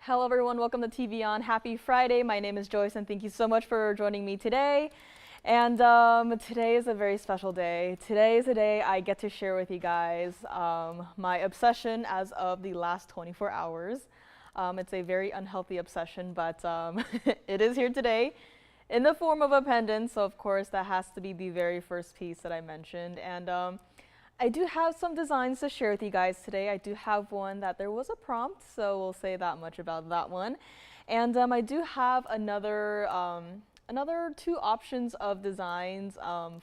Hello everyone, welcome to TVON. Happy Friday. My name is Joyce and thank you so much for joining me today. And today is a very special day. Today is a day I get to share with you guys my obsession as of the last 24 hours. It's a very unhealthy obsession, but it is here today in the form of a pendant. So of course that has to be the very first piece that I mentioned. And I do have some designs to share with you guys today. I do have one that there was a prompt, so we'll say that much about that one. And I do have another two options of designs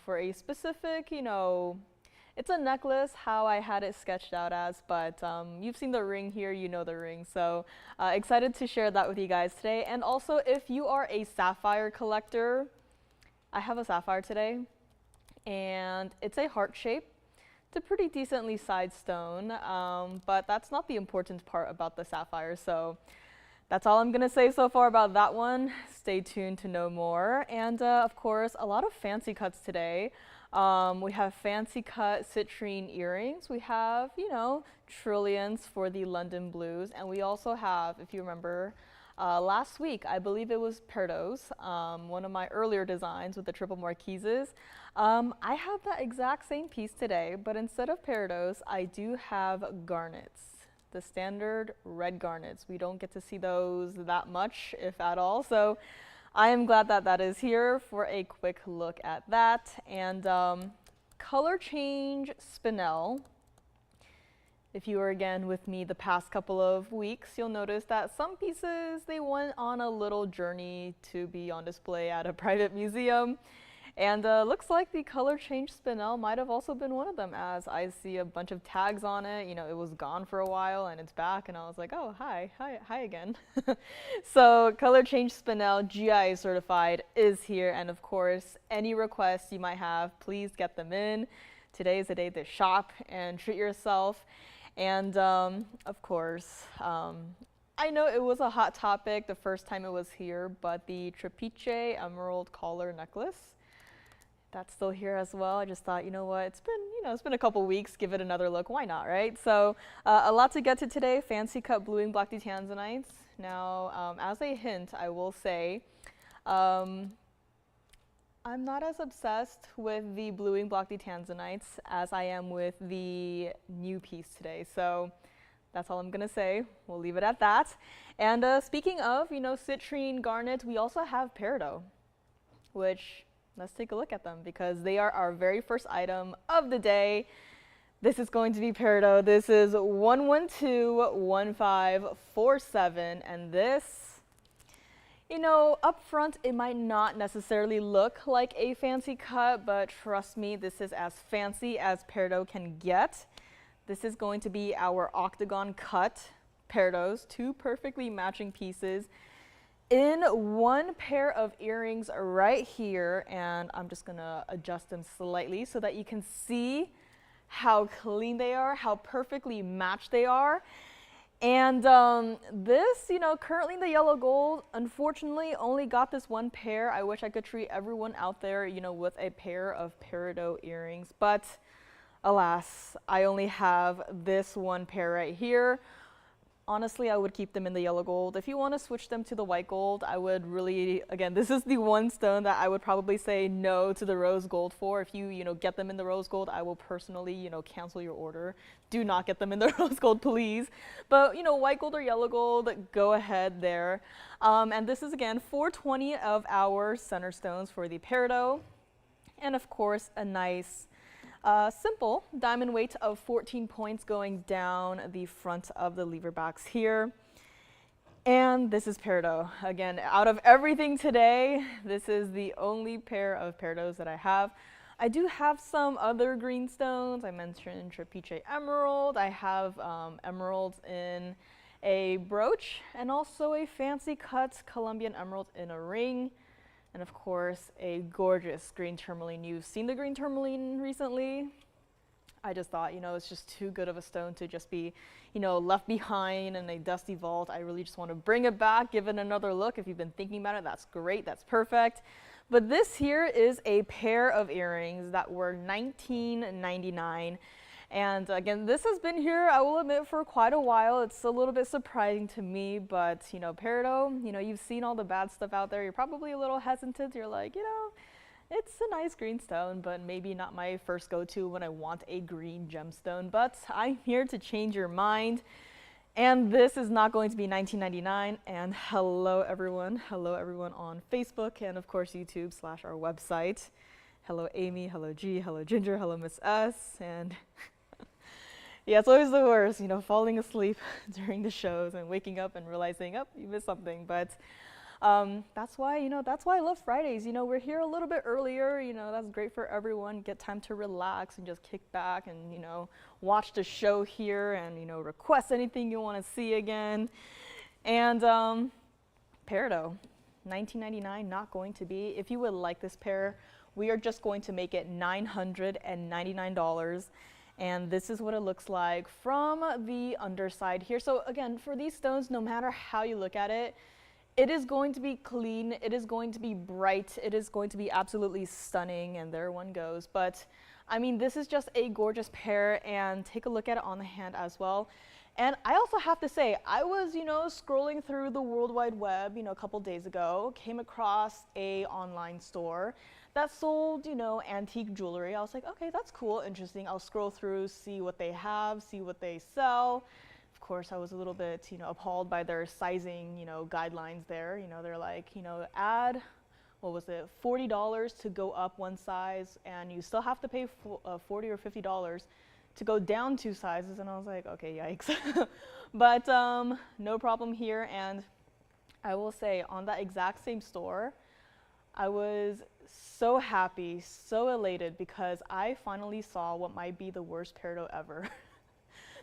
for a specific, it's a necklace, how I had it sketched out as, but you've seen the ring here, you know the ring. So excited to share that with you guys today. And also, if you are a sapphire collector, I have a sapphire today, and it's a heart shape. It's a pretty decently sized stone, but that's not the important part about the sapphire. So that's all I'm gonna say so far about that one. Stay tuned to know more. And of course, a lot of fancy cuts today. We have fancy cut citrine earrings. We have, trillions for the London blues. And we also have, if you remember, last week, I believe it was Peridot's, one of my earlier designs with the triple marquises. I have that exact same piece today, but instead of Peridot's, I do have garnets, the standard red garnets. We don't get to see those that much, if at all. So I am glad that that is here for a quick look at that. And color change spinel. If you were again with me the past couple of weeks, you'll notice that some pieces, they went on a little journey to be on display at a private museum. And looks like the color change spinel might have also been one of them, as I see a bunch of tags on it. It was gone for a while and it's back, and I was like, oh, hi again. So color change spinel, GI certified, is here. And of course, any requests you might have, please get them in. Today is the day to shop and treat yourself. And of course, I know it was a hot topic the first time it was here, but the Trapiche emerald collar necklace, that's still here as well. I just thought, you know what, it's been a couple weeks, give it another look, why not, right? So a lot to get to today. Fancy cut blue and black tanzanites. Now, as a hint, I will say, I'm not as obsessed with the blue and black tanzanites as I am with the new piece today. So that's all I'm gonna say. We'll leave it at that. And speaking of, citrine, garnet, we also have Peridot, which, let's take a look at them because they are our very first item of the day. This is going to be Peridot. This is 1121547, and this, up front, it might not necessarily look like a fancy cut, but trust me, this is as fancy as Peridot can get. This is going to be our octagon cut Peridots, two perfectly matching pieces in one pair of earrings right here. And I'm just gonna adjust them slightly so that you can see how clean they are, how perfectly matched they are. And this, currently in the yellow gold, unfortunately only got this one pair. I wish I could treat everyone out there, with a pair of Peridot earrings, but alas, I only have this one pair right here. Honestly, I would keep them in the yellow gold. If you want to switch them to the white gold, I would really, again, this is the one stone that I would probably say no to the rose gold for. If you, get them in the rose gold, I will personally, cancel your order. Do not get them in the rose gold, please. But, white gold or yellow gold, go ahead there. And this is, again, 420 of our center stones for the Peridot. And, of course, a nice simple diamond weight of 14 points going down the front of the lever backs here. And this is Peridot. Again, out of everything today, this is the only pair of Peridots that I have. I do have some other green stones. I mentioned Trapiche emerald. I have emeralds in a brooch and also a fancy cut Colombian emerald in a ring. And of course, a gorgeous green tourmaline. You've seen the green tourmaline recently. I just thought, it's just too good of a stone to just be, left behind in a dusty vault. I really just want to bring it back, give it another look. If you've been thinking about it, that's great, that's perfect. But this here is a pair of earrings that were $19.99. And again, this has been here, I will admit, for quite a while. It's a little bit surprising to me, but you know, Peridot, you know, you've seen all the bad stuff out there. You're probably a little hesitant. You're like, you know, it's a nice green stone, but maybe not my first go-to when I want a green gemstone. But I'm here to change your mind. And this is not going to be $19.99. And hello everyone on Facebook and of course YouTube / our website. Hello Amy, hello G, hello Ginger, hello Miss S. And yeah, it's always the worst, you know, falling asleep during the shows and waking up and realizing, oh, you missed something. But that's why, you know, that's why I love Fridays. You know, we're here a little bit earlier, you know, that's great for everyone. Get time to relax and just kick back and, you know, watch the show here and, you know, request anything you want to see again. And Peridot, $19.99, not going to be. If you would like this pair, we are just going to make it $999. And this is what it looks like from the underside here. So again, for these stones, no matter how you look at it, it is going to be clean, it is going to be bright, it is going to be absolutely stunning, and there one goes. But I mean, this is just a gorgeous pair, and take a look at it on the hand as well. And I also have to say, I was, you know, scrolling through the World Wide Web, you know, a couple days ago, came across a online store that sold, you know, antique jewelry. I was like, okay, that's cool, interesting. I'll scroll through, see what they have, see what they sell. Of course, I was a little bit, you know, appalled by their sizing, you know, guidelines there. You know, they're like, you know, add, what was it, $40 to go up one size, and you still have to pay $40 or $50 to go down 2 sizes. And I was like, okay, yikes. But no problem here. And I will say, on that exact same store, I was so happy, so elated, because I finally saw what might be the worst Peridot ever.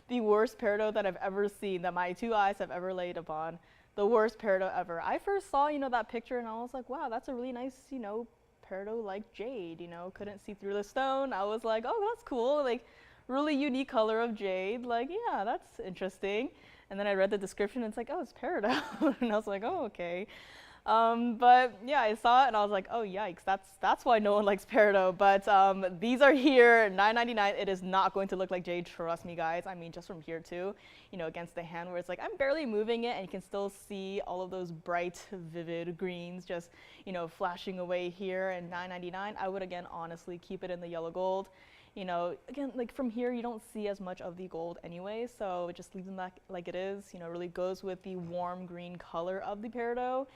The worst Peridot that I've ever seen, that my 2 eyes have ever laid upon. The worst Peridot ever. I first saw, you know, that picture and I was like, wow, that's a really nice, you know, Peridot like jade, you know, couldn't see through the stone. I was like, oh, that's cool, like really unique color of jade, like, yeah, that's interesting. And then I read the description and it's like, oh, it's Peridot. And I was like, oh, okay. But yeah, I saw it and I was like, oh yikes, that's why no one likes Peridot. But these are here, $9.99. It is not going to look like jade, trust me guys. I mean, just from here too, you know, against the hand where it's like I'm barely moving it and you can still see all of those bright, vivid greens just, you know, flashing away here. And $9.99, I would again honestly keep it in the yellow gold. You know, again, like from here, you don't see as much of the gold anyway, so just leave them like it is. You know, really goes with the warm green color of the Peridot.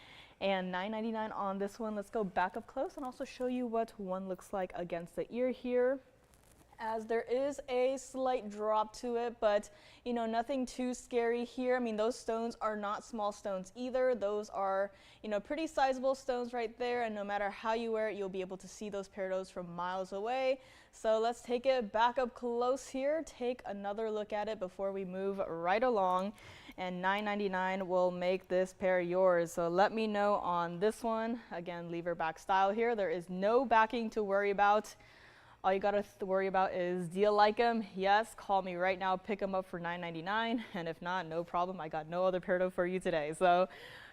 And $9.99 on this one. Let's go back up close and also show you what one looks like against the ear here, as there is a slight drop to it, but you know, nothing too scary here. I mean, those stones are not small stones either. Those are, you know, pretty sizable stones right there, and no matter how you wear it, you'll be able to see those Peridots from miles away. So let's take it back up close here, take another look at it before we move right along. And $9.99 will make this pair yours. So let me know on this one. Again, lever back style here. There is no backing to worry about. All you gotta worry about is, do you like them? Yes, call me right now, pick them up for $9.99. And if not, no problem. I got no other Peridot for you today. So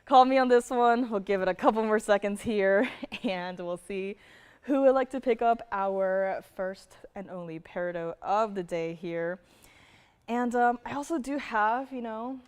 call me on this one. We'll give it a couple more seconds here and we'll see who would like to pick up our first and only Peridot of the day here. And I also do have, you know,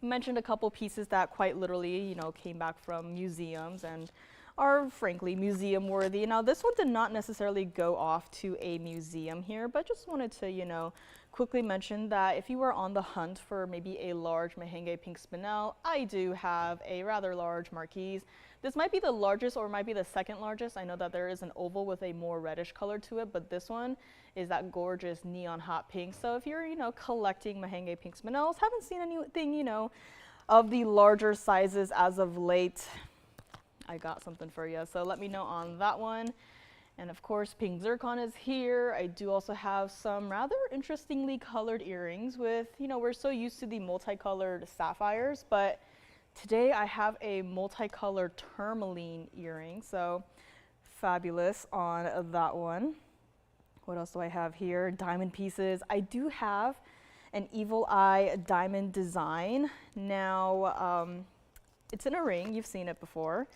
mentioned a couple pieces that quite literally, you know, came back from museums and are frankly museum worthy. Now this one did not necessarily go off to a museum here, but just wanted to, you know, quickly mention that if you were on the hunt for maybe a large Mahangi pink spinel, I do have a rather large marquise. This might be the largest or might be the second largest. I know that there is an oval with a more reddish color to it, but this one is that gorgeous neon hot pink. So if you're, you know, collecting Mahangi pink spinels, haven't seen anything, you know, of the larger sizes as of late, I got something for you. So let me know on that one. And of course, pink zircon is here. I do also have some rather interestingly colored earrings with, you know, we're so used to the multicolored sapphires, but today I have a multicolored tourmaline earring. So fabulous on that one. What else do I have here? Diamond pieces. I do have an evil eye diamond design. Now, it's in a ring. You've seen it before.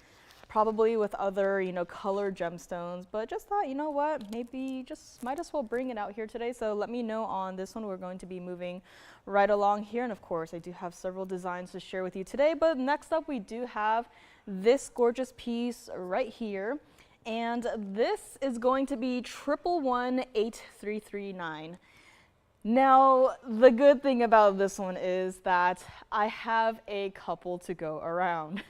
probably with other, colored gemstones, but just thought, you know what, maybe just might as well bring it out here today. So let me know on this one. We're going to be moving right along here. And of course, I do have several designs to share with you today. But next up, we do have this gorgeous piece right here. And this is going to be 1118339. Now, the good thing about this one is that I have a couple to go around.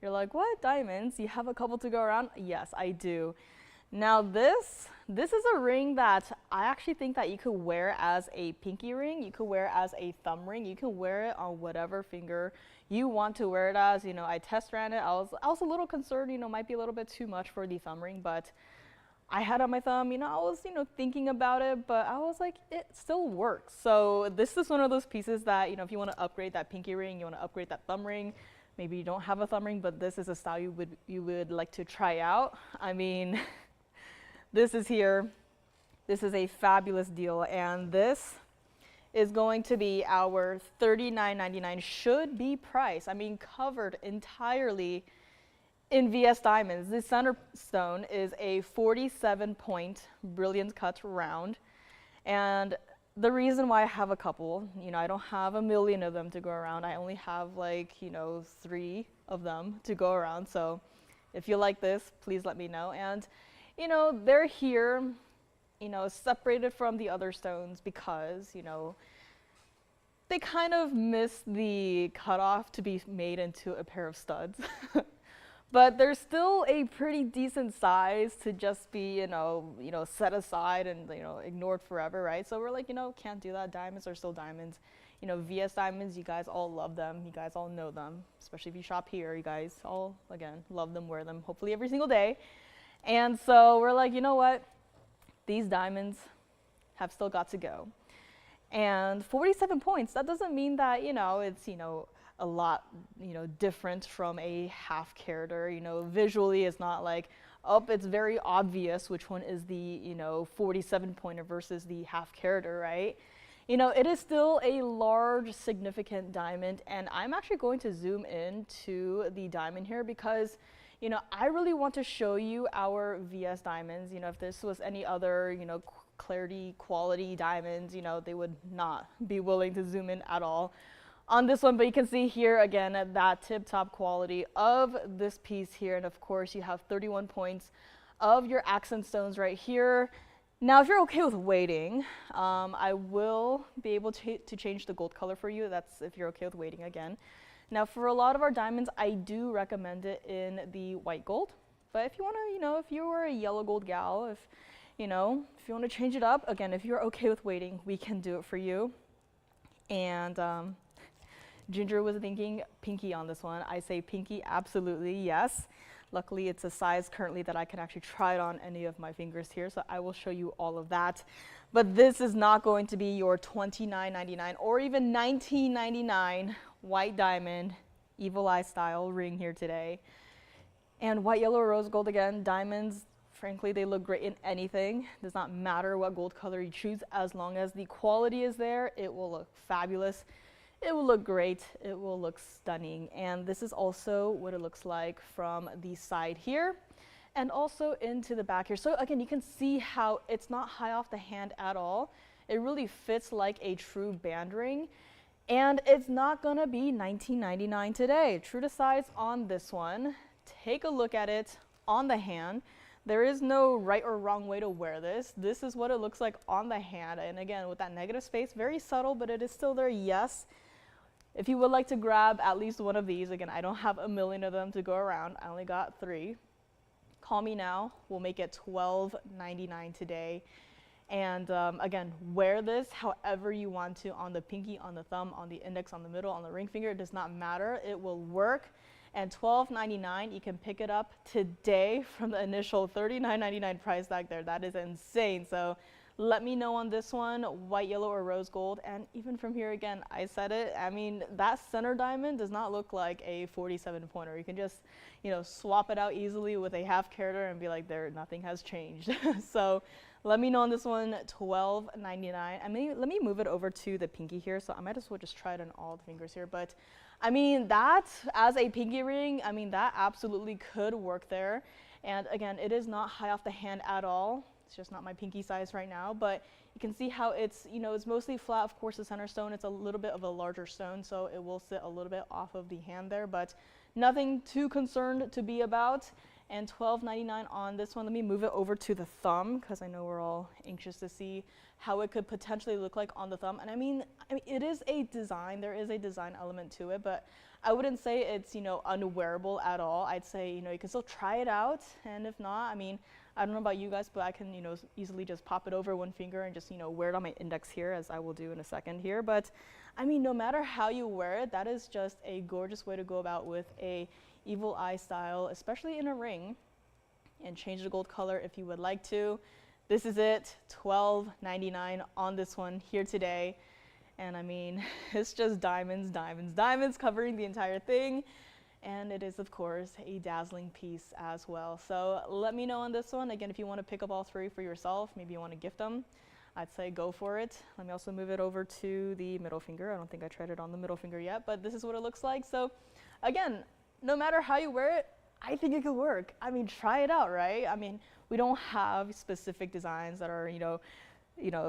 You're like, what, diamonds? You have a couple to go around? Yes, I do. Now this is a ring that I actually think that you could wear as a pinky ring, you could wear as a thumb ring, you can wear it on whatever finger you want to wear it as. I test ran it. I was a little concerned, might be a little bit too much for the thumb ring, but I had on my thumb, I was, thinking about it, but I was like, it still works. So this is one of those pieces that, if you want to upgrade that pinky ring, you want to upgrade that thumb ring, maybe you don't have a thumb ring, but this is a style you would like to try out. I mean, this is here. This is a fabulous deal, and this is going to be our $39.99 should be price. I mean, covered entirely in VS diamonds. This center stone is a 47-point brilliant cut round, and the reason why I have a couple, I don't have a million of them to go around. I only have like, 3 of them to go around. So if you like this, please let me know. And, they're here, separated from the other stones because, they kind of missed the cutoff to be made into a pair of studs. But they're still a pretty decent size to just be, set aside and, ignored forever, right? So we're like, can't do that. Diamonds are still diamonds. VS diamonds, you guys all love them. You guys all know them, especially if you shop here. You guys all, again, love them, wear them, hopefully every single day. And so we're like, you know what? These diamonds have still got to go. And 47 points, that doesn't mean that, it's, a lot, different from a half carat, or, visually it's not like, oh, it's very obvious which one is the, 47 pointer versus the half carat, right? It is still a large, significant diamond, and I'm actually going to zoom in to the diamond here because, I really want to show you our VS diamonds. If this was any other, clarity, quality diamonds, they would not be willing to zoom in at all on this one, but you can see here again that tip-top quality of this piece here, and of course you have 31 points of your accent stones right here. Now if you're okay with waiting, I will be able to change the gold color for you. That's if you're okay with waiting again. Now for a lot of our diamonds, I do recommend it in the white gold, but if you want to, if you were a yellow gold gal, if you want to change it up, again, if you're okay with waiting, we can do it for you. And Ginger was thinking pinky on this one. I say pinky, absolutely, yes. Luckily, it's a size currently that I can actually try it on any of my fingers here, so I will show you all of that. But this is not going to be your $29.99 or even $19.99 white diamond, evil eye style ring here today. And white, yellow, rose gold, again, diamonds, frankly, they look great in anything. Does not matter what gold color you choose, as long as the quality is there, it will look fabulous. It will look great, it will look stunning. And this is also what it looks like from the side here and also into the back here. So again, you can see how it's not high off the hand at all. It really fits like a true band ring. And it's not gonna be $19.99 today. True to size on this one. Take a look at it on the hand. There is no right or wrong way to wear this. This is what it looks like on the hand. And again, with that negative space, very subtle, but it is still there, yes. If you would like to grab at least one of these, again, I don't have a million of them to go around. I only got 3. Call me now. We'll make it $12.99 today. And again, wear this however you want to, on the pinky, on the thumb, on the index, on the middle, on the ring finger. It does not matter. It will work. And $12.99, you can pick it up today from the initial $39.99 price tag there. That is insane. So let me know on this one, white, yellow, or rose gold. And even from here again, I said it, I mean, that center diamond does not look like a 47 pointer. You can just, swap it out easily with a half carat and be like, nothing has changed. So Let me know on this one, $12.99. I mean, let me move it over to the pinky here. So I might as well just try it on all the fingers here. But I mean, that as a pinky ring, I mean, that absolutely could work there. And again, it is not high off the hand at all. It's just not my pinky size right now. But you can see how it's, you know, it's mostly flat. Of course, the center stone, it's a little bit of a larger stone, so it will sit a little bit off of the hand there. But nothing too concerned to be about. And $12.99 on this one. Let me move it over to the thumb because I know we're all anxious to see how it could potentially look like on the thumb. And I mean, it is a design. There is a design element to it, but I wouldn't say it's, you know, unwearable at all. I'd say, you know, you can still try it out. And if not, I mean, I don't know about you guys, but I can, you know, easily just pop it over one finger and just, you know, wear it on my index here, as I will do in a second here. But I mean, no matter how you wear it, that is just a gorgeous way to go about with a evil eye style, especially in a ring, and change the gold color if you would like to. This is it, $12.99 on this one here today. And I mean, it's just diamonds, diamonds, diamonds covering the entire thing. And it is, of course, a dazzling piece as well. So let me know on this one. Again, if you want to pick up all three for yourself, maybe you want to gift them, I'd say go for it. Let me also move it over to the middle finger. I don't think I tried it on the middle finger yet, but this is what it looks like. So again, no matter how you wear it, I think it could work. I mean, try it out, right? I mean, we don't have specific designs that are, you know,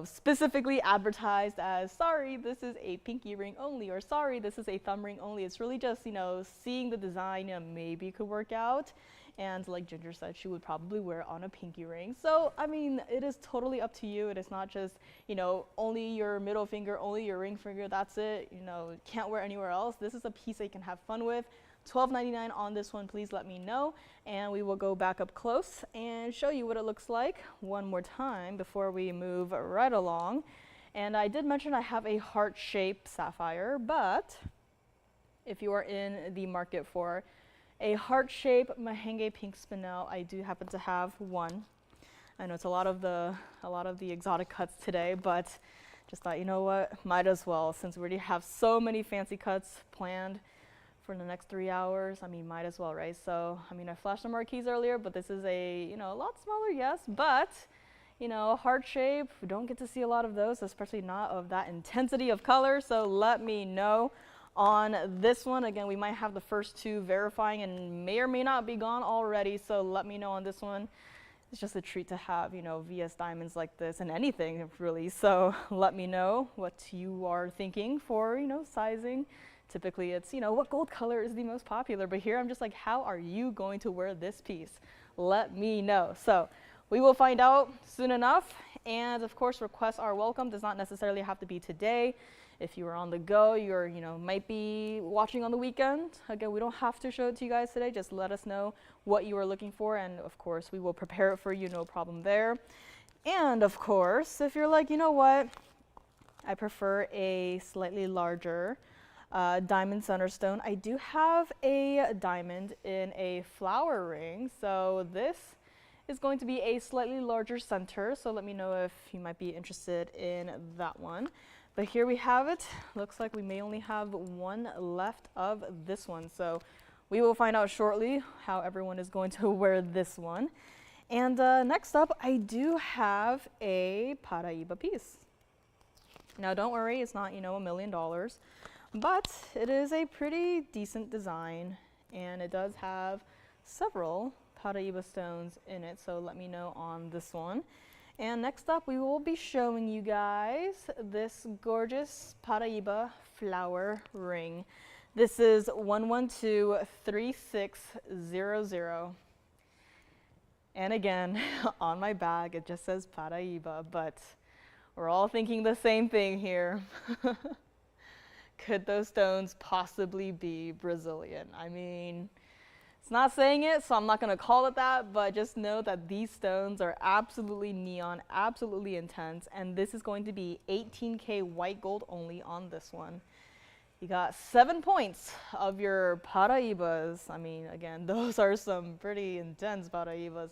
specifically advertised as, sorry, this is a pinky ring only, or sorry, this is a thumb ring only. It's really just, you know, seeing the design, you know, maybe it could work out. And like Ginger said, she would probably wear it on a pinky ring. So, I mean, it is totally up to you. It is not just, you know, only your middle finger, only your ring finger, that's it. You know, can't wear anywhere else. This is a piece that you can have fun with. $12.99 on this one, please let me know. And we will go back up close and show you what it looks like one more time before we move right along. And I did mention I have a heart-shaped sapphire, but if you are in the market for a heart-shaped Mahangi pink spinel, I do happen to have one. I know it's a lot of the exotic cuts today, but just thought, you know what, might as well, since we already have so many fancy cuts planned for the next 3 hours. I mean, might as well, right? So, I mean, I flashed the marquees earlier, but this is a, you know, a lot smaller, yes, but, you know, heart shape, we don't get to see a lot of those, especially not of that intensity of color. So let me know on this one. Again, we might have the first two verifying and may or may not be gone already. So let me know on this one. It's just a treat to have, you know, VS diamonds like this and anything really. So let me know what you are thinking for, you know, sizing. Typically it's, you know, what gold color is the most popular, but here I'm just like, how are you going to wear this piece? Let me know. So we will find out soon enough. And of course, requests are welcome. Does not necessarily have to be today. If you are on the go, you're, you know, might be watching on the weekend. Again, we don't have to show it to you guys today. Just let us know what you are looking for. And of course, we will prepare it for you. No problem there. And of course, if you're like, you know what, I prefer a slightly larger diamond center stone. I do have a diamond in a flower ring. So this is going to be a slightly larger center. So let me know if you might be interested in that one. But here we have it. Looks like we may only have one left of this one. So we will find out shortly how everyone is going to wear this one. And next up, I do have a Paraiba piece. Now don't worry, it's not, you know, $1 million, but it is a pretty decent design and it does have several Paraiba stones in it. So let me know on this one. And next up, we will be showing you guys this gorgeous Paraiba flower ring. This is 1123600. And again, on my bag, it just says Paraiba, but we're all thinking the same thing here. Could those stones possibly be Brazilian? I mean, it's not saying it, so I'm not going to call it that, but just know that these stones are absolutely neon, absolutely intense, and this is going to be 18K white gold only on this one. You got 7 points of your Paraibas. I mean, again, those are some pretty intense Paraibas.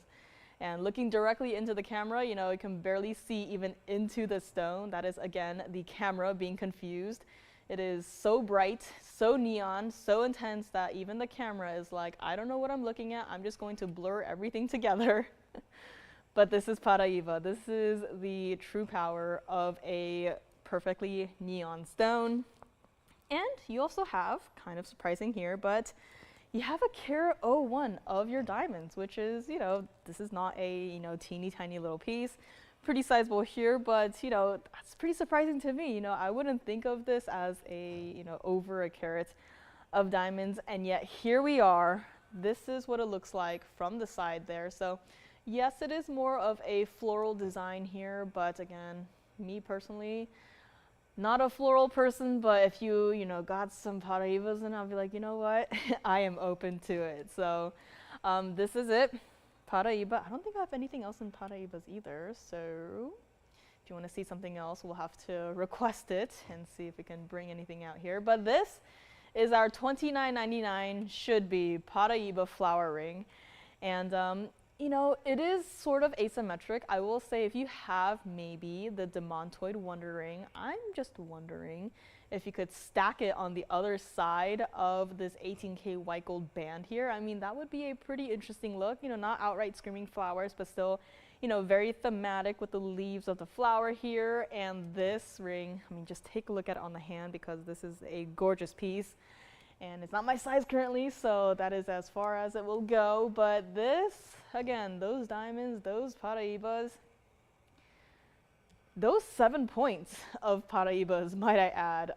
And looking directly into the camera, you know, you can barely see even into the stone. That is, again, the camera being confused. It is so bright, so neon, so intense that even the camera is like, I don't know what I'm looking at. I'm just going to blur everything together. but this is Paraiba. This is the true power of a perfectly neon stone. And you also have, kind of surprising here, but you have a carat 01 of your diamonds, which is, this is not a, teeny tiny little piece. Pretty sizable here, but, that's pretty surprising to me. I wouldn't think of this as a, over a carat of diamonds, and yet here we are. This is what it looks like from the side there. So yes, it is more of a floral design here, but again, me personally, not a floral person, but if you, got some Paraibas, then I'll be like, you know what, I am open to it. So this is it, Paraiba. I don't think I have anything else in Paraibas either, so if you want to see something else, we'll have to request it and see if we can bring anything out here. But this is our $29.99 should be Paraiba flower ring. And it is sort of asymmetric. I will say if you have maybe the Demontoid Wonder Ring, I'm just wondering if you could stack it on the other side of this 18K white gold band here. I mean, that would be a pretty interesting look, not outright screaming flowers, but still, very thematic with the leaves of the flower here. And this ring, I mean, just take a look at it on the hand because this is a gorgeous piece. And it's not my size currently, so that is as far as it will go. But this, again, those diamonds, those Paraibas, those 7 points of Paraibas, might I add,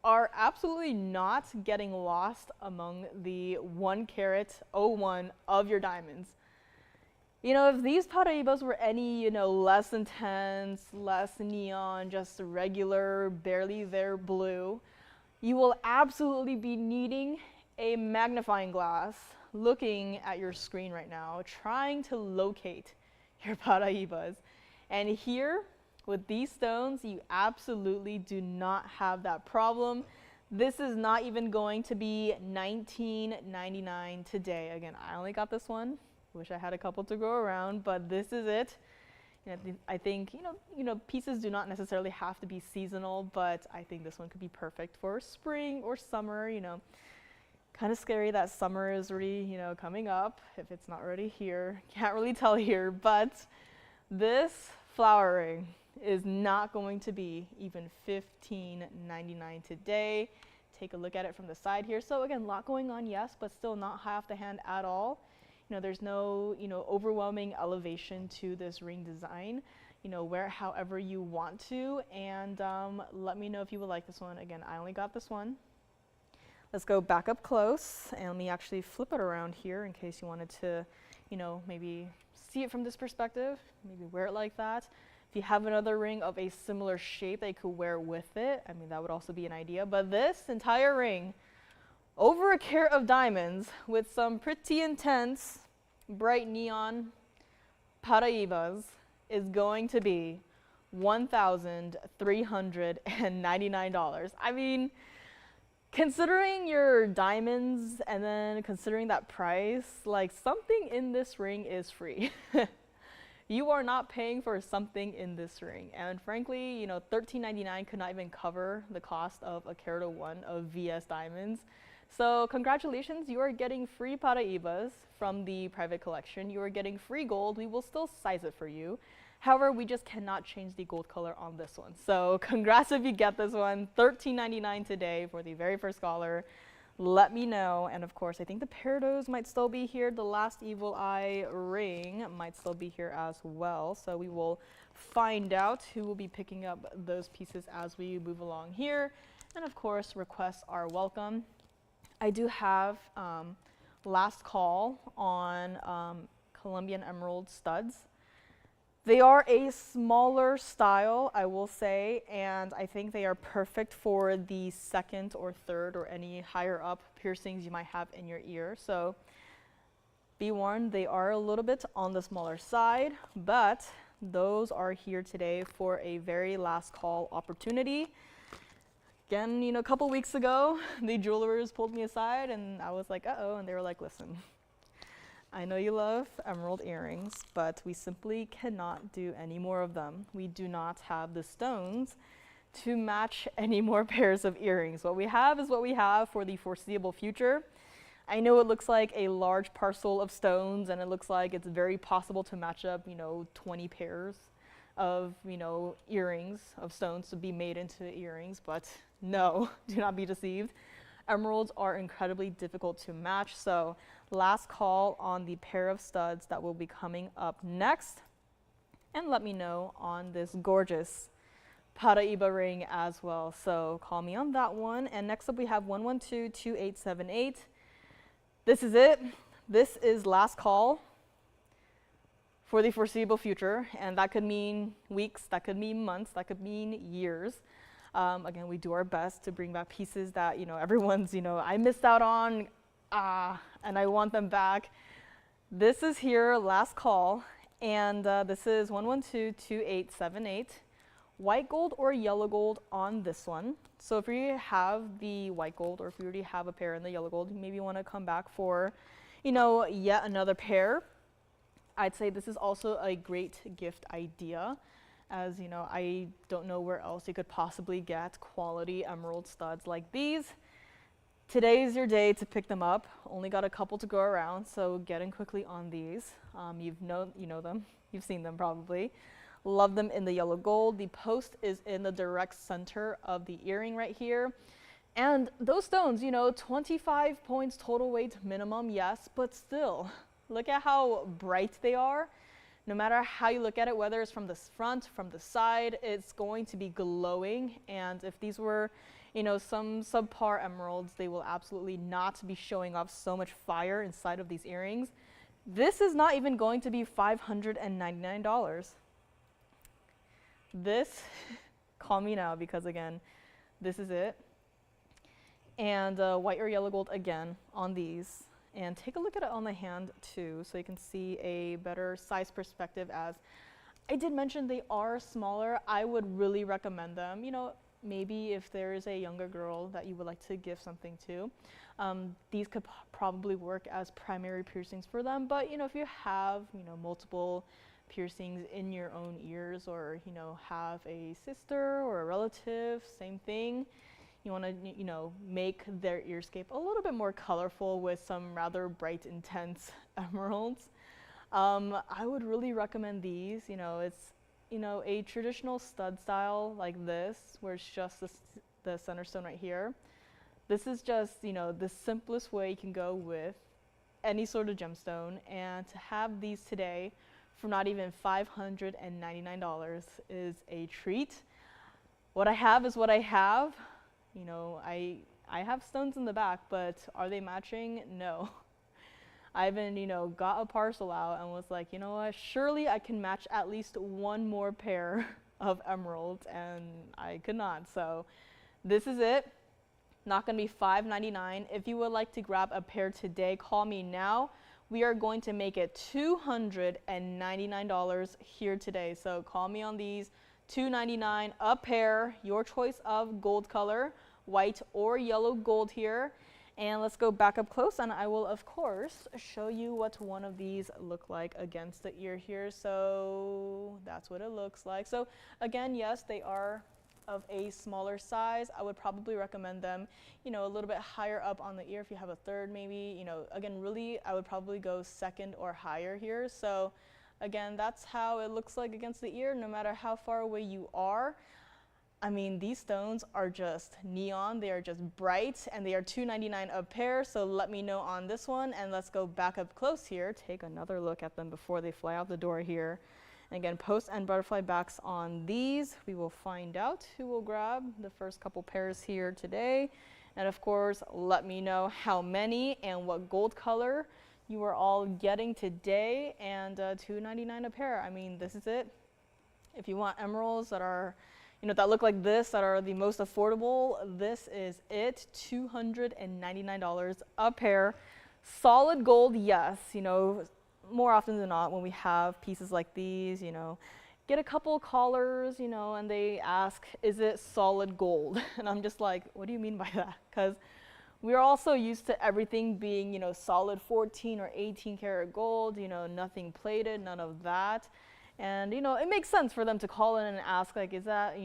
are absolutely not getting lost among the 1 carat 01 of your diamonds. If these Paraibas were any, less intense, less neon, just regular, barely there blue, you will absolutely be needing a magnifying glass looking at your screen right now, trying to locate your Paraibas. And here, with these stones, you absolutely do not have that problem. This is not even going to be $19.99 today. Again, I only got this one. Wish I had a couple to go around, but this is it. I think, pieces do not necessarily have to be seasonal, but I think this one could be perfect for spring or summer, Kind of scary that summer is already, coming up, if it's not already here. Can't really tell here, but this flower ring is not going to be even $15.99 today. Take a look at it from the side here. So again, a lot going on, yes, but still not high off the hand at all. There's no, overwhelming elevation to this ring design. Wear it however you want to, and let me know if you would like this one. Again, I only got this one. Let's go back up close, and let me actually flip it around here in case you wanted to, maybe see it from this perspective, maybe wear it like that. If you have another ring of a similar shape that you could wear with it, I mean, that would also be an idea. But this entire ring, over a carat of diamonds with some pretty intense, bright neon Paraibas, is going to be $1,399. I mean, considering your diamonds and then considering that price, like something in this ring is free. You are not paying for something in this ring. And frankly, $13.99 could not even cover the cost of a carat 01 of VS diamonds. So congratulations, you are getting free Paraibas from the private collection. You are getting free gold. We will still size it for you. However, we just cannot change the gold color on this one. So congrats if you get this one. $13.99 today for the very first caller. Let me know. And of course, I think the Peridots might still be here. The last Evil Eye ring might still be here as well. So we will find out who will be picking up those pieces as we move along here. And of course, requests are welcome. I do have last call on Colombian Emerald studs. They are a smaller style, I will say, and I think they are perfect for the second or third or any higher up piercings you might have in your ear. So be warned, they are a little bit on the smaller side, but those are here today for a very last call opportunity. Again, a couple weeks ago, the jewelers pulled me aside and I was like, uh-oh, and they were like, listen, I know you love emerald earrings, but we simply cannot do any more of them. We do not have the stones to match any more pairs of earrings. What we have is what we have for the foreseeable future. I know it looks like a large parcel of stones, and it looks like it's very possible to match up, 20 pairs of, earrings of stones to be made into earrings, but no, do not be deceived. Emeralds are incredibly difficult to match, so last call on the pair of studs that will be coming up next. And let me know on this gorgeous Paraiba ring as well. So call me on that one. And next up we have 112-2878. This is it. This is last call for the foreseeable future. And that could mean weeks, that could mean months, that could mean years. Again, we do our best to bring back pieces that, everyone's, I missed out on, and I want them back. This is here, last call. And this is 112-2878. White gold or yellow gold on this one. So if you have the white gold, or if you already have a pair in the yellow gold, you maybe want to come back for, yet another pair. I'd say this is also a great gift idea, as I don't know where else you could possibly get quality emerald studs like these. Today is your day to pick them up. Only got a couple to go around, so get in quickly on these. You know them. You've seen them probably. Love them in the yellow gold. The post is in the direct center of the earring right here. And those stones, 25 points total weight minimum, yes, but still, look at how bright they are. No matter how you look at it, whether it's from the front, from the side, it's going to be glowing. And if these were, some subpar emeralds, they will absolutely not be showing off so much fire inside of these earrings. This is not even going to be $599. This, call me now, because again, this is it. And white or yellow gold again on these. And take a look at it on the hand too, so you can see a better size perspective. As I did mention, they are smaller. I would really recommend them. Maybe if there is a younger girl that you would like to give something to, these could probably work as primary piercings for them. But if you have multiple piercings in your own ears, or have a sister or a relative, same thing. You want to, make their earscape a little bit more colorful with some rather bright, intense emeralds. I would really recommend these. It's, a traditional stud style like this, where it's just the center stone right here. This is just, the simplest way you can go with any sort of gemstone. And to have these today for not even $599 is a treat. What I have is what I have. I have stones in the back, but are they matching? No. I even, got a parcel out and was like, you know what, surely I can match at least one more pair of emeralds, and I could not. So this is it. Not gonna be $599. If you would like to grab a pair today, call me now. We are going to make it $299 here today. So call me on these. $299 a pair, your choice of gold color, white or yellow gold here. And let's go back up close, and I will of course show you what one of these look like against the ear here. So that's what it looks like. So again, yes, they are of a smaller size. I would probably recommend them, a little bit higher up on the ear. If you have a third, maybe, again, really, I would probably go second or higher here. So again, that's how it looks like against the ear, no matter how far away you are. I mean, these stones are just neon. They are just bright, and they are $299 a pair. So let me know on this one, and let's go back up close here. Take another look at them before they fly out the door here. And again, post and butterfly backs on these. We will find out who will grab the first couple pairs here today. And of course, let me know how many and what gold color you are all getting today. And $299 a pair. I mean, this is it. If you want emeralds that are, that look like this, that are the most affordable, this is it. $299 a pair. Solid gold, yes. More often than not, when we have pieces like these, get a couple callers, and they ask, is it solid gold? And I'm just like, what do you mean by that? Because we're also used to everything being, solid 14 or 18 karat gold, nothing plated, none of that. And, it makes sense for them to call in and ask, like, is that,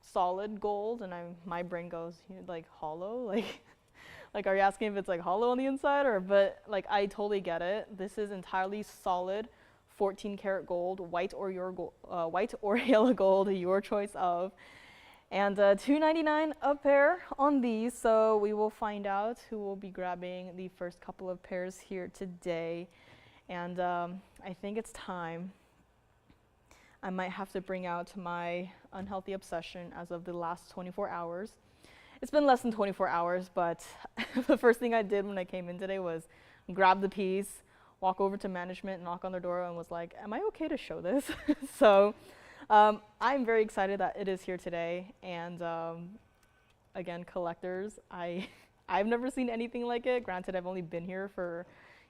solid gold? And my brain goes, like, hollow? Like, are you asking if it's like hollow on the inside, or, but like, I totally get it. This is entirely solid 14 karat gold, white or yellow gold, your choice of. And $2.99 a pair on these, so we will find out who will be grabbing the first couple of pairs here today. And I think it's time. I might have to bring out my unhealthy obsession as of the last 24 hours. It's been less than 24 hours, but the first thing I did when I came in today was grab the piece, walk over to management, knock on their door, and was like, am I okay to show this? So I'm very excited that it is here today. And again, collectors, I've never seen anything like it. Granted, I've only been here for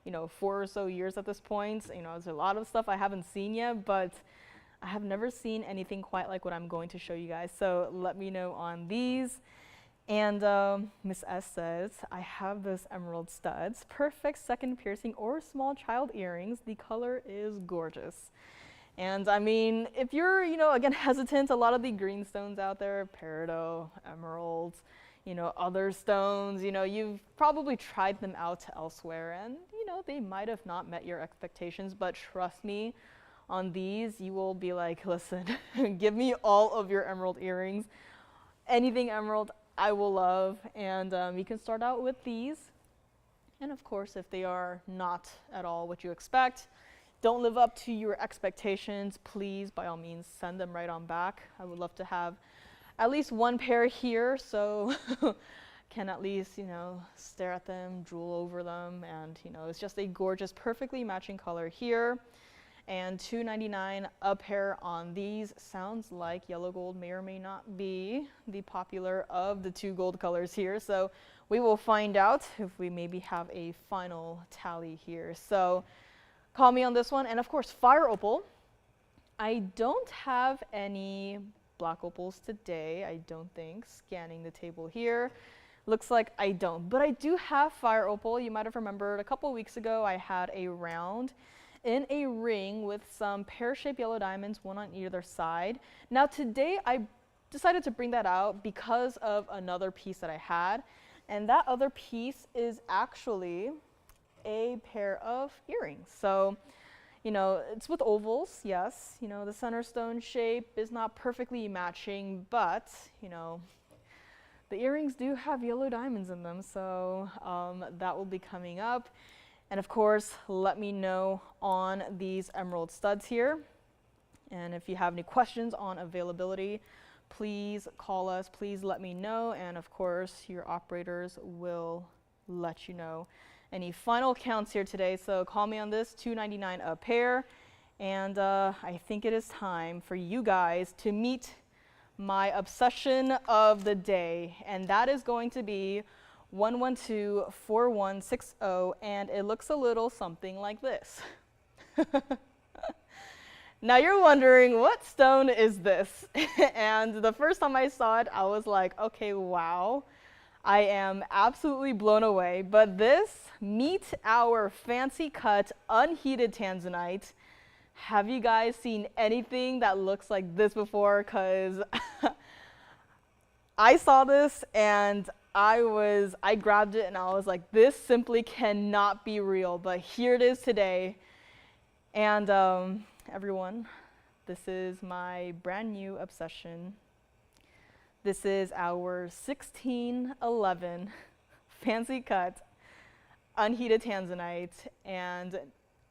4 or so years at this point. There's a lot of stuff I haven't seen yet, but I have never seen anything quite like what I'm going to show you guys. So let me know on these. And Miss S says, I have this emerald studs, perfect second piercing or small child earrings. The color is gorgeous. And I mean, if you're, again, hesitant, a lot of the green stones out there, peridot, emeralds, other stones, you've probably tried them out elsewhere, and, they might have not met your expectations, but trust me, on these, you will be like, listen, give me all of your emerald earrings. Anything emerald, I will love. And you can start out with these. And of course, if they are not at all what you expect, don't live up to your expectations, please, by all means, send them right on back. I would love to have at least one pair here, so can at least, stare at them, drool over them, and, it's just a gorgeous, perfectly matching color here. And $2.99 a pair on these. Sounds like yellow gold may or may not be the popular of the two gold colors here. So we will find out if we maybe have a final tally here. So call me on this one. And of course, fire opal. I don't have any black opals today, I don't think. Scanning the table here. Looks like I don't. But I do have fire opal. You might have remembered a couple weeks ago I had a round in a ring with some pear-shaped yellow diamonds, one on either side. Now today I decided to bring that out because of another piece that I had, and that other piece is actually a pair of earrings. So, it's with ovals, yes. The center stone shape is not perfectly matching, but, the earrings do have yellow diamonds in them, so that will be coming up. And of course, let me know on these emerald studs here. And if you have any questions on availability, please call us, please let me know. And of course, your operators will let you know. Any final counts here today, so call me on this, $2.99 a pair. And I think it is time for you guys to meet my obsession of the day. And that is going to be 1124160, and it looks a little something like this. Now you're wondering, what stone is this? And the first time I saw it, I was like, okay, wow, I am absolutely blown away. But this, meet our fancy cut unheated tanzanite. Have you guys seen anything that looks like this before? Because I saw this and I grabbed it and I was like, this simply cannot be real, but here it is today. And everyone, this is my brand new obsession. This is our 1611 fancy cut unheated tanzanite. And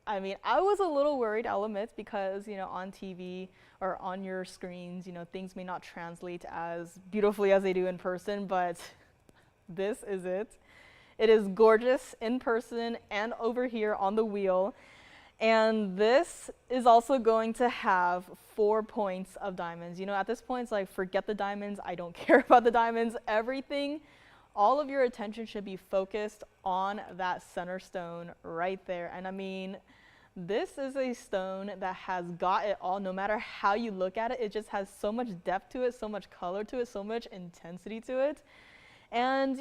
I mean, I was a little worried, I'll admit, because, on TV or on your screens, things may not translate as beautifully as they do in person, but this is it. It is gorgeous in person and over here on the wheel. And this is also going to have 4 points of diamonds. At this point, it's like, forget the diamonds. I don't care about the diamonds. Everything, all of your attention should be focused on that center stone right there. And I mean, this is a stone that has got it all. No matter how you look at it, it just has so much depth to it, so much color to it, so much intensity to it. And,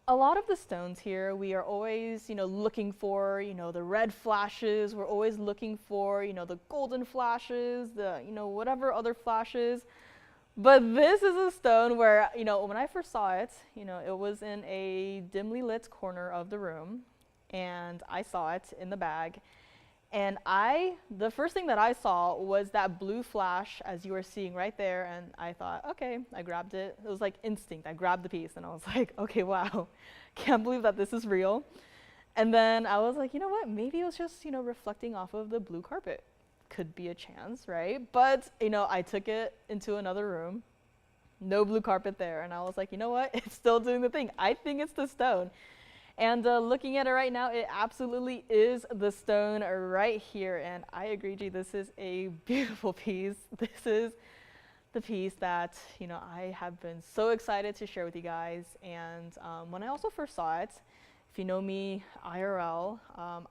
a lot of the stones here, we are always, looking for, the red flashes. We're always looking for, the golden flashes, the, whatever other flashes. But this is a stone where, you know, when I first saw it, you know, it was in a dimly lit corner of the room, and I saw it in the bag. And the first thing that I saw was that blue flash, as you were seeing right there, and I thought, okay, I grabbed it. It was like instinct. I grabbed the piece, and I was like, okay, wow, can't believe that this is real. And then I was like, you know what? Maybe it was just, you know, reflecting off of the blue carpet. Could be a chance, right? But, you know, I took it into another room. No blue carpet there. And I was like, you know what? It's still doing the thing. I think it's the stone. And looking at it right now, it absolutely is the stone right here. And I agree, G, this is a beautiful piece. This is the piece that, you know, I have been so excited to share with you guys. And when I also first saw it, if you know me IRL,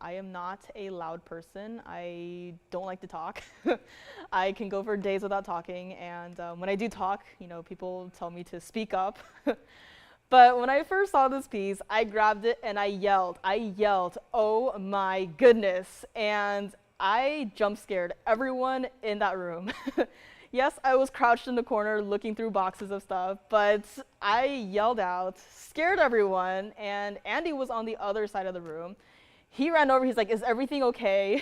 I am not a loud person. I don't like to talk. I can go for days without talking. And when I do talk, you know, people tell me to speak up. But when I first saw this piece, I grabbed it and I yelled. Oh my goodness. And I jump scared everyone in that room. Yes, I was crouched in the corner looking through boxes of stuff, but I yelled out, scared everyone, and Andy was on the other side of the room. He ran over, he's like, is everything okay?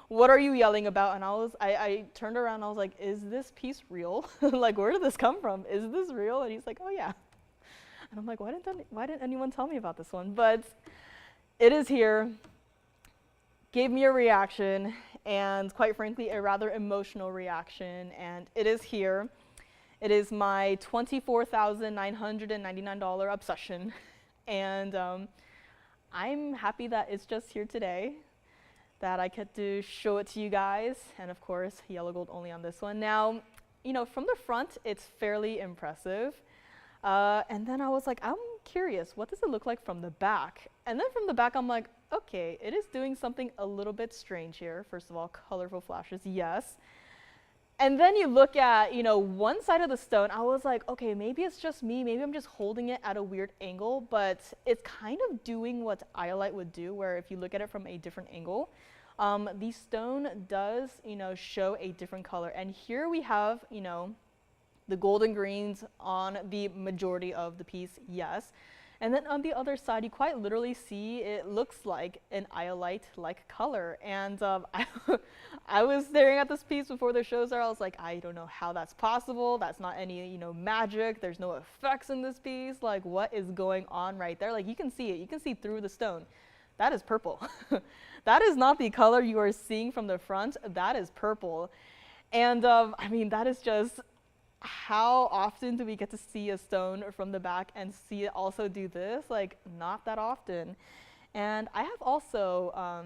What are you yelling about? And I turned around and I was like, is this piece real? Like, where did this come from? Is this real? And he's like, oh yeah. And I'm like, why didn't anyone tell me about this one? But it is here. Gave me a reaction, and quite frankly, a rather emotional reaction, and it is here. It is my $24,999 obsession, and I'm happy that it's just here today, that I get to show it to you guys, and of course, yellow gold only on this one. Now, you know, from the front, it's fairly impressive. And then I was like, I'm curious, what does it look like from the back? And then from the back, I'm like, okay, it is doing something a little bit strange here. First of all, colorful flashes, yes. And then you look at, you know, one side of the stone, I was like, okay, maybe it's just me, maybe I'm just holding it at a weird angle, but it's kind of doing what iolite would do, where if you look at it from a different angle, the stone does, you know, show a different color. And here we have, you know, the golden greens on the majority of the piece, yes. And then on the other side, you quite literally see it looks like an iolite-like color. And I was staring at this piece before the show started. I was like, I don't know how that's possible. That's not any, you know, magic. There's no effects in this piece. Like, what is going on right there? Like, you can see it. You can see through the stone. That is purple. That is not the color you are seeing from the front. That is purple. And I mean, that is just, how often do we get to see a stone from the back and see it also do this? Like, not that often. And I have also,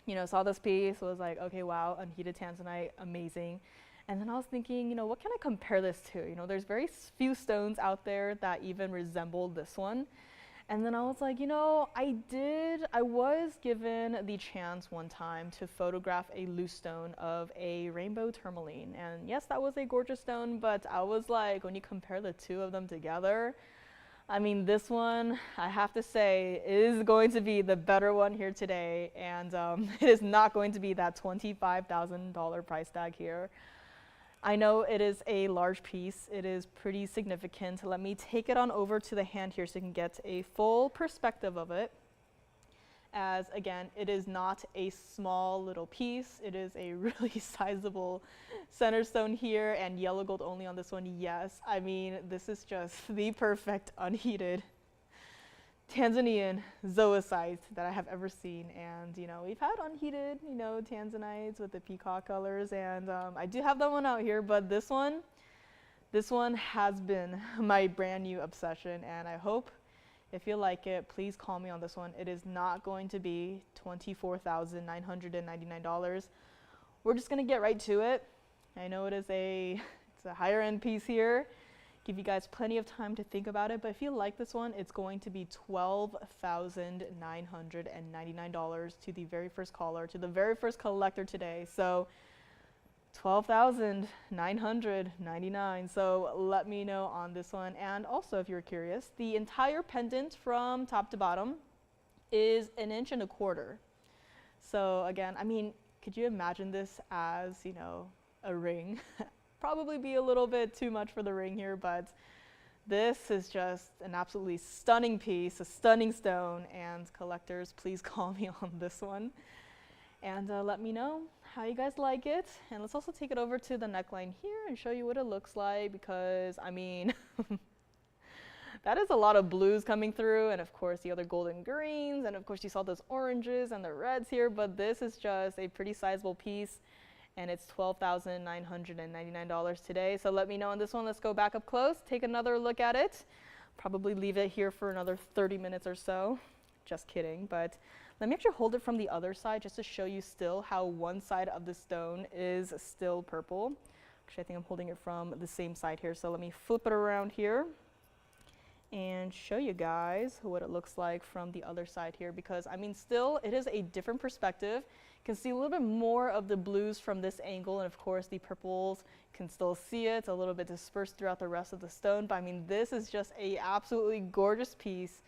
you know, saw this piece, was like, okay, wow, unheated tanzanite, amazing. And then I was thinking, you know, what can I compare this to? You know, there's very few stones out there that even resemble this one. And then I was like, you know, I was given the chance one time to photograph a loose stone of a rainbow tourmaline. And yes, that was a gorgeous stone, but I was like, when you compare the two of them together, I mean, this one, I have to say, is going to be the better one here today. And it is not going to be that $25,000 price tag here. I know it is a large piece. It is pretty significant. Let me take it on over to the hand here so you can get a full perspective of it. As again, it is not a small little piece. It is a really sizable center stone here, and yellow gold only on this one. Yes, I mean, this is just the perfect unheated Tanzanian zoisite that I have ever seen. And you know, we've had unheated, you know, tanzanites with the peacock colors, and I do have that one out here, but this one has been my brand new obsession, and I hope if you like it, please call me on this one. It is not going to be $24,999. We're just gonna get right to it. I know it's a higher end piece here. Give you guys plenty of time to think about it, but if you like this one, it's going to be $12,999 to the very first caller, to the very first collector today. So $12,999. So let me know on this one. And also, if you're curious, the entire pendant from top to bottom is 1.25 inches. So again, I mean, could you imagine this as, you know, a ring? probably be a little bit too much for the ring here, but this is just an absolutely stunning piece, a stunning stone, and collectors, please call me on this one. And let me know how you guys like it. And let's also take it over to the neckline here and show you what it looks like, because I mean, that is a lot of blues coming through, and of course the other golden greens, and of course you saw those oranges and the reds here, but this is just a pretty sizable piece, and it's $12,999 today. So let me know on this one. Let's go back up close, take another look at it. Probably leave it here for another 30 minutes or so. Just kidding, but let me actually hold it from the other side just to show you still how one side of the stone is still purple. Actually, I think I'm holding it from the same side here, so let me flip it around here and show you guys what it looks like from the other side here, because I mean still it is a different perspective. You can see a little bit more of the blues from this angle, and of course the purples, you can still see it a little bit dispersed throughout the rest of the stone, but I mean this is just a absolutely gorgeous piece.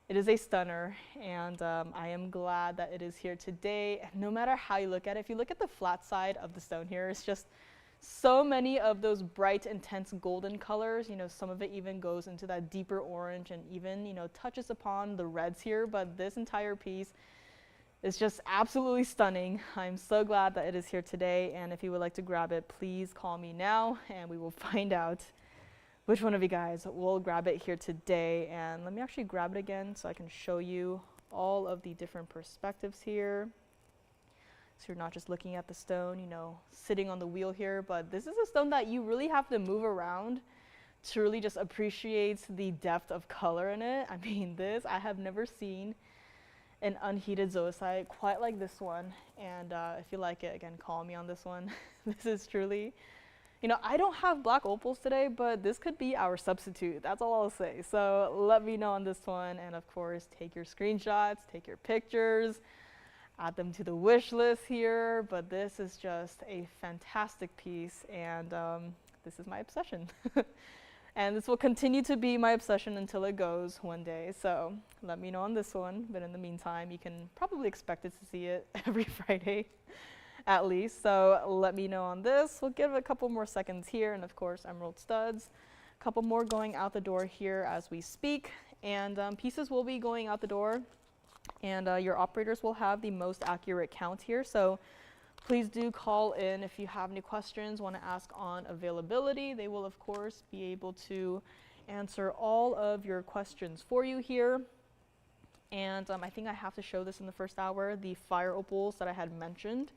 It is a stunner, and I am glad that it is here today. And no matter how you look at it, if you look at the flat side of the stone here, it's just so many of those bright, intense golden colors. You know, some of it even goes into that deeper orange and even, you know, touches upon the reds here. But this entire piece is just absolutely stunning. I'm so glad that it is here today. And if you would like to grab it, please call me now and we will find out which one of you guys will grab it here today. And let me actually grab it again so I can show you all of the different perspectives here. So you're not just looking at the stone, you know, sitting on the wheel here, but this is a stone that you really have to move around to really just appreciate the depth of color in it. I mean, this, I have never seen an unheated zoisite quite like this one. And if you like it, again, call me on this one. This is truly, you know, I don't have black opals today, but this could be our substitute. That's all I'll say. So let me know on this one. And of course, take your screenshots, take your pictures, add them to the wish list here, but this is just a fantastic piece, and this is my obsession. And this will continue to be my obsession until it goes one day, so let me know on this one. But in the meantime, you can probably expect it to see it every Friday at least, so let me know on this. We'll give it a couple more seconds here, and of course emerald studs, a couple more going out the door here as we speak, and pieces will be going out the door. And your operators will have the most accurate count here. So please do call in if you have any questions, want to ask on availability. They will, of course, be able to answer all of your questions for you here. And I think I have to show this in the first hour, the fire opals that I had mentioned.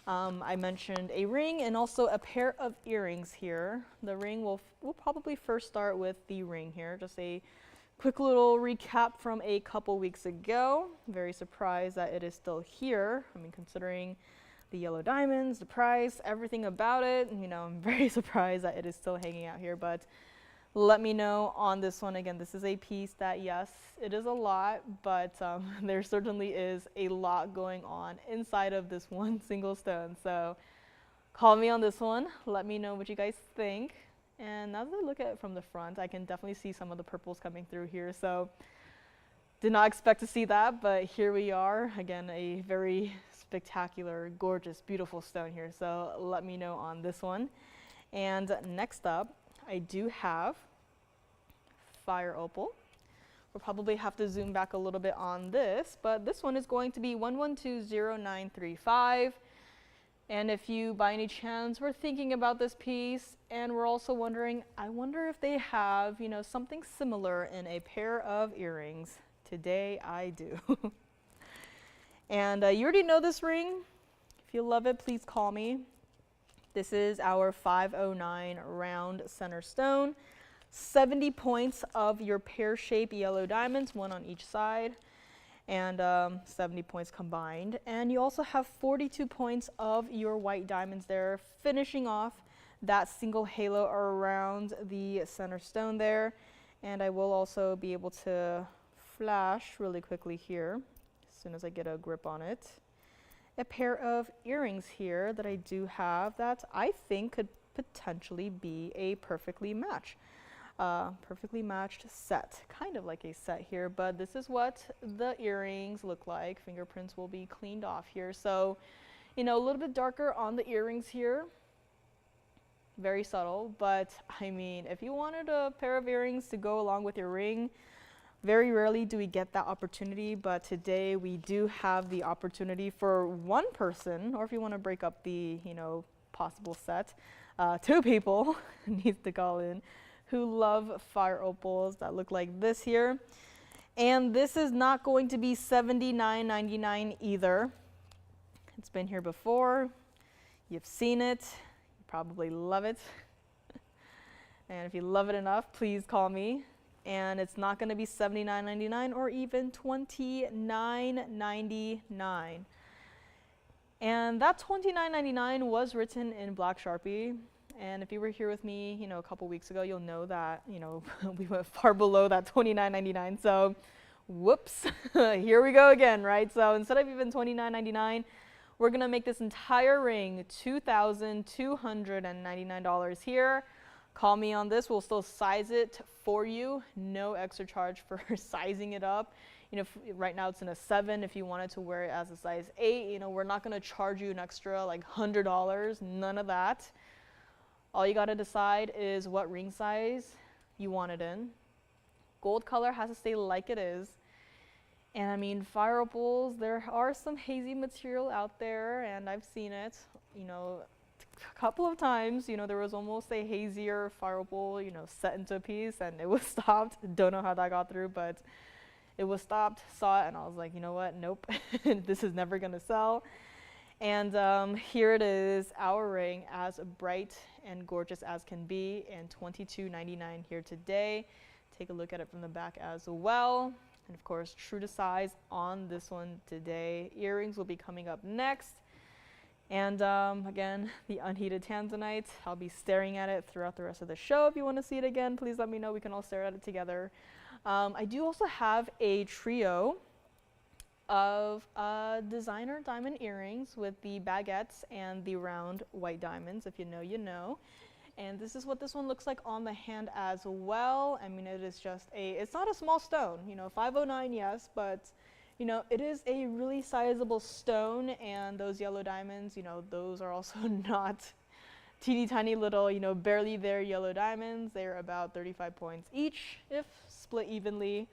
I mentioned a ring and also a pair of earrings here. The ring we'll probably first start with the ring here, just a quick little recap from a couple weeks ago. Very surprised that it is still here. I mean, considering the yellow diamonds, the price, everything about it, you know, I'm very surprised that it is still hanging out here. But let me know on this one. Again, this is a piece that, yes, it is a lot, but there certainly is a lot going on inside of this one single stone. So call me on this one. Let me know what you guys think. And now that I look at it from the front, I can definitely see some of the purples coming through here. So did not expect to see that, but here we are. Again, a very spectacular, gorgeous, beautiful stone here. So let me know on this one. And next up, I do have fire opal. We'll probably have to zoom back a little bit on this, but this one is going to be 1120935. And if you, by any chance, were thinking about this piece and we're also wondering, I wonder if they have, you know, something similar in a pair of earrings. Today I do. And you already know this ring. If you love it, please call me. This is our 509 round center stone. 70 points of your pear-shaped yellow diamonds, one on each side. And 70 points combined. And you also have 42 points of your white diamonds there, finishing off that single halo around the center stone there. And I will also be able to flash really quickly here, as soon as I get a grip on it, a pair of earrings here that I do have that I think could potentially be a perfectly matched set, kind of like a set here, but this is what the earrings look like. Fingerprints will be cleaned off here, so you know, a little bit darker on the earrings here, very subtle, but I mean, if you wanted a pair of earrings to go along with your ring, very rarely do we get that opportunity, but today we do have the opportunity for one person, or if you want to break up the, possible set, 2 people needs to call in who love fire opals that look like this here. And this is not going to be $79.99 either. It's been here before. You've seen it. You probably love it. And if you love it enough, please call me. And it's not going to be $79.99 or even $29.99. And that $29.99 was written in black Sharpie. And if you were here with me, a couple weeks ago, you'll know that, we went far below that $29.99. So, whoops, here we go again, right? So instead of even $29.99, we're gonna make this entire ring $2,299 here. Call me on this. We'll still size it for you. No extra charge for sizing it up. Right now it's in a 7. If you wanted to wear it as a size 8, we're not gonna charge you an extra like $100. None of that. All you gotta decide is what ring size you want it in. Gold color has to stay like it is. And I mean, fire opals, there are some hazy material out there, and I've seen it, a couple of times. There was almost a hazier fire opal, set into a piece, and it was stopped. Don't know how that got through, but it was stopped. Saw it, and I was like, you know what? Nope, this is never gonna sell. And here it is, our ring, as bright and gorgeous as can be, and $22.99 here today. Take a look at it from the back as well. And of course, true to size on this one today. Earrings will be coming up next. And again, the unheated tanzanite. I'll be staring at it throughout the rest of the show. If you want to see it again, please let me know. We can all stare at it together. I do also have a trio of designer diamond earrings with the baguettes and the round white diamonds. If you know, you know. And this is what this one looks like on the hand as well. I mean, it is just it's not a small stone, 509, yes, but it is a really sizable stone. And those yellow diamonds, those are also not teeny tiny little, barely there yellow diamonds. They're about 35 points each, if split evenly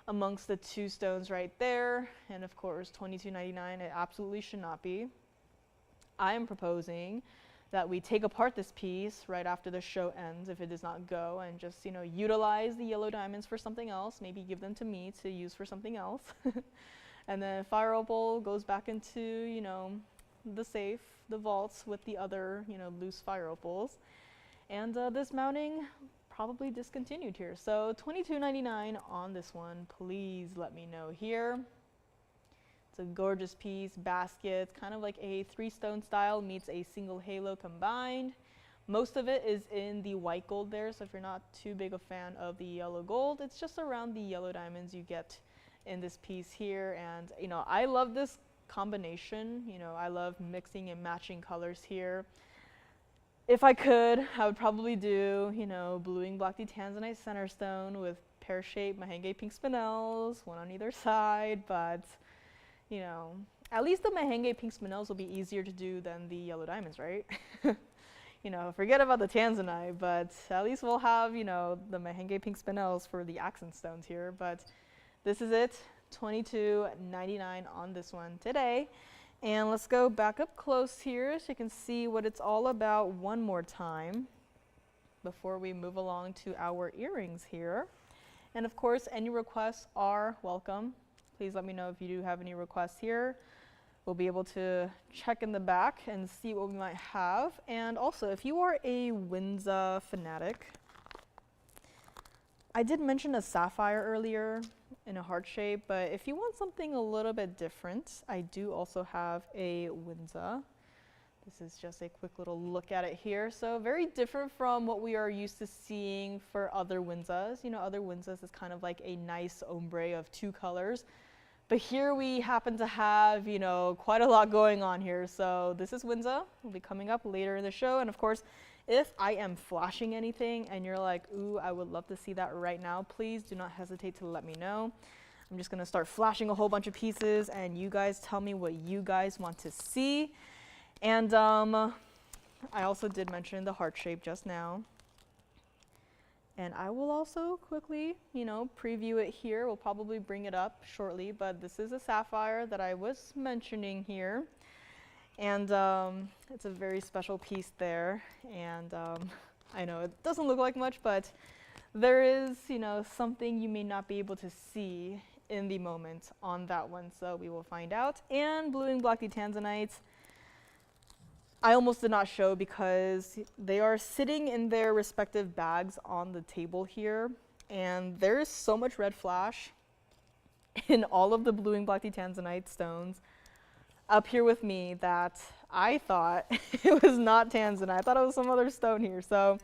amongst the 2 stones right there. And of course, $22.99, it absolutely should not be. I am proposing that we take apart this piece right after the show ends, if it does not go, and just, utilize the yellow diamonds for something else, maybe give them to me to use for something else. And then fire opal goes back into, the safe, the vaults with the other, loose fire opals. And this mounting probably discontinued here. So $22.99 on this one. Please let me know here. It's a gorgeous piece, basket, kind of like a 3-stone style meets a single halo combined. Most of it is in the white gold there, so if you're not too big a fan of the yellow gold, it's just around the yellow diamonds you get in this piece here. And I love this combination. I love mixing and matching colors here. If I could, I would probably do, bluing black tanzanite center stone with pear-shaped Mahangi pink spinels, one on either side, but at least the Mahangi pink spinels will be easier to do than the yellow diamonds, right? Forget about the tanzanite, but at least we'll have, the Mahangi pink spinels for the accent stones here. But this is it, $22.99 on this one today. And let's go back up close here so you can see what it's all about one more time before we move along to our earrings here. And of course, any requests are welcome. Please let me know if you do have any requests here. We'll be able to check in the back and see what we might have. And also, if you are a Winsa fanatic, I did mention a sapphire earlier in a heart shape, but if you want something a little bit different, I do also have a Winsa. This is just a quick little look at it here. So very different from what we are used to seeing for other Winsas. Other Winsas is kind of like a nice ombre of 2 colors. But here we happen to have, quite a lot going on here. So this is Winsa. Will be coming up later in the show. And of course, if I am flashing anything and you're like, ooh, I would love to see that right now, please do not hesitate to let me know. I'm just going to start flashing a whole bunch of pieces, and you guys tell me what you guys want to see. And I also did mention the heart shape just now. And I will also quickly, preview it here. We'll probably bring it up shortly, but this is a sapphire that I was mentioning here. And it's a very special piece there. And I know it doesn't look like much, but there is, something you may not be able to see in the moment on that one. So we will find out. And blue and black tanzanite, I almost did not show because they are sitting in their respective bags on the table here. And there is so much red flash in all of the blue and black tanzanite stones up here with me that I thought it was not tanzanite. I thought it was some other stone here. So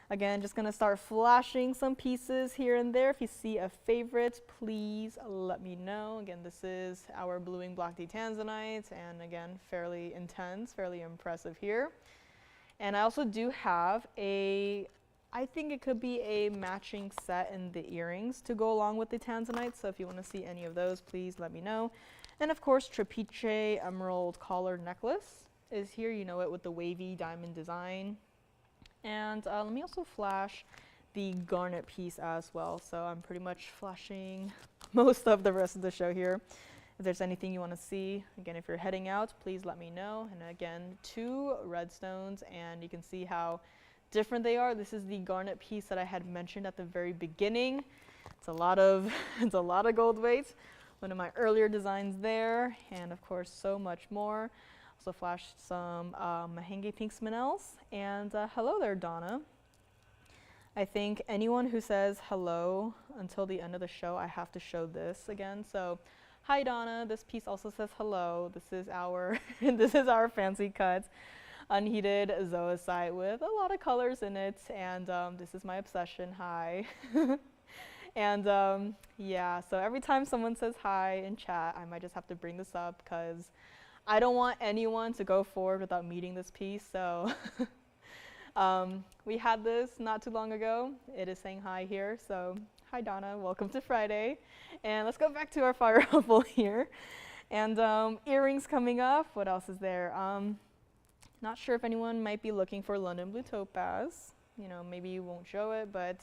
again, just gonna start flashing some pieces here and there. If you see a favorite, please let me know. Again, this is our blue and black tanzanite, and again, fairly intense, fairly impressive here. And I also do have I think it could be a matching set in the earrings to go along with the tanzanite. So if you wanna see any of those, please let me know. And of course, Trapiche emerald collar necklace is here. You know it with the wavy diamond design. And let me also flash the garnet piece as well. So I'm pretty much flashing most of the rest of the show here. If there's anything you want to see, again, if you're heading out, please let me know. And again, 2 red stones, and you can see how different they are. This is the garnet piece that I had mentioned at the very beginning. It's a lot of gold weight. One of my earlier designs there, and of course so much more. Also flashed some Mahangi pink spinels. And hello there, Donna. I think anyone who says hello until the end of the show, I have to show this again. So hi Donna, this piece also says hello. This is our this is our fancy cut unheated zoisite with a lot of colors in it, and this is my obsession. Hi. And yeah, so every time someone says hi in chat, I might just have to bring this up because I don't want anyone to go forward without meeting this piece. So we had this not too long ago. It is saying hi here. So hi Donna, welcome to Friday. And let's go back to our fire opal here. And earrings coming up. What else is there? Not sure if anyone might be looking for London blue topaz. Maybe you won't show it, but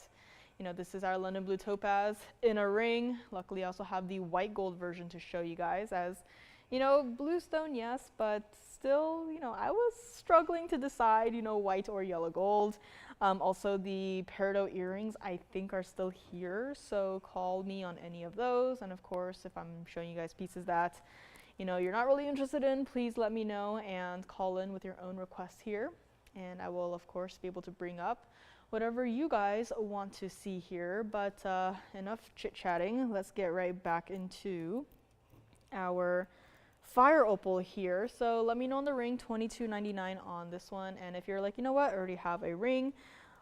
this is our London blue topaz in a ring. Luckily, I also have the white gold version to show you guys as, blue stone, yes, but still, I was struggling to decide, white or yellow gold. Also, the Peridot earrings, I think, are still here, so call me on any of those. And of course, if I'm showing you guys pieces that, you're not really interested in, please let me know and call in with your own requests here. And I will, of course, be able to bring up whatever you guys want to see here. But enough chit-chatting. Let's get right back into our fire opal here. So let me know on the ring, $22.99 on this one. And if you're like, you know what, I already have a ring,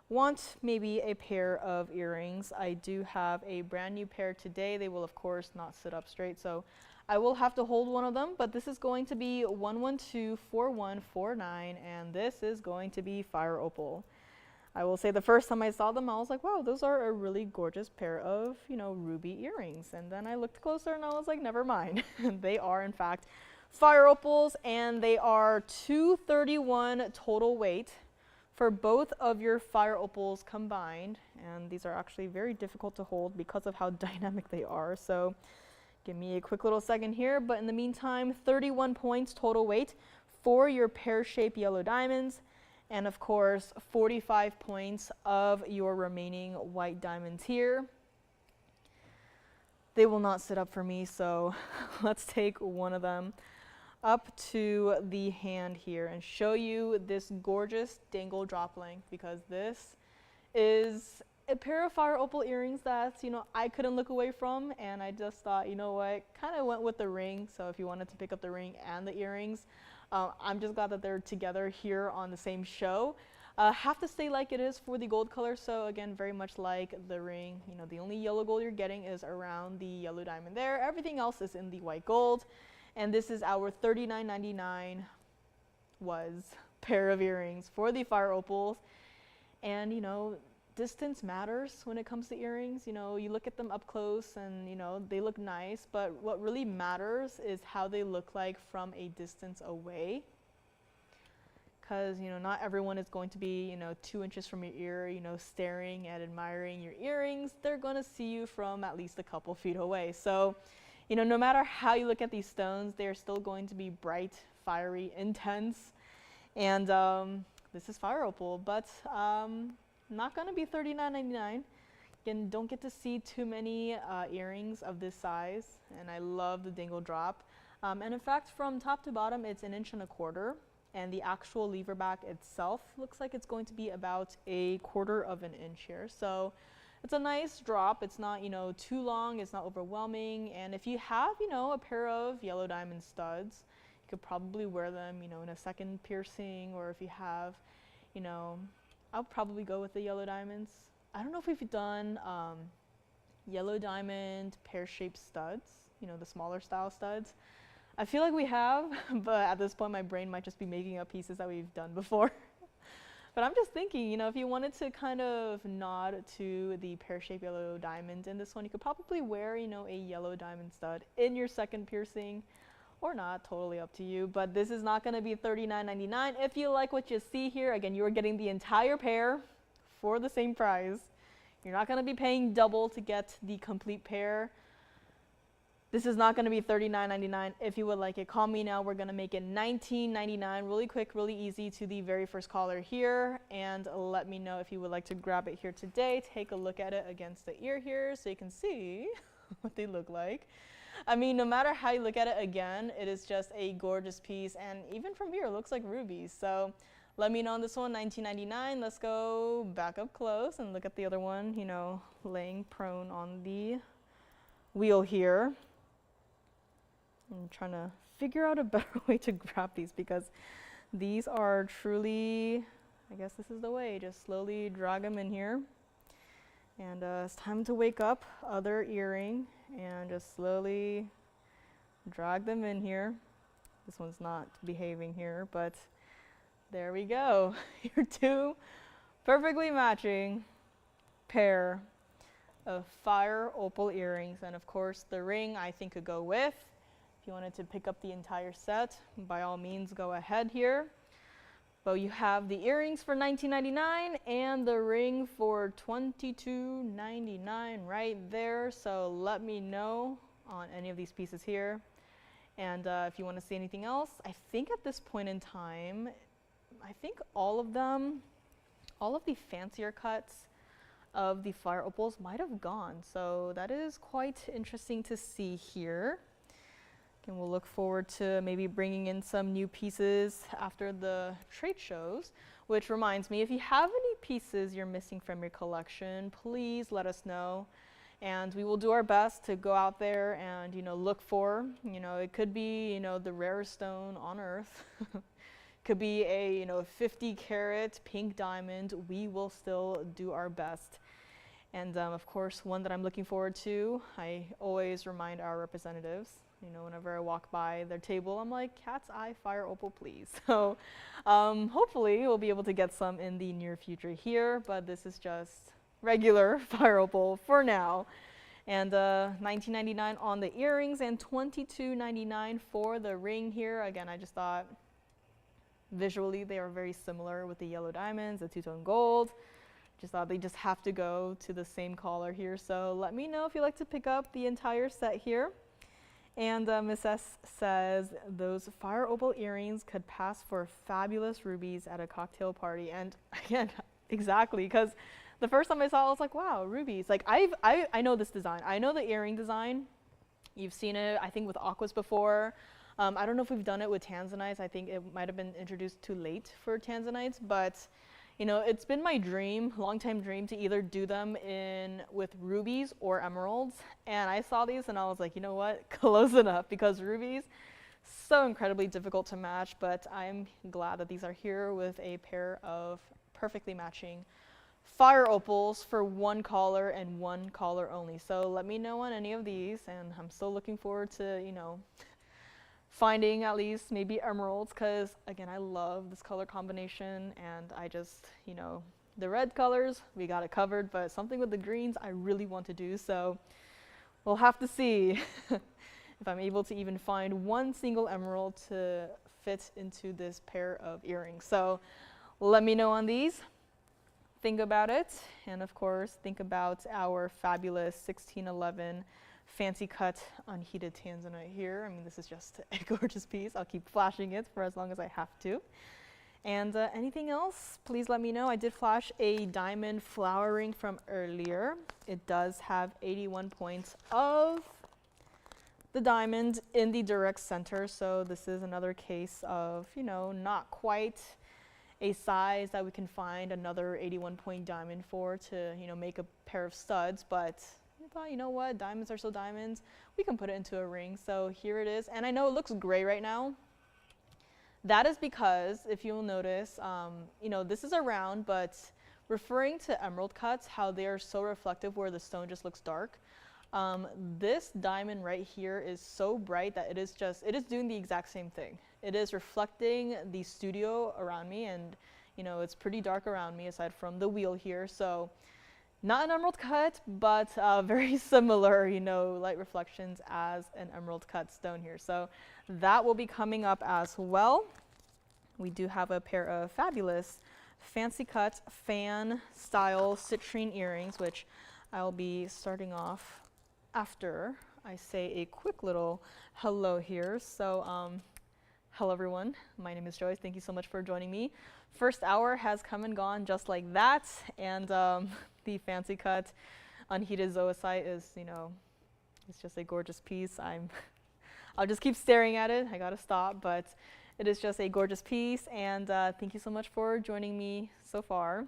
want maybe a pair of earrings, I do have a brand new pair today. They will, of course, not sit up straight, so I will have to hold one of them, but this is going to be 1124149, and this is going to be fire opal. I will say the first time I saw them, I was like, wow, those are a really gorgeous pair of, ruby earrings. And then I looked closer and I was like, never mind. They are, in fact, fire opals, and they are 231 total weight for both of your fire opals combined. And these are actually very difficult to hold because of how dynamic they are. So give me a quick little second here. But in the meantime, 31 points total weight for your pear-shaped yellow diamonds. And of course, 45 points of your remaining white diamonds here. They will not sit up for me, so let's take one of them up to the hand here and show you this gorgeous dangle drop length, because this is a pair of fire opal earrings that, I couldn't look away from, and I just thought, you know what, kind of went with the ring. So if you wanted to pick up the ring and the earrings, I'm just glad that they're together here on the same show. Have to stay like it is for the gold color. So again, very much like the ring, the only yellow gold you're getting is around the yellow diamond there. Everything else is in the white gold. And this is our $39.99 pair of earrings for the fire opals. And distance matters when it comes to earrings. You look at them up close and they look nice, but what really matters is how they look like from a distance away. because, you know, not everyone is going to be, you know, 2 inches from your ear, you know, staring and admiring your earrings. They're going to see you from at least a couple feet away. So, you know, no matter how you look at these stones, they're still going to be bright, fiery, intense. And this is fire opal, but not going to be $39.99. Again, don't get to see too many earrings of this size, and I love the dingle drop. And in fact, from top to bottom, it's 1.25 inches, and the actual lever back itself looks like it's going to be about 1/4 inch here. So it's a nice drop. It's not, you know, too long. It's not overwhelming. And if you have, you know, a pair of yellow diamond studs, you could probably wear them, you know, in a second piercing, or if you have, you know, I'll probably go with the yellow diamonds. I don't know if we've done yellow diamond pear-shaped studs, you know, the smaller style studs. I feel like we have, but at this point my brain might just be making up pieces that we've done before. But I'm just thinking, you know, if you wanted to kind of nod to the pear-shaped yellow diamond in this one, you could probably wear, you know, a yellow diamond stud in your second piercing, or not, totally up to you. But this is not going to be $39.99. If you like what you see here, again, you are getting the entire pair for the same price. You're not going to be paying double to get the complete pair. This is not going to be $39.99. If you would like it, call me now. We're going to make it $19.99. Really quick, really easy to the very first caller here. And let me know if you would like to grab it here today. Take a look at it against the ear here so you can see what they look like. I mean, no matter how you look at it, again, it is just a gorgeous piece. And even from here, it looks like rubies. So let me know on this one, $19.99. Let's go back up close and look at the other one, you know, laying prone on the wheel here. I'm trying to figure out a better way to grab these, because these are truly, I guess this is the way, just slowly drag them in here. And it's time to wake up, other earring, and just slowly drag them in here. This one's not behaving here, but there we go. Your two perfectly matching pair of fire opal earrings. And of course, the ring I think could go with. If you wanted to pick up the entire set, by all means, go ahead here. But you have the earrings for $19.99 and the ring for $22.99 right there. So let me know on any of these pieces here. And if you want to see anything else, I think at this point in time, I think all of them, all of the fancier cuts of the fire opals might have gone. So that is quite interesting to see here. And we'll look forward to maybe bringing in some new pieces after the trade shows, which reminds me, if you have any pieces you're missing from your collection, please let us know. And we will do our best to go out there and, you know, look for, you know, it could be, you know, the rarest stone on earth. Could be a, you know, 50 carat pink diamond. We will still do our best. And of course, one that I'm looking forward to, I always remind our representatives, you know, whenever I walk by their table, I'm like, cat's eye fire opal, please. So hopefully we'll be able to get some in the near future here, but this is just regular fire opal for now. And $19.99 on the earrings and $22.99 for the ring here. Again, I just thought visually they are very similar with the yellow diamonds, the two-tone gold. Just thought they just have to go to the same collar here. So let me know if you'd like to pick up the entire set here. And Miss S says, those fire opal earrings could pass for fabulous rubies at a cocktail party. And again, exactly, because the first time I saw it, I was like, wow, rubies. Like I know this design. I know the earring design. You've seen it, I think, with aquas before. I don't know if we've done it with tanzanites. I think it might have been introduced too late for tanzanites, but you know, it's been my dream, long-time dream, to either do them with rubies or emeralds. And I saw these and I was like, you know what, close enough, because rubies, so incredibly difficult to match. But I'm glad that these are here with a pair of perfectly matching fire opals for one caller and one caller only. So let me know on any of these, and I'm still looking forward to, you know, finding at least maybe emeralds, because again, I love this color combination, and I just, you know, the red colors, we got it covered, but something with the greens I really want to do. So we'll have to see if I'm able to even find one single emerald to fit into this pair of earrings. So let me know on these. Think about it, and of course, think about our fabulous 1611 fancy cut unheated tanzanite here. I mean, this is just a gorgeous piece. I'll keep flashing it for as long as I have to. And anything else, please let me know. I did flash a diamond flower ring from earlier. It does have 81 points of the diamond in the direct center, so this is another case of, you know, not quite a size that we can find another 81 point diamond for to, you know, make a pair of studs, but I thought, you know what, diamonds are still diamonds. We can put it into a ring, so here it is. And I know it looks gray right now. That is because, if you'll notice, you know, this is a round, but referring to emerald cuts, how they are so reflective where the stone just looks dark. This diamond right here is so bright that it is doing the exact same thing. It is reflecting the studio around me, and you know, it's pretty dark around me aside from the wheel here. So not an emerald cut, but very similar, you know, light reflections as an emerald cut stone here. So that will be coming up as well. We do have a pair of fabulous fancy cut fan style citrine earrings, which I'll be starting off after I say a quick little hello here. So hello everyone, my name is Joyce. Thank you so much for joining me. First hour has come and gone just like that, and the fancy cut unheated zoisite is, you know, it's just a gorgeous piece. I'll just keep staring at it. I gotta stop, but it is just a gorgeous piece, and thank you so much for joining me so far.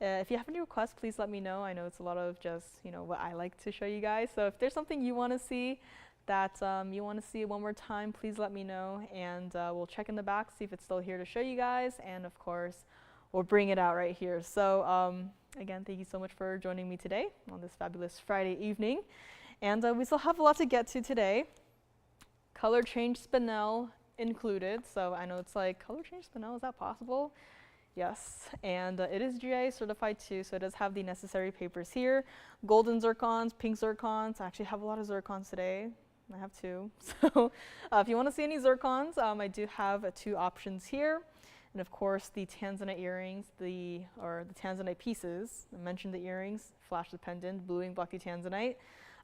If you have any requests, please let me know. I know it's a lot of just, you know, what I like to show you guys. So if there's something you want to see that you want to see one more time, please let me know, and we'll check in the back, see if it's still here to show you guys, and of course, we'll bring it out right here. So again, thank you so much for joining me today on this fabulous Friday evening. And we still have a lot to get to today. Color change spinel included. So I know it's like, color change spinel, is that possible? Yes, and it is GIA certified too, so it does have the necessary papers here. Golden zircons, pink zircons. I actually have a lot of zircons today. I have two. So if you want to see any zircons, I do have two options here. And of course, the tanzanite earrings, the tanzanite pieces. I mentioned the earrings, flash the pendant, bluing blocky tanzanite.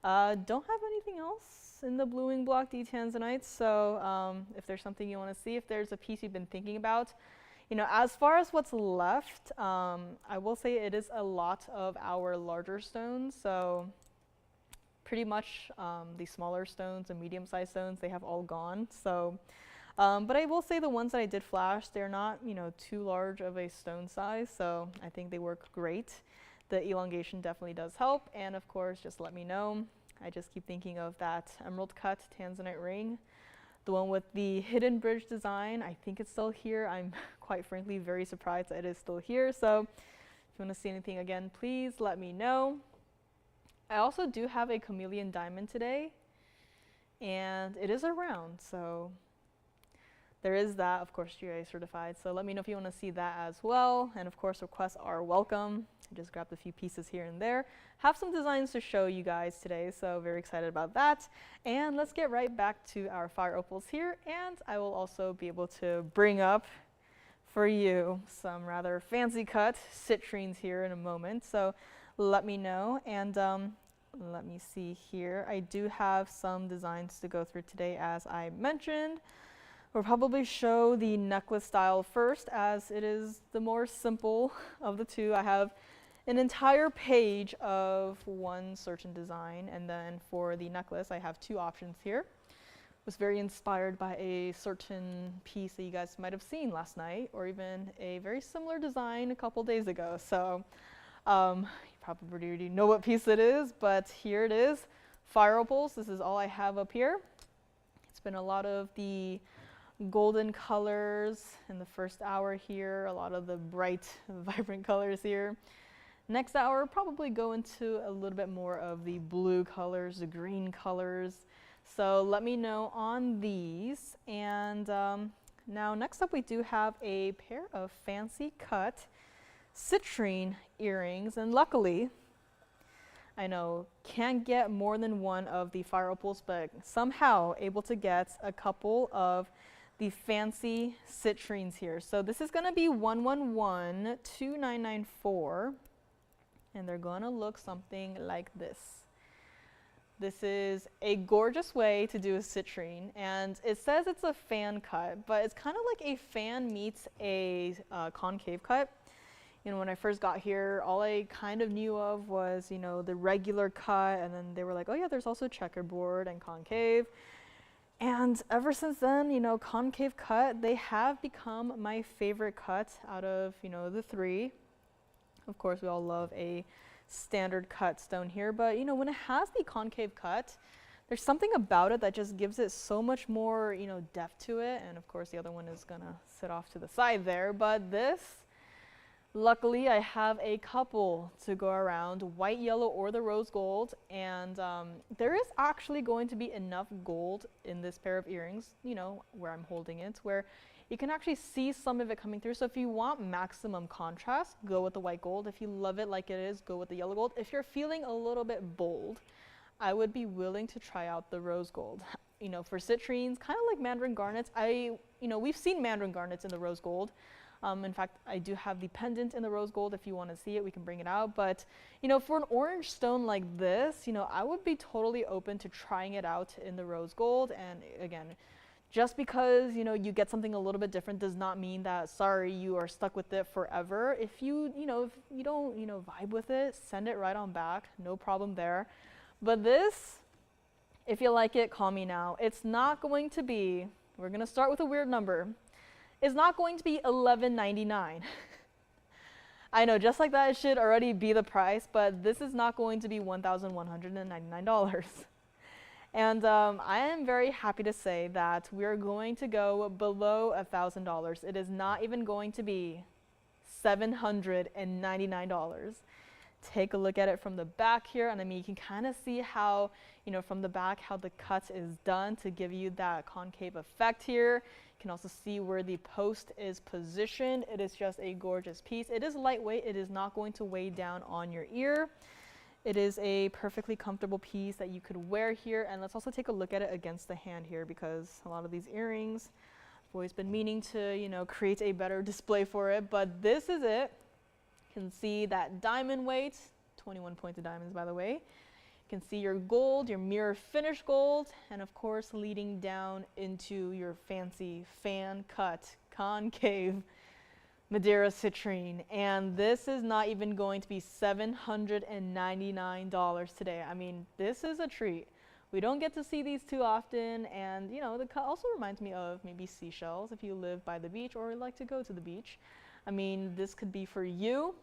Don't have anything else in the bluing blocky tanzanite, so if there's something you want to see, if there's a piece you've been thinking about, you know, as far as what's left, I will say it is a lot of our larger stones. So pretty much the smaller stones and medium-sized stones, they have all gone. So, but I will say the ones that I did flash, they're not, you know, too large of a stone size. So I think they work great. The elongation definitely does help. And of course, just let me know. I just keep thinking of that emerald cut tanzanite ring. The one with the hidden bridge design, I think it's still here. I'm quite frankly very surprised that it is still here. So if you want to see anything again, please let me know. I also do have a chameleon diamond today, and it is a round. So there is that, of course, GIA certified. So let me know if you want to see that as well. And of course, requests are welcome. I just grabbed a few pieces here and there. Have some designs to show you guys today, so very excited about that. And let's get right back to our fire opals here, and I will also be able to bring up for you some rather fancy cut citrines here in a moment. So let me know, and let me see here. I do have some designs to go through today, as I mentioned. We'll probably show the necklace style first, as it is the more simple of the two. I have an entire page of one certain design, and then for the necklace I have two options here. Was very inspired by a certain piece that you guys might have seen last night, or even a very similar design a couple days ago. So you probably already know what piece it is, but here it is. Fire opals, this is all I have up here. It's been a lot of the golden colors in the first hour here, a lot of the bright, vibrant colors here. Next hour, probably go into a little bit more of the blue colors, the green colors. So let me know on these. And now next up, we do have a pair of fancy cut citrine earrings. And luckily, I know, can't get more than one of the fire opals, but somehow able to get a couple of the fancy citrines here. So this is going to be 1112994, and they're going to look something like this. This is a gorgeous way to do a citrine, and it says it's a fan cut, but it's kind of like a fan meets a concave cut. You know, when I first got here, all I kind of knew of was, you know, the regular cut, and then they were like, oh yeah, there's also checkerboard and concave. And ever since then, you know, concave cut, they have become my favorite cut out of, you know, the three. Of course, we all love a standard cut stone here, but you know, when it has the concave cut, there's something about it that just gives it so much more, you know, depth to it. And of course, the other one is gonna sit off to the side there, but this, luckily, I have a couple to go around, white, yellow, or the rose gold, and there is actually going to be enough gold in this pair of earrings, you know, where I'm holding it, where you can actually see some of it coming through. So if you want maximum contrast, go with the white gold. If you love it like it is, go with the yellow gold. If you're feeling a little bit bold, I would be willing to try out the rose gold. You know, for citrines, kind of like mandarin garnets, we've seen mandarin garnets in the rose gold. In fact, I do have the pendant in the rose gold. If you want to see it, we can bring it out. But, you know, for an orange stone like this, you know, I would be totally open to trying it out in the rose gold. And again, just because, you know, you get something a little bit different does not mean that, sorry, you are stuck with it forever. If you don't, you know, vibe with it, send it right on back. No problem there. But this, if you like it, call me now. It's not going to be, we're going to start with a weird number. It's not going to be $11.99. I know, just like that, it should already be the price, but this is not going to be $1,199. And I am very happy to say that we're going to go below $1,000. It is not even going to be $799. Take a look at it from the back here, and I mean, you can kind of see how, you know, from the back, how the cut is done to give you that concave effect here. You can also see where the post is positioned. It is just a gorgeous piece. It is lightweight. It is not going to weigh down on your ear. It is a perfectly comfortable piece that you could wear here. And let's also take a look at it against the hand here, because a lot of these earrings, I've always been meaning to, you know, create a better display for it, but this is it. You can see that diamond weight, 21 pointed diamonds, by the way. You can see your gold, your mirror finish gold, and of course leading down into your fancy fan cut concave Madeira citrine. And this is not even going to be $799 today. I mean, this is a treat. We don't get to see these too often, and you know, the cut also reminds me of maybe seashells if you live by the beach or like to go to the beach. I mean, this could be for you.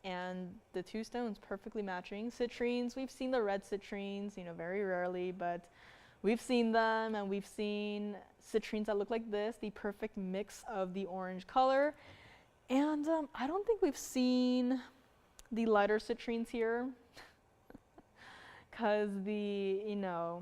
And the two stones perfectly matching. Citrines, we've seen the red citrines, you know, very rarely, but we've seen them, and we've seen citrines that look like this, the perfect mix of the orange color. And I don't think we've seen the lighter citrines here, because the, you know,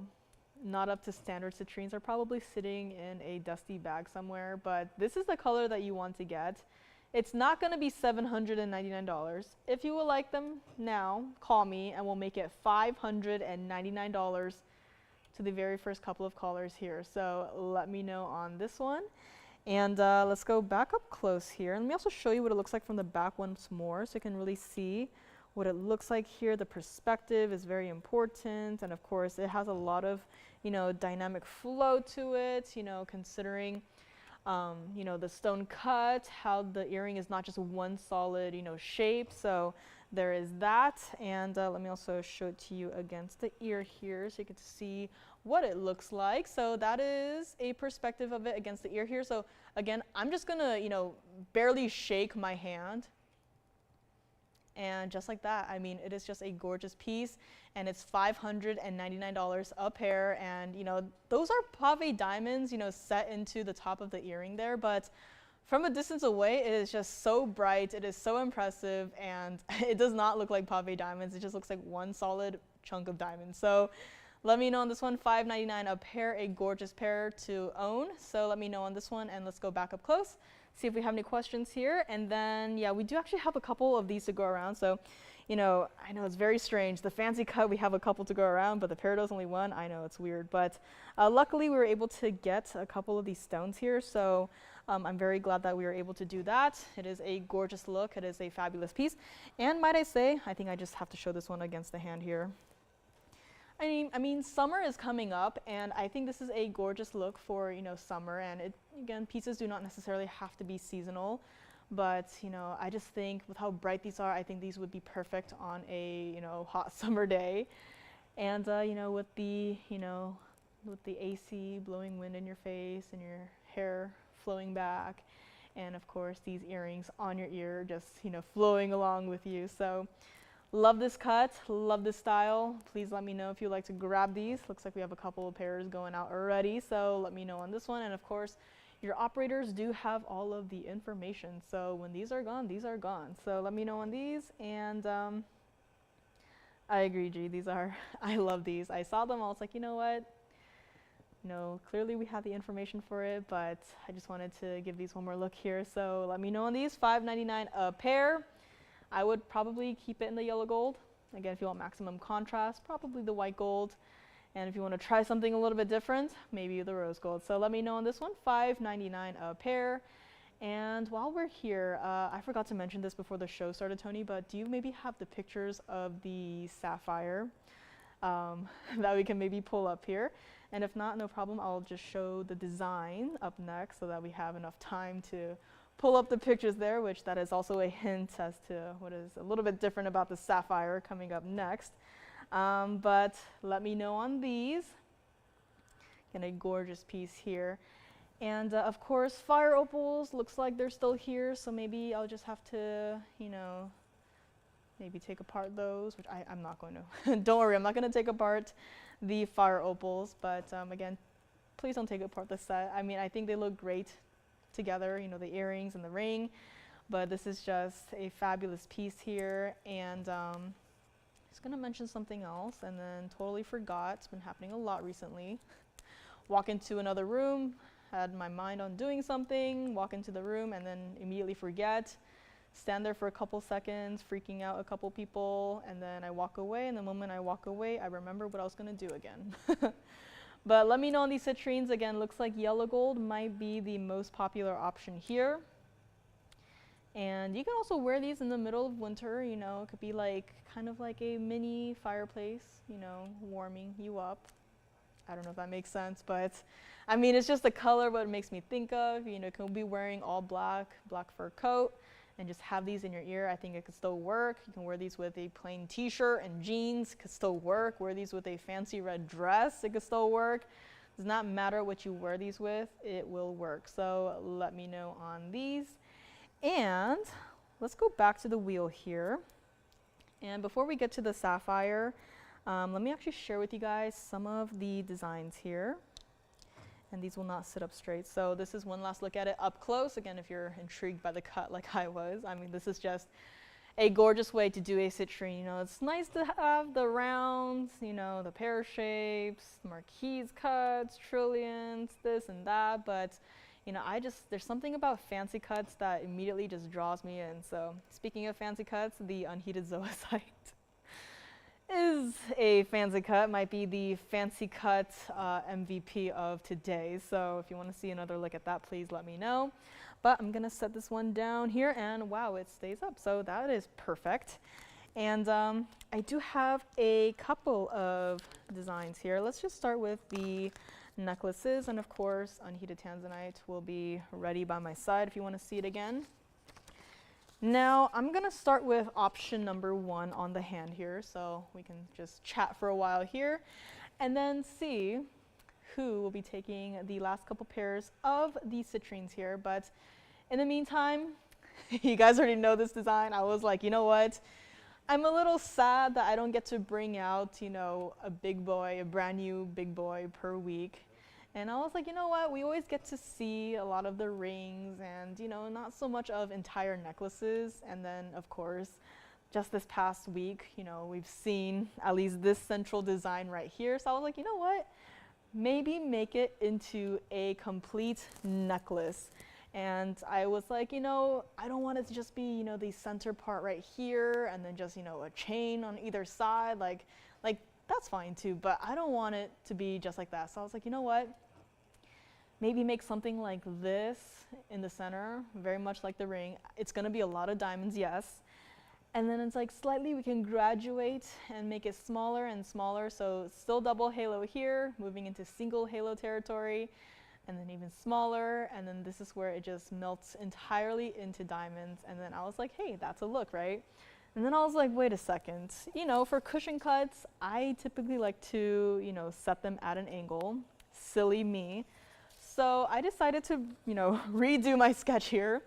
not up to standard citrines are probably sitting in a dusty bag somewhere, but this is the color that you want to get. It's not going to be $799. If you would like them now, call me and we'll make it $599 to the very first couple of callers here. So let me know on this one. And let's go back up close here. And let me also show you what it looks like from the back once more, so you can really see what it looks like here. The perspective is very important, and of course it has a lot of, you know, dynamic flow to it, you know, considering you know, the stone cut, how the earring is not just one solid, you know, shape. So there is that. And let me also show it to you against the ear here, so you can see what it looks like. So that is a perspective of it against the ear here. So again, I'm just gonna, you know, barely shake my hand. And just like that, I mean, it is just a gorgeous piece, and it's $599 a pair. And you know, those are pave diamonds, you know, set into the top of the earring there, but from a distance away, it is just so bright, it is so impressive, and it does not look like pave diamonds. It just looks like one solid chunk of diamonds. So let me know on this one. $599 a pair, a gorgeous pair to own. So let me know on this one, and let's go back up close, see if we have any questions here. And then, yeah, we do actually have a couple of these to go around. So, you know, I know it's very strange. The fancy cut, we have a couple to go around, but the Peridot's only one. I know it's weird, but luckily we were able to get a couple of these stones here, so I'm very glad that we were able to do that. It is a gorgeous look. It is a fabulous piece. And might I say, I think I just have to show this one against the hand here. I mean, summer is coming up, and I think this is a gorgeous look for, you know, summer. And it, again, pieces do not necessarily have to be seasonal, but, you know, I just think with how bright these are, I think these would be perfect on a, you know, hot summer day. And, you know, with the AC blowing wind in your face and your hair flowing back, and of course these earrings on your ear just, you know, flowing along with you. So love this cut, love this style. Please let me know if you'd like to grab these. Looks like we have a couple of pairs going out already, so let me know on this one. And of course, your operators do have all of the information, so when these are gone, these are gone. So let me know on these. And I agree, G, these are, I love these. I saw them, I was like, you know what? No, clearly we have the information for it, but I just wanted to give these one more look here. So let me know on these. $5.99 a pair. I would probably keep it in the yellow gold. Again, if you want maximum contrast, probably the white gold. And if you want to try something a little bit different, maybe the rose gold. So let me know on this one. $5.99 a pair. And while we're here, I forgot to mention this before the show started, Tony, but do you maybe have the pictures of the Sapphire that we can maybe pull up here? And if not, no problem, I'll just show the design up next so that we have enough time to pull up the pictures there, which that is also a hint as to what is a little bit different about the Sapphire coming up next. But let me know on these. Again, a gorgeous piece here. And of course, fire opals, looks like they're still here, so maybe I'll just have to, you know, maybe take apart those, which I'm not going to. Don't worry, I'm not going to take apart the fire opals, but again, please don't take apart the set. I mean, I think they look great together, you know, the earrings and the ring, but this is just a fabulous piece here. And I was going to mention something else and then totally forgot. It's been happening a lot recently. Walk into another room, had my mind on doing something, walk into the room and then immediately forget. Stand there for a couple seconds, freaking out a couple people, and then I walk away, and the moment I walk away, I remember what I was going to do again. But let me know on these citrines. Again, looks like yellow gold might be the most popular option here. And you can also wear these in the middle of winter, you know, it could be like kind of like a mini fireplace, you know, warming you up. I don't know if that makes sense, but I mean, it's just the color what it makes me think of. You know, you can be wearing all black fur coat, and just have these in your ear. I think it could still work. You can wear these with a plain t-shirt and jeans, it could still work. Wear these with a fancy red dress, it could still work. Does not matter what you wear these with, it will work. So let me know on these. And let's go back to the wheel here. And before we get to the Sapphire, let me actually share with you guys some of the designs here. And these will not sit up straight. So this is one last look at it up close. Again, if you're intrigued by the cut like I was, I mean, this is just a gorgeous way to do a citrine. You know, it's nice to have the rounds, you know, the pear shapes, marquise cuts, trillions, this and that. But, you know, there's something about fancy cuts that immediately just draws me in. So speaking of fancy cuts, the unheated zoisite is a fancy cut, might be the fancy cut MVP of today. So if you want to see another look at that, please let me know. But I'm going to set this one down here, and wow, it stays up. So that is perfect. And I do have a couple of designs here. Let's just start with the necklaces. And of course, unheated tanzanite will be ready by my side if you want to see it again. Now, I'm going to start with option number 1 on the hand here, so we can just chat for a while here, and then see who will be taking the last couple pairs of these citrines here. But in the meantime, you guys already know this design. I was like, you know what? I'm a little sad that I don't get to bring out, you know, a brand new big boy per week. And I was like, you know what, we always get to see a lot of the rings and, you know, not so much of entire necklaces. And then, of course, just this past week, you know, we've seen at least this central design right here. So I was like, you know what, maybe make it into a complete necklace. And I was like, I don't want it to just be, the center part right here and then just, a chain on either side. Like that's fine too, but I don't want it to be just like that. So I was like, you know what? Maybe make something like this in the center, very much like the ring. It's gonna be a lot of diamonds, yes. And then it's like slightly we can graduate and make it smaller and smaller. So still double halo here, moving into single halo territory, and then even smaller. And then this is where it just melts entirely into diamonds. And then I was like, hey, that's a look, right? And then I was like, wait a second. For cushion cuts, I typically like to, set them at an angle. Silly me. So I decided to, redo my sketch here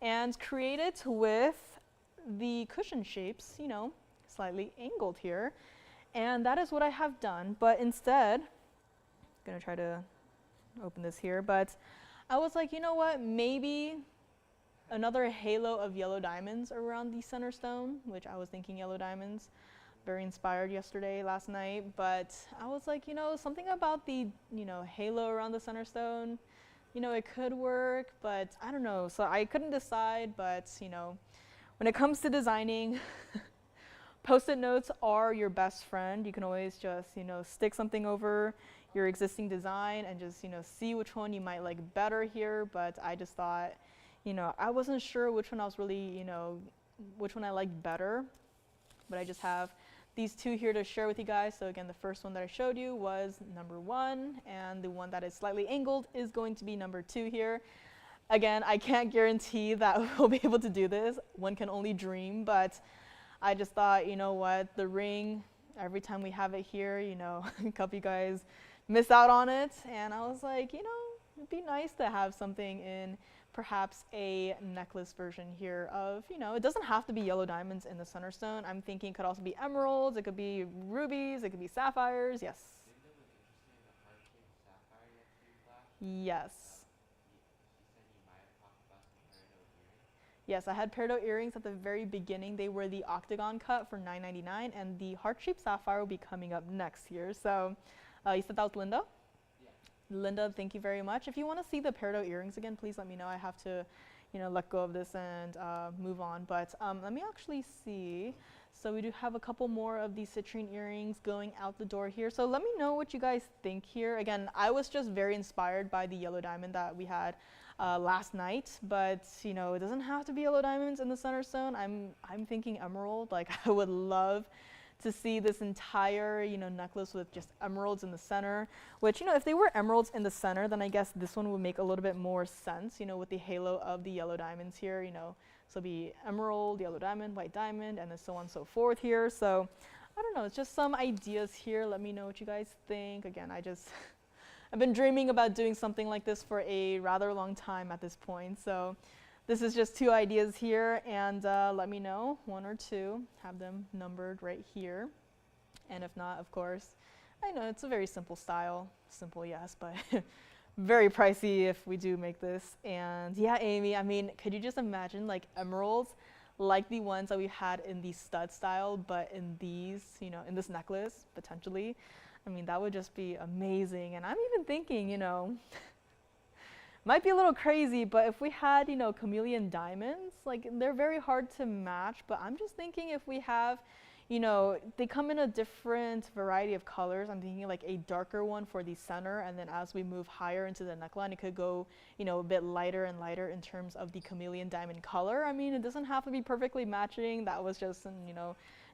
and create it with the cushion shapes, slightly angled here. And that is what I have done. But instead, I'm going to try to open this here. But I was like, you know what? Maybe another halo of yellow diamonds around the center stone, which I was thinking yellow diamonds. Very inspired last night, but I was like, something about the, halo around the center stone, it could work, but I don't know. So I couldn't decide, but, when it comes to designing, Post-it notes are your best friend. You can always just, stick something over your existing design and just, see which one you might like better here, but I just thought, I wasn't sure which one I was really, which one I liked better, but I just have these two here to share with you guys. So again, the first one that I showed you was number 1, and the one that is slightly angled is going to be number 2 here. Again, I can't guarantee that we'll be able to do this. One can only dream, but I just thought, you know what, the ring, every time we have it here, a couple of you guys miss out on it, and I was like, it'd be nice to have something in perhaps a necklace version here of, it doesn't have to be yellow diamonds in the center stone. I'm thinking it could also be emeralds, it could be rubies, it could be sapphires, yes. Yes. Yes, I had Peridot earrings at the very beginning. They were the octagon cut for $9.99, and the heart-shaped sapphire will be coming up next here. So you said that was Linda? Linda, thank you very much. If you want to see the Peridot earrings again, please let me know. I have to, let go of this and move on. But let me actually see. So we do have a couple more of these citrine earrings going out the door here. So let me know what you guys think here. Again, I was just very inspired by the yellow diamond that we had last night. But, it doesn't have to be yellow diamonds in the center stone. I'm thinking emerald. Like, I would love to see this entire, necklace with just emeralds in the center, which, if they were emeralds in the center, then I guess this one would make a little bit more sense, with the halo of the yellow diamonds here, so be emerald, yellow diamond, white diamond, and then so on and so forth here. So I don't know, it's just some ideas here. Let me know what you guys think. Again, I've been dreaming about doing something like this for a rather long time at this point. So this is just 2 ideas here, and let me know, 1 or 2, have them numbered right here. And if not, of course, I know it's a very simple style. Simple, yes, but very pricey if we do make this. And yeah, Amy, I mean, could you just imagine like emeralds, like the ones that we had in the stud style, but in these, in this necklace, potentially? I mean, that would just be amazing. And I'm even thinking, might be a little crazy, but if we had, chameleon diamonds, like they're very hard to match, but I'm just thinking if we have, they come in a different variety of colors. I'm thinking like a darker one for the center, and then as we move higher into the neckline, it could go, a bit lighter and lighter in terms of the chameleon diamond color. I mean, it doesn't have to be perfectly matching. That was just an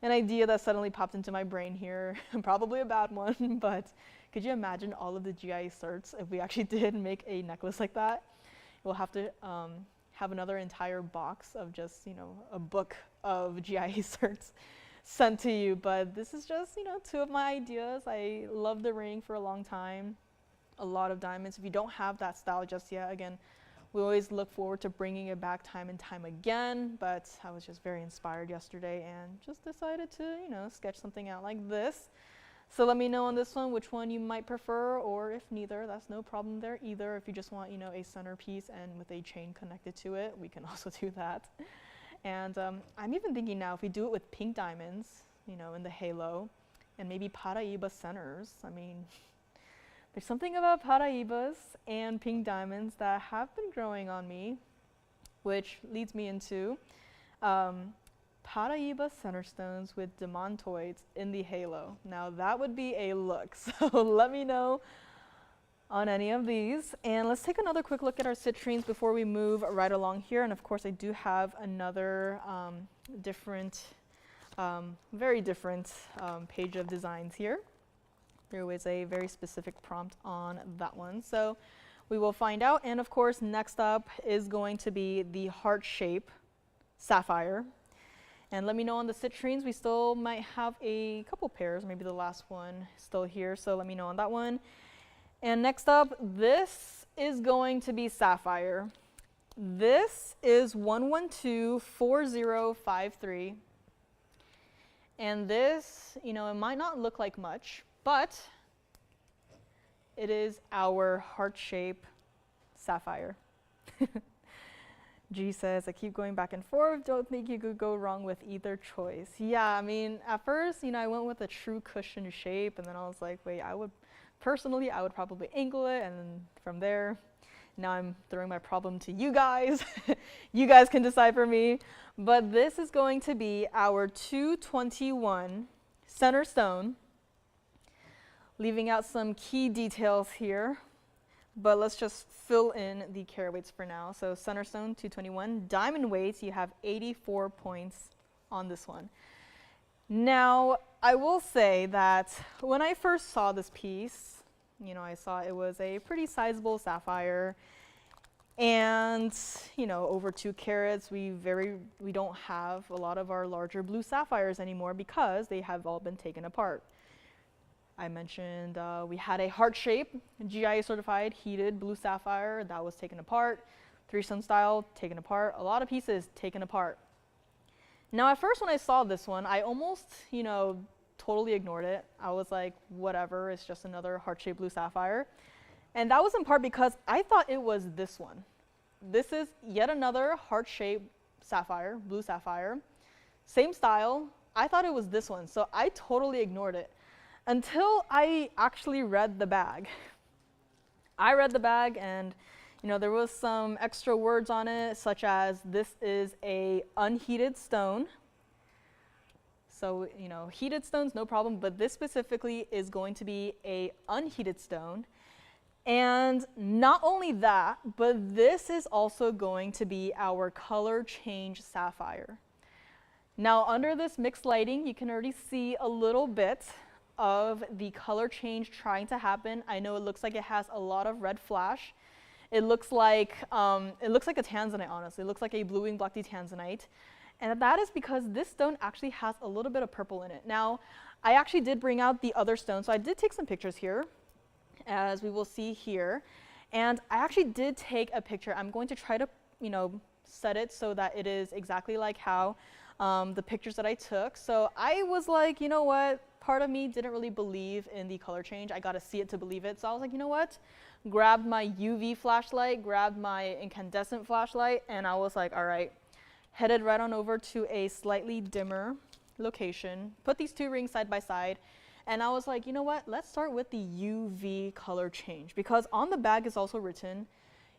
idea that suddenly popped into my brain here. Probably a bad one, but could you imagine all of the GI certs if we actually did make a necklace like that? We'll have to have another entire box of just, a book of GI certs sent to you. But this is just, 2 of my ideas. I love the ring for a long time. A lot of diamonds. If you don't have that style just yet, again, we always look forward to bringing it back time and time again. But I was just very inspired yesterday and just decided to, sketch something out like this. So let me know on this one which one you might prefer, or if neither, that's no problem there either. If you just want, a centerpiece and with a chain connected to it, we can also do that. And I'm even thinking now, if we do it with pink diamonds, in the halo, and maybe Paraiba centers, I mean, there's something about Paraibas and pink diamonds that have been growing on me, which leads me into Paraiba centerstones with demantoids in the halo. Now that would be a look, so let me know on any of these. And let's take another quick look at our citrines before we move right along here. And of course I do have another very different page of designs here. There was a very specific prompt on that one, so we will find out. And of course next up is going to be the heart shape sapphire. And let me know on the citrines, we still might have a couple pairs, maybe the last one still here, so let me know on that one. And next up, this is going to be sapphire. This is 1124053. And this, you know, it might not look like much, but it is our heart shape sapphire. G says, I keep going back and forth, don't think you could go wrong with either choice. Yeah, I mean, at first, you know, I went with a true cushion shape, and then I was like, wait, I would probably angle it, and then from there, now I'm throwing my problem to you guys. You guys can decide for me. But this is going to be our 221 center stone, leaving out some key details here. But let's just fill in the carat weights for now. So center stone, 221. Diamond weights, you have 84 points on this one. Now, I will say that when I first saw this piece, you know, I saw it was a pretty sizable sapphire. And, you know, over 2 carats, we don't have a lot of our larger blue sapphires anymore because they have all been taken apart. I mentioned we had a heart shape, GIA certified, heated blue sapphire that was taken apart, 3-stone style, taken apart, a lot of pieces taken apart. Now at first when I saw this one, I almost, you know, totally ignored it. I was like, whatever, it's just another heart-shaped blue sapphire. And that was in part because I thought it was this one. This is yet another heart-shaped sapphire, blue sapphire, same style. I thought it was this one, so I totally ignored it. Until I actually read the bag. I read the bag and, you know, there was some extra words on it, such as this is a unheated stone. So, you know, heated stones, no problem, but this specifically is going to be a unheated stone. And not only that, but this is also going to be our color change sapphire. Now, under this mixed lighting, you can already see a little bit of the color change trying to happen. I know it looks like it has a lot of red flash. It looks like a tanzanite, honestly. It looks like a blue wing block D tanzanite. And that is because this stone actually has a little bit of purple in it. Now, I actually did bring out the other stone, so I did take some pictures here, as we will see here. And I actually did take a picture. I'm going to try to, you know, set it so that it is exactly like how the pictures that I took. So I was like, you know what? Part of me didn't really believe in the color change. I got to see it to believe it. So I was like, you know what? Grabbed my UV flashlight, grabbed my incandescent flashlight, and I was like, all right, headed right on over to a slightly dimmer location, put these 2 rings side by side, and I was like, you know what? Let's start with the UV color change, because on the bag is also written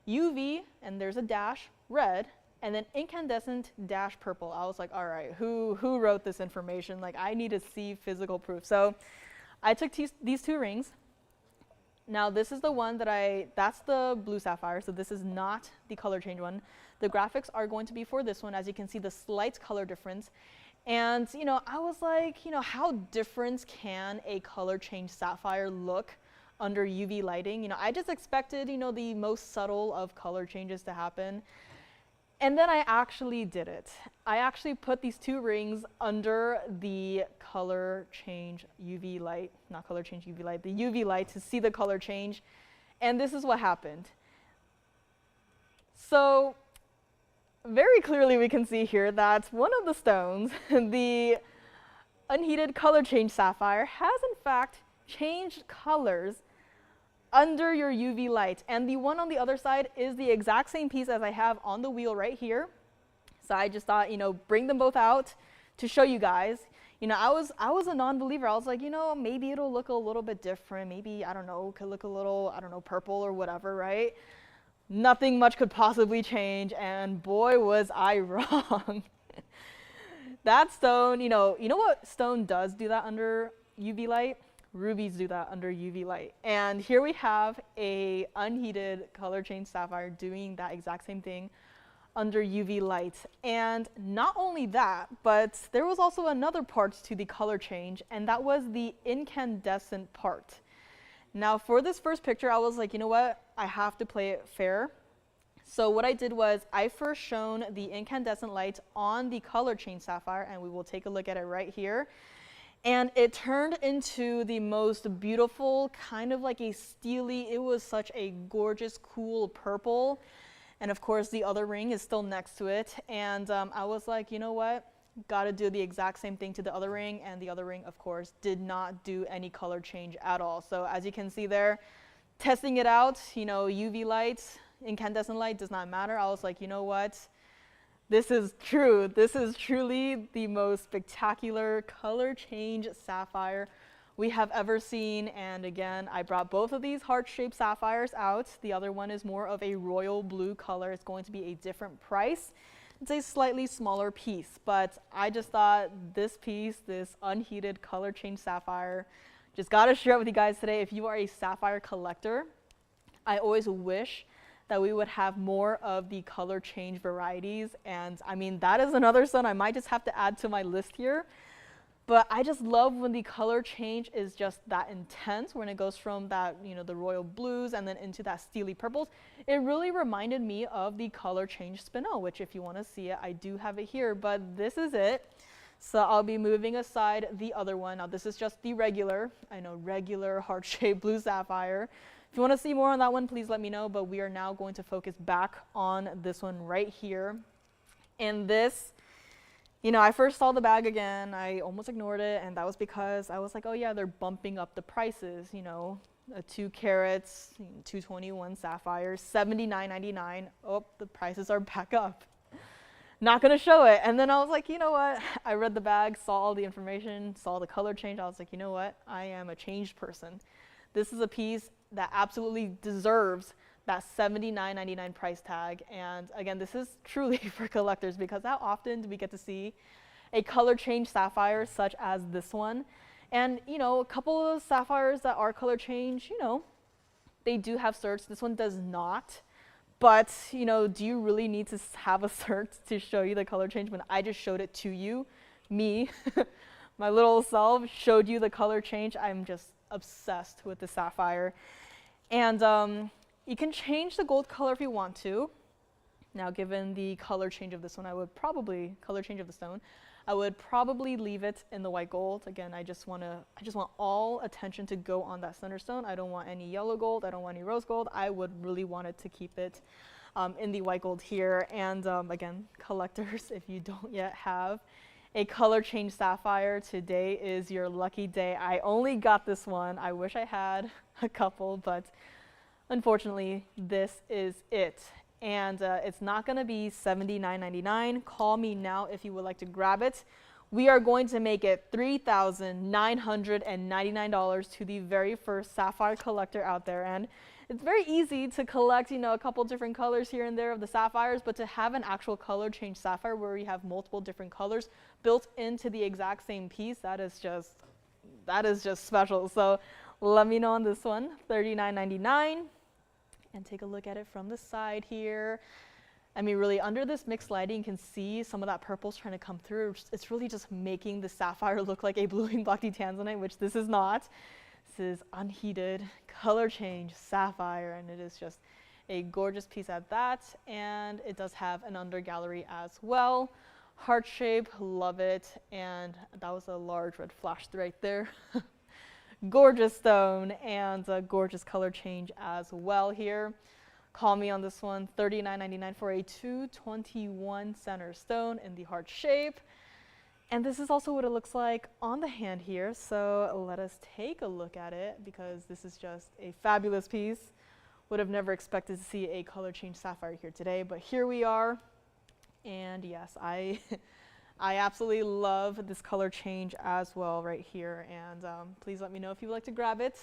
UV, and there's a dash, red, and then incandescent dash purple. I was like, all right, who wrote this information? Like, I need to see physical proof. So I took these 2 rings. Now this is the one that that's the blue sapphire, so this is not the color change one. The graphics are going to be for this one. As you can see, the slight color difference. And, you know, I was like, you know, how different can a color change sapphire look under UV lighting? You know, I just expected, you know, the most subtle of color changes to happen. And then I actually did it. I actually put these 2 rings under the color change UV light, not color change UV light, the UV light to see the color change. And this is what happened. So very clearly we can see here that one of the stones, the unheated color change sapphire, has in fact changed colors under your UV light. And the one on the other side is the exact same piece as I have on the wheel right here. So I just thought, you know, bring them both out to show you guys. You know, I was a non-believer. I was like, you know, maybe it'll look a little bit different. Maybe, I don't know, could look a little, I don't know, purple or whatever, right? Nothing much could possibly change, and boy, was I wrong. That stone, you know what stone does do that under UV light? Rubies do that under UV light. And here we have a unheated color change sapphire doing that exact same thing under UV light. And not only that, but there was also another part to the color change, and that was the incandescent part. Now for this first picture, I was like, you know what? I have to play it fair. So what I did was I first shone the incandescent light on the color change sapphire, and we will take a look at it right here. And it turned into the most beautiful, kind of like a steely, it was such a gorgeous, cool purple. And of course the other ring is still next to it. And I was like, you know what? Got to do the exact same thing to the other ring, and the other ring, of course, did not do any color change at all. So as you can see there, testing it out, you know, UV light, incandescent light does not matter. I was like, you know what? This is true. This is truly the most spectacular color change sapphire we have ever seen. And again, I brought both of these heart-shaped sapphires out. The other one is more of a royal blue color. It's going to be a different price. It's a slightly smaller piece, but I just thought this piece, this unheated color change sapphire, just got to share it with you guys today. If you are a sapphire collector, I always wish that we would have more of the color change varieties. And I mean, that is another stone I might just have to add to my list here. But I just love when the color change is just that intense, when it goes from that, you know, the royal blues and then into that steely purples. It really reminded me of the color change spinel, which if you want to see it, I do have it here, but this is it. So I'll be moving aside the other one. Now this is just the regular, I know, regular heart-shaped blue sapphire. If you want to see more on that one, please let me know, but we are now going to focus back on this one right here. And this, you know, I first saw the bag again, I almost ignored it, and that was because I was like, oh yeah, they're bumping up the prices, you know, a 2 carats, 221 sapphires, $79.99. Oh, the prices are back up. Not gonna show it. And then I was like, you know what? I read the bag, saw all the information, saw the color change. I was like, you know what? I am a changed person. This is a piece that absolutely deserves that $79.99 price tag. And again, this is truly for collectors, because how often do we get to see a color change sapphire such as this one? And you know, a couple of sapphires that are color change, you know, they do have certs. This one does not. But you know, do you really need to have a cert to show you the color change when I just showed it to you? Me, my little self, showed you the color change. I'm just obsessed with the sapphire. And you can change the gold color if you want to. Now, given the color change of this one, I would probably, color change of the stone, I would probably leave it in the white gold. Again, I just want all attention to go on that center stone. I don't want any yellow gold. I don't want any rose gold. I would really want it to keep it in the white gold here. And again, collectors, if you don't yet have a color change sapphire, today is your lucky day. I only got this one. I wish I had a couple, but unfortunately, this is it. And it's not going to be $79.99. Call me now if you would like to grab it. We are going to make it $3,999 to the very first sapphire collector out there. And it's very easy to collect, you know, a couple different colors here and there of the sapphires, but to have an actual color change sapphire where you have multiple different colors built into the exact same piece, that is just special. So let me know on this one, $39.99. And take a look at it from the side here. I mean, really, under this mixed lighting, you can see some of that purple's trying to come through. It's really just making the sapphire look like a bluing block tanzanite, which this is not. This is unheated, color change sapphire, and it is just a gorgeous piece at that. And it does have an under gallery as well. Heart shape, love it. And that was a large red flash right there. Gorgeous stone, and a gorgeous color change as well here. Call me on this one, $39.99 for a 221 center stone in the heart shape. And this is also what it looks like on the hand here. So let us take a look at it, because this is just a fabulous piece. Would have never expected to see a color change sapphire here today, but here we are. And yes, I I absolutely love this color change as well right here, and please let me know if you would like to grab it.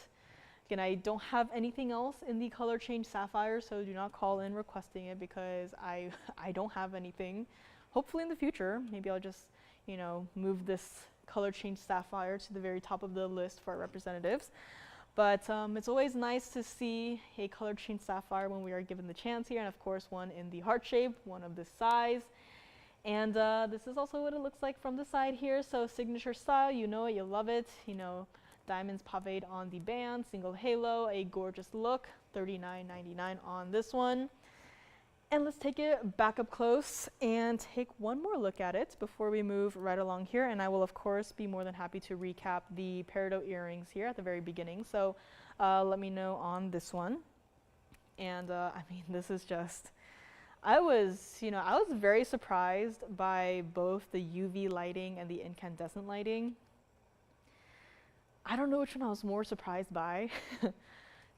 Again, I don't have anything else in the color change Sapphire, so do not call in requesting it because I don't have anything. Hopefully in the future, maybe I'll just, you know, move this color change Sapphire to the very top of the list for our representatives. But it's always nice to see a color change Sapphire when we are given the chance here, and of course one in the heart shape, one of this size. And this is also what it looks like from the side here. So signature style, you know it, you love it. You know, diamonds paved on the band, single halo, a gorgeous look, $39.99 on this one. And let's take it back up close and take one more look at it before we move right along here. And I will, of course, be more than happy to recap the Peridot earrings here at the very beginning. So let me know on this one. And I mean, this is just, I was very surprised by both the UV lighting and the incandescent lighting. I don't know which one I was more surprised by.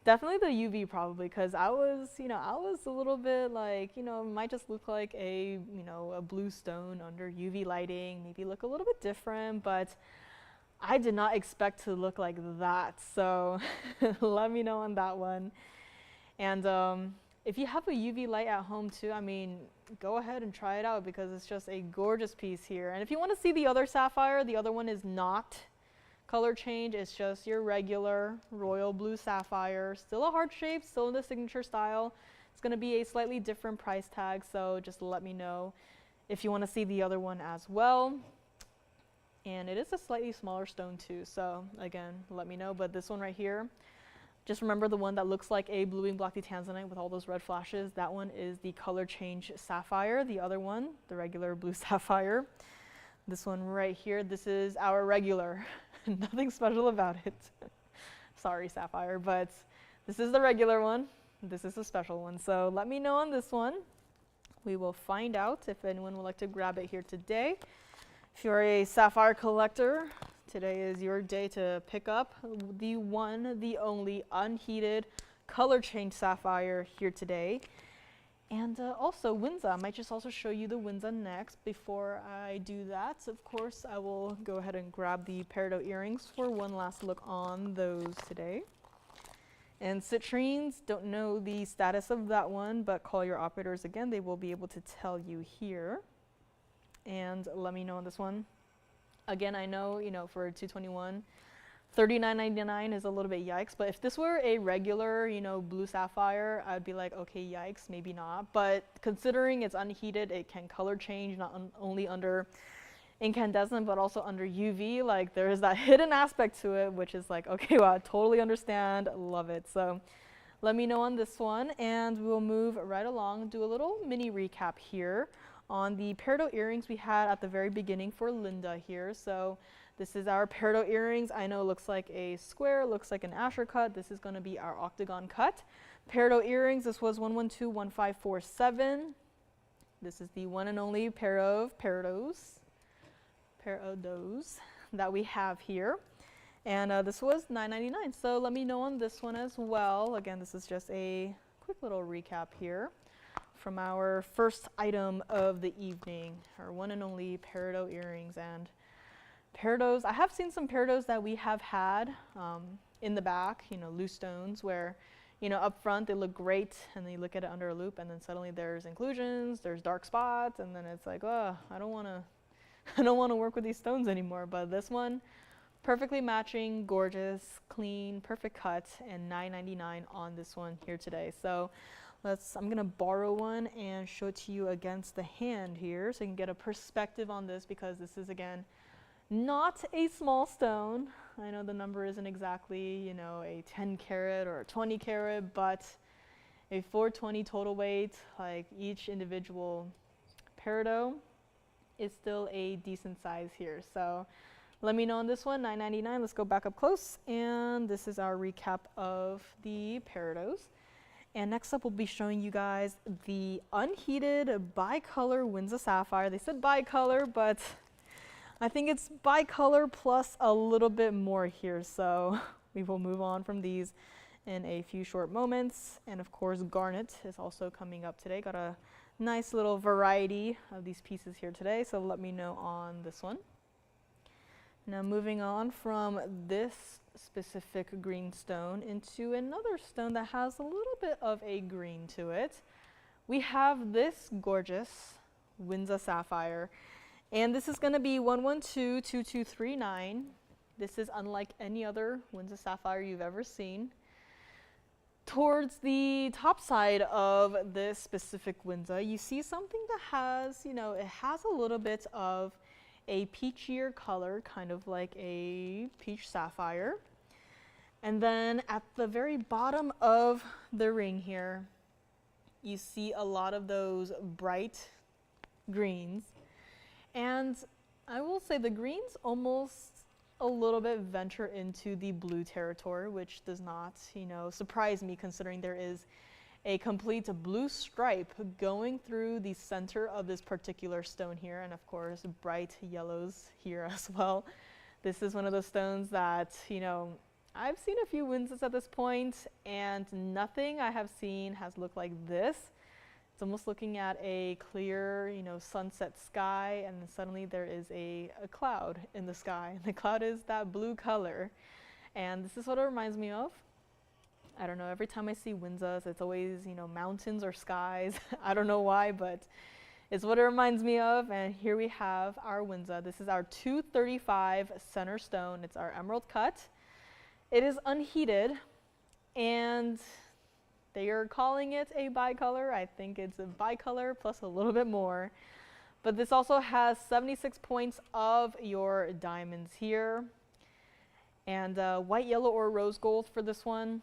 Definitely the UV probably, because I was a little bit like, it might just look like a blue stone under UV lighting, maybe look a little bit different, but I did not expect to look like that. So let me know on that one. And if you have a UV light at home too, I mean, go ahead and try it out because it's just a gorgeous piece here. And if you want to see the other Sapphire, the other one is not color change, it's just your regular royal blue Sapphire, still a heart shape, still in the signature style. It's going to be a slightly different price tag, so just let me know if you want to see the other one as well. And it is a slightly smaller stone too, so again, let me know. But this one right here, just remember the one that looks like a bluing blocky tanzanite with all those red flashes, that one is the color change Sapphire. The other one, the regular blue Sapphire. This one right here, this is our regular. Nothing special about it. Sorry, Sapphire, but this is the regular one. This is the special one. So let me know on this one. We will find out if anyone would like to grab it here today. If you're a Sapphire collector, today is your day to pick up the one, the only unheated color change Sapphire here today. And also Winsa, I might just also show you the Winsa next. Before I do that, of course, I will go ahead and grab the Peridot earrings for one last look on those today. And Citrines, don't know the status of that one, but call your operators again. They will be able to tell you here. And let me know on this one. Again, I know, for 221, $39.99 is a little bit yikes, but if this were a regular, blue Sapphire, I'd be like, okay, yikes, maybe not. But considering it's unheated, it can color change not only under incandescent, but also under UV. Like, there is that hidden aspect to it, which is like, okay, well, I totally understand, love it. So let me know on this one, and we will move right along, do a little mini recap here on the Peridot earrings we had at the very beginning for Linda here. So this is our Peridot earrings. I know it looks like a square, looks like an Asher cut. This is going to be our octagon cut. Peridot earrings, this was 1121547. This is the one and only pair of Peridots that we have here. And this was $9.99. So let me know on this one as well. Again, this is just a quick little recap here from our first item of the evening, our one and only Peridot earrings. And Peridots, I have seen some Peridots that we have had in the back, loose stones where, up front they look great and then you look at it under a loop and then suddenly there's inclusions, there's dark spots, and then it's like, oh, I don't want to work with these stones anymore. But this one, perfectly matching, gorgeous, clean, perfect cut, and $9.99 on this one here today. So I'm gonna borrow one and show it to you against the hand here so you can get a perspective on this, because this is, again, not a small stone. I know the number isn't exactly, a 10 carat or a 20 carat, but a 420 total weight, like each individual Peridot is still a decent size here. So let me know on this one, $9.99. Let's go back up close. And this is our recap of the Peridots. And next up, we'll be showing you guys the unheated bicolor Winsa Sapphire. They said bicolor, but I think it's bicolor plus a little bit more here. So we will move on from these in a few short moments. And of course, Garnet is also coming up today. Got a nice little variety of these pieces here today, so let me know on this one. Now moving on from this specific green stone into another stone that has a little bit of a green to it. We have this gorgeous Winsa sapphire, and this is going to be 1122239. This is unlike any other Winsa sapphire you've ever seen. Towards the top side of this specific Winsa, you see something that has, it has a little bit of a peachier color, kind of like a peach sapphire. And then at the very bottom of the ring here, you see a lot of those bright greens. And I will say the greens almost a little bit venture into the blue territory, which does not, surprise me, considering there is a complete blue stripe going through the center of this particular stone here, and of course bright yellows here as well. This is one of those stones that, I've seen a few Winsas at this point, and nothing I have seen has looked like this. It's almost looking at a clear, sunset sky, and then suddenly there is a cloud in the sky. The cloud is that blue color, and this is what it reminds me of. I don't know, every time I see Winsas, it's always, mountains or skies. I don't know why, but it's what it reminds me of. And here we have our Winsa. This is our 235 center stone. It's our emerald cut. It is unheated, and they are calling it a bicolor. I think it's a bicolor plus a little bit more. But this also has 76 points of your diamonds here. And white, yellow, or rose gold for this one.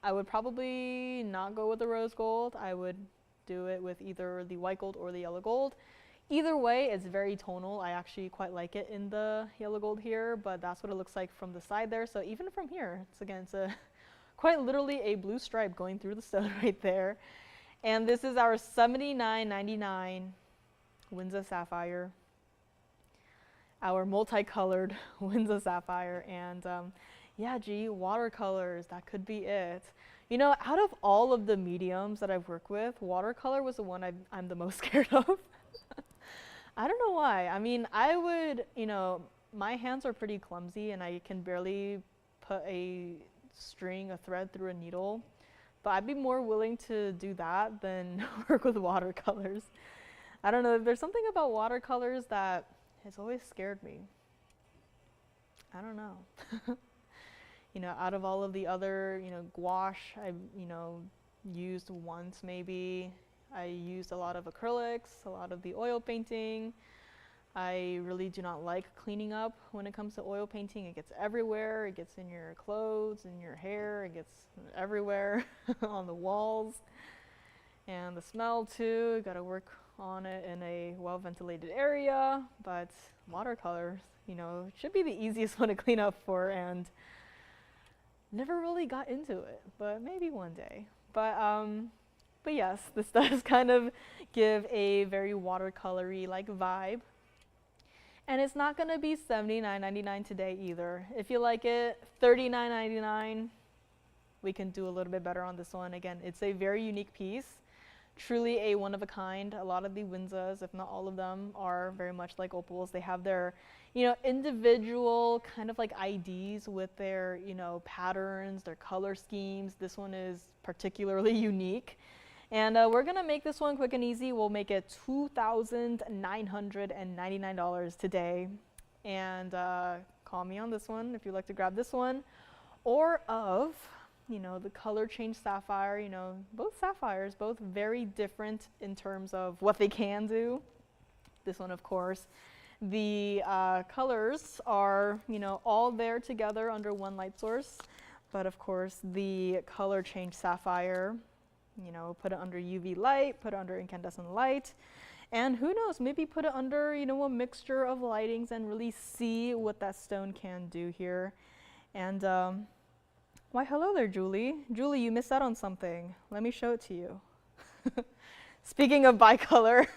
I would probably not go with the rose gold. I would do it with either the white gold or the yellow gold. Either way, it's very tonal. I actually quite like it in the yellow gold here, but that's what it looks like from the side there. So even from here, it's quite literally a blue stripe going through the stone right there. And this is our $79.99 Winsa sapphire, our multicolored Winsa sapphire. And yeah, gee, watercolors, that could be it. Out of all of the mediums that I've worked with, watercolor was the one I'm the most scared of. I don't know why. I mean, I would, my hands are pretty clumsy, and I can barely put a thread through a needle. But I'd be more willing to do that than work with watercolors. I don't know, there's something about watercolors that has always scared me. I don't know. Out of all of the other, gouache, I've, used once maybe. I used a lot of acrylics, a lot of the oil painting. I really do not like cleaning up when it comes to oil painting. It gets everywhere. It gets in your clothes, in your hair. It gets everywhere on the walls. And the smell too, got to work on it in a well-ventilated area. But watercolors, should be the easiest one to clean up for, and never really got into it, but maybe one day. But yes, this does kind of give a very watercolory like vibe. And it's not going to be $79.99 today either. If you like it, $39.99. We can do a little bit better on this one. Again, it's a very unique piece, truly a one of a kind. A lot of the Winsas, if not all of them, are very much like opals. They have their, individual kind of like IDs with their, patterns, their color schemes. This one is particularly unique. And we're going to make this one quick and easy. We'll make it $2,999 today. And call me on this one if you'd like to grab this one. Or of, the color change sapphire, both sapphires, both very different in terms of what they can do. This one, of course, the colors are, all there together under one light source. But of course, the color change sapphire, put it under UV light, put it under incandescent light, and who knows, maybe put it under, a mixture of lightings and really see what that stone can do here. And why, hello there, Julie. Julie, you missed out on something. Let me show it to you. Speaking of bicolor,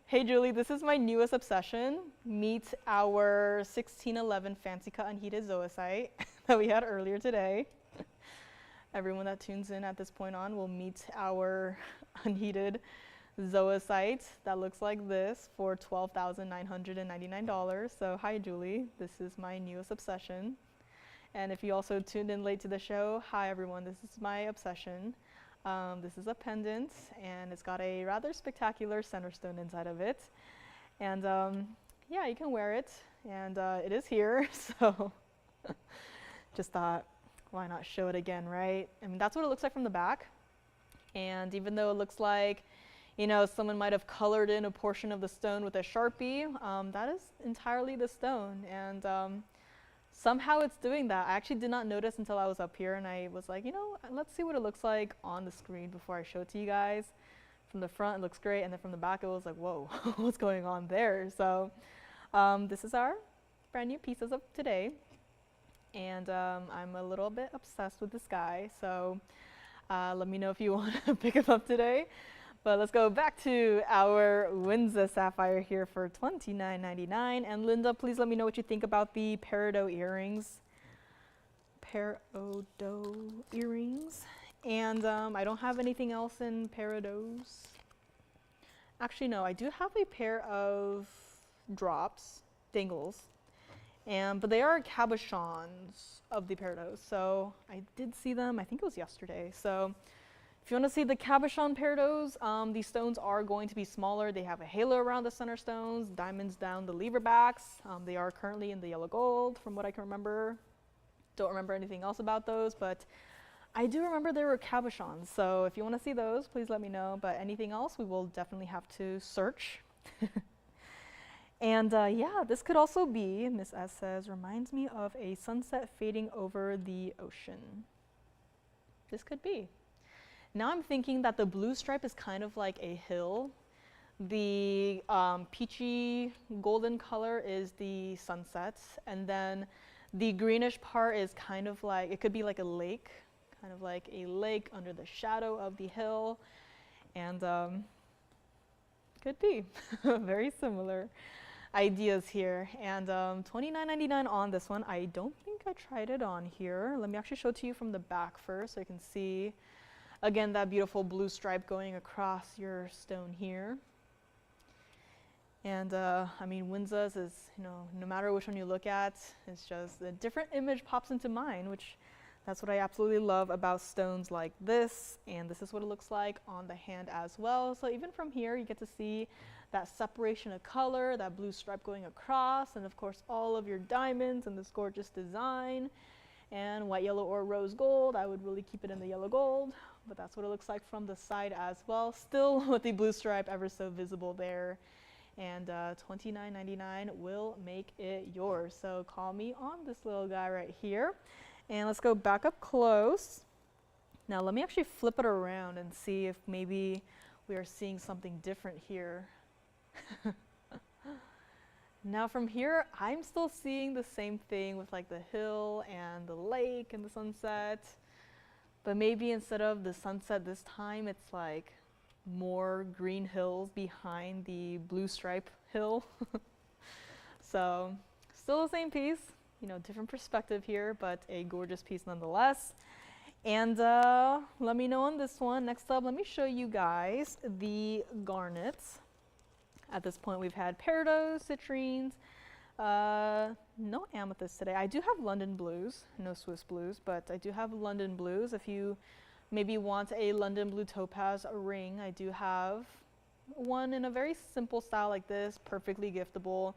hey Julie, this is my newest obsession. Meet our 1611 Fancy Cut Unheated Zoisite that we had earlier today. everyone that tunes in at this point on will meet our unheated zoisite that looks like this for $12,999. So hi Julie, this is my newest obsession. And if you also tuned in late to the show, hi everyone, this is my obsession. This is a pendant, and it's got a rather spectacular center stone inside of it. And yeah, you can wear it, and it is here, so just thought, why not show it again, right? I mean, that's what it looks like from the back. And even though it looks like, you know, someone might have colored in a portion of the stone with a Sharpie, that is entirely the stone. And somehow it's doing that. I actually did not notice until I was up here, and I was like, you know, let's see what it looks like on the screen before I show it to you guys. From the front, it looks great, and then from the back, it was like, whoa, what's going on there? So this is our brand new pieces of today, and I'm a little bit obsessed with this guy, so let me know if you want to pick him up today. But let's go back to our Winsa sapphire here for $29.99. And Linda, please let me know what you think about the Peridot earrings. Peridot earrings. And I don't have anything else in Peridots. Actually, no, I do have a pair of drops, dangles. But they are cabochons of the Peridots. So I did see them, I think it was yesterday. So if you want to see the cabochon Peridots, these stones are going to be smaller. They have a halo around the center stones, diamonds down the lever backs. They are currently in the yellow gold, from what I can remember. Don't remember anything else about those, but I do remember there were cabochons. So if you want to see those, please let me know. But anything else, we will definitely have to search. And yeah, this could also be, Miss S says, reminds me of a sunset fading over the ocean. This could be. Now I'm thinking that the blue stripe is kind of like a hill. The peachy golden color is the sunset, and then the greenish part is kind of like, it could be like a lake, kind of like a lake under the shadow of the hill, and could be very similar ideas here. And $29.99 on this one. I don't think I tried it on here. Let me actually show it to you from the back first so you can see. Again, that beautiful blue stripe going across your stone here. And I mean, Winsa's is, you know, no matter which one you look at, it's just a different image pops into mind, which that's what I absolutely love about stones like this. And this is what it looks like on the hand as well. So even from here, you get to see that separation of color, that blue stripe going across, and of course, all of your diamonds and this gorgeous design. And white, yellow, or rose gold. I would really keep it in the yellow gold, but that's what it looks like from the side as well. Still with the blue stripe ever so visible there. And $29.99 will make it yours. So call me on this little guy right here. And let's go back up close. Now let me actually flip it around and see if maybe we are seeing something different here. Now from here, I'm still seeing the same thing with like the hill and the lake and the sunset. But maybe instead of the sunset this time, it's like more green hills behind the blue stripe hill. So still the same piece, you know, different perspective here, but a gorgeous piece nonetheless. And let me know on this one. Next up, let me show you guys the garnets. At this point, we've had Peridots, Citrines, no amethyst today. I do have London blues, no Swiss blues, but I do have London blues. If you maybe want a London blue topaz ring, I do have one in a very simple style like this, perfectly giftable.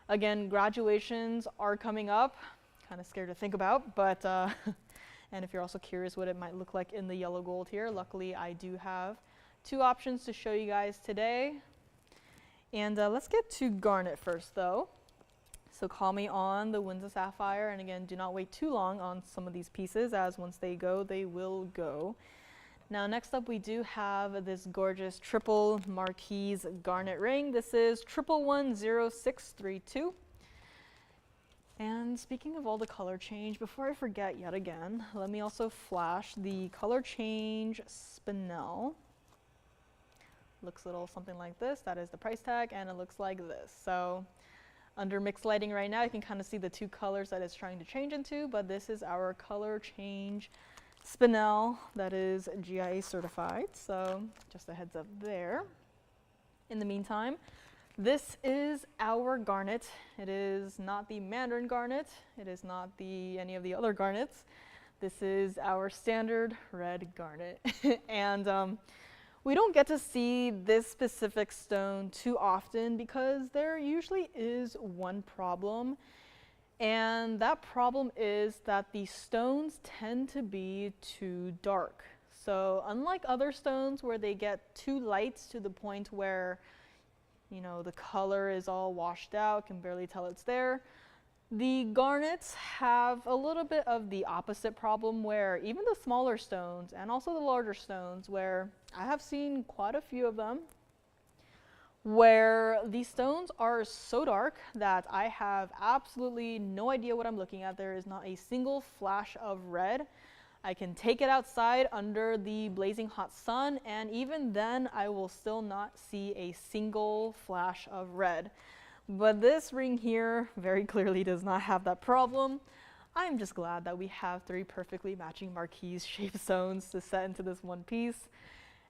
Again, graduations are coming up, kind of scared to think about, but and if you're also curious what it might look like in the yellow gold here, luckily I do have two options to show you guys today. And let's get to garnet first though. So call me on the Winsa sapphire, and again, do not wait too long on some of these pieces, as once they go, they will go. Now next up we do have this gorgeous triple marquise garnet ring. This is 1110-632. And speaking of all the color change, before I forget yet again, let me also flash the color change spinel. Looks a little something like this. That is the price tag, and it looks like this. So under mixed lighting right now, you can kind of see the two colors that it's trying to change into, but this is our color change spinel that is GIA certified, so just a heads up there. In the meantime, this is our garnet. It is not the Mandarin garnet. It is not any of the other garnets. This is our standard red garnet. And we don't get to see this specific stone too often because there usually is one problem. And that problem is that the stones tend to be too dark. So unlike other stones where they get too light to the point where, you know, the color is all washed out, can barely tell it's there, the garnets have a little bit of the opposite problem where even the smaller stones and also the larger stones, where I have seen quite a few of them, where these stones are so dark that I have absolutely no idea what I'm looking at. There is not a single flash of red. I can take it outside under the blazing hot sun, and even then I will still not see a single flash of red. But this ring here very clearly does not have that problem. I'm just glad that we have 3 perfectly matching marquise shaped stones to set into this one piece.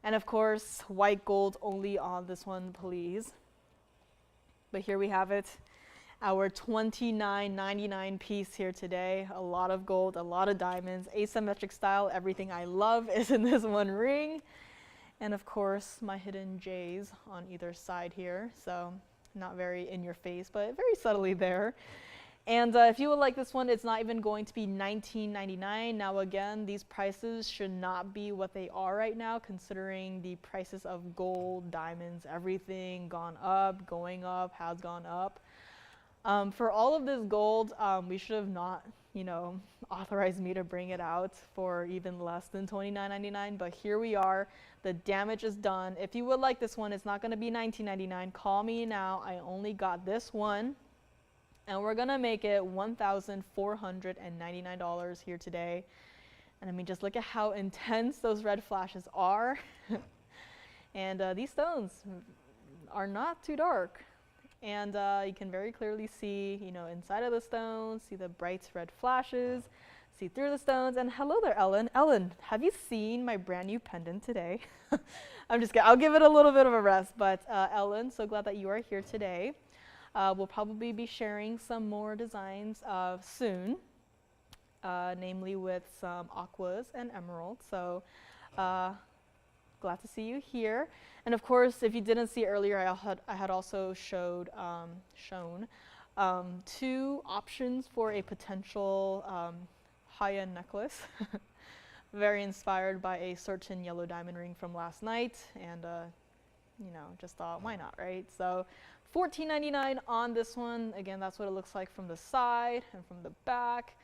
And of course, white gold only on this one, please. But here we have it, our $29.99 piece here today. A lot of gold, a lot of diamonds, asymmetric style. Everything I love is in this one ring. And of course, my hidden J's on either side here. So not very in your face, but very subtly there. And if you would like this one, it's not even going to be $19.99. Now again, these prices should not be what they are right now, considering the prices of gold, diamonds, everything gone up, going up, has gone up. For all of this gold, we should have not, you know, authorized me to bring it out for even less than $29.99, but here we are. The damage is done. If you would like this one, it's not going to be $19.99. Call me now. I only got this one. And we're going to make it $1,499 here today. And I mean, just look at how intense those red flashes are. And these stones are not too dark. And you can very clearly see, you know, inside of the stones, see the bright red flashes, see through the stones. And hello there, Ellen. Ellen, have you seen my brand new pendant today? I'm just kidding. I'll give it a little bit of a rest. But Ellen, so glad that you are here today. We'll probably be sharing some more designs soon, namely with some aquas and emeralds. So glad to see you here. And of course, if you didn't see earlier, I had also shown 2 options for a potential high-end necklace. Very inspired by a certain yellow diamond ring from last night, and you know, just thought, why not, right? So $14.99 on this one. Again, that's what it looks like from the side and from the back.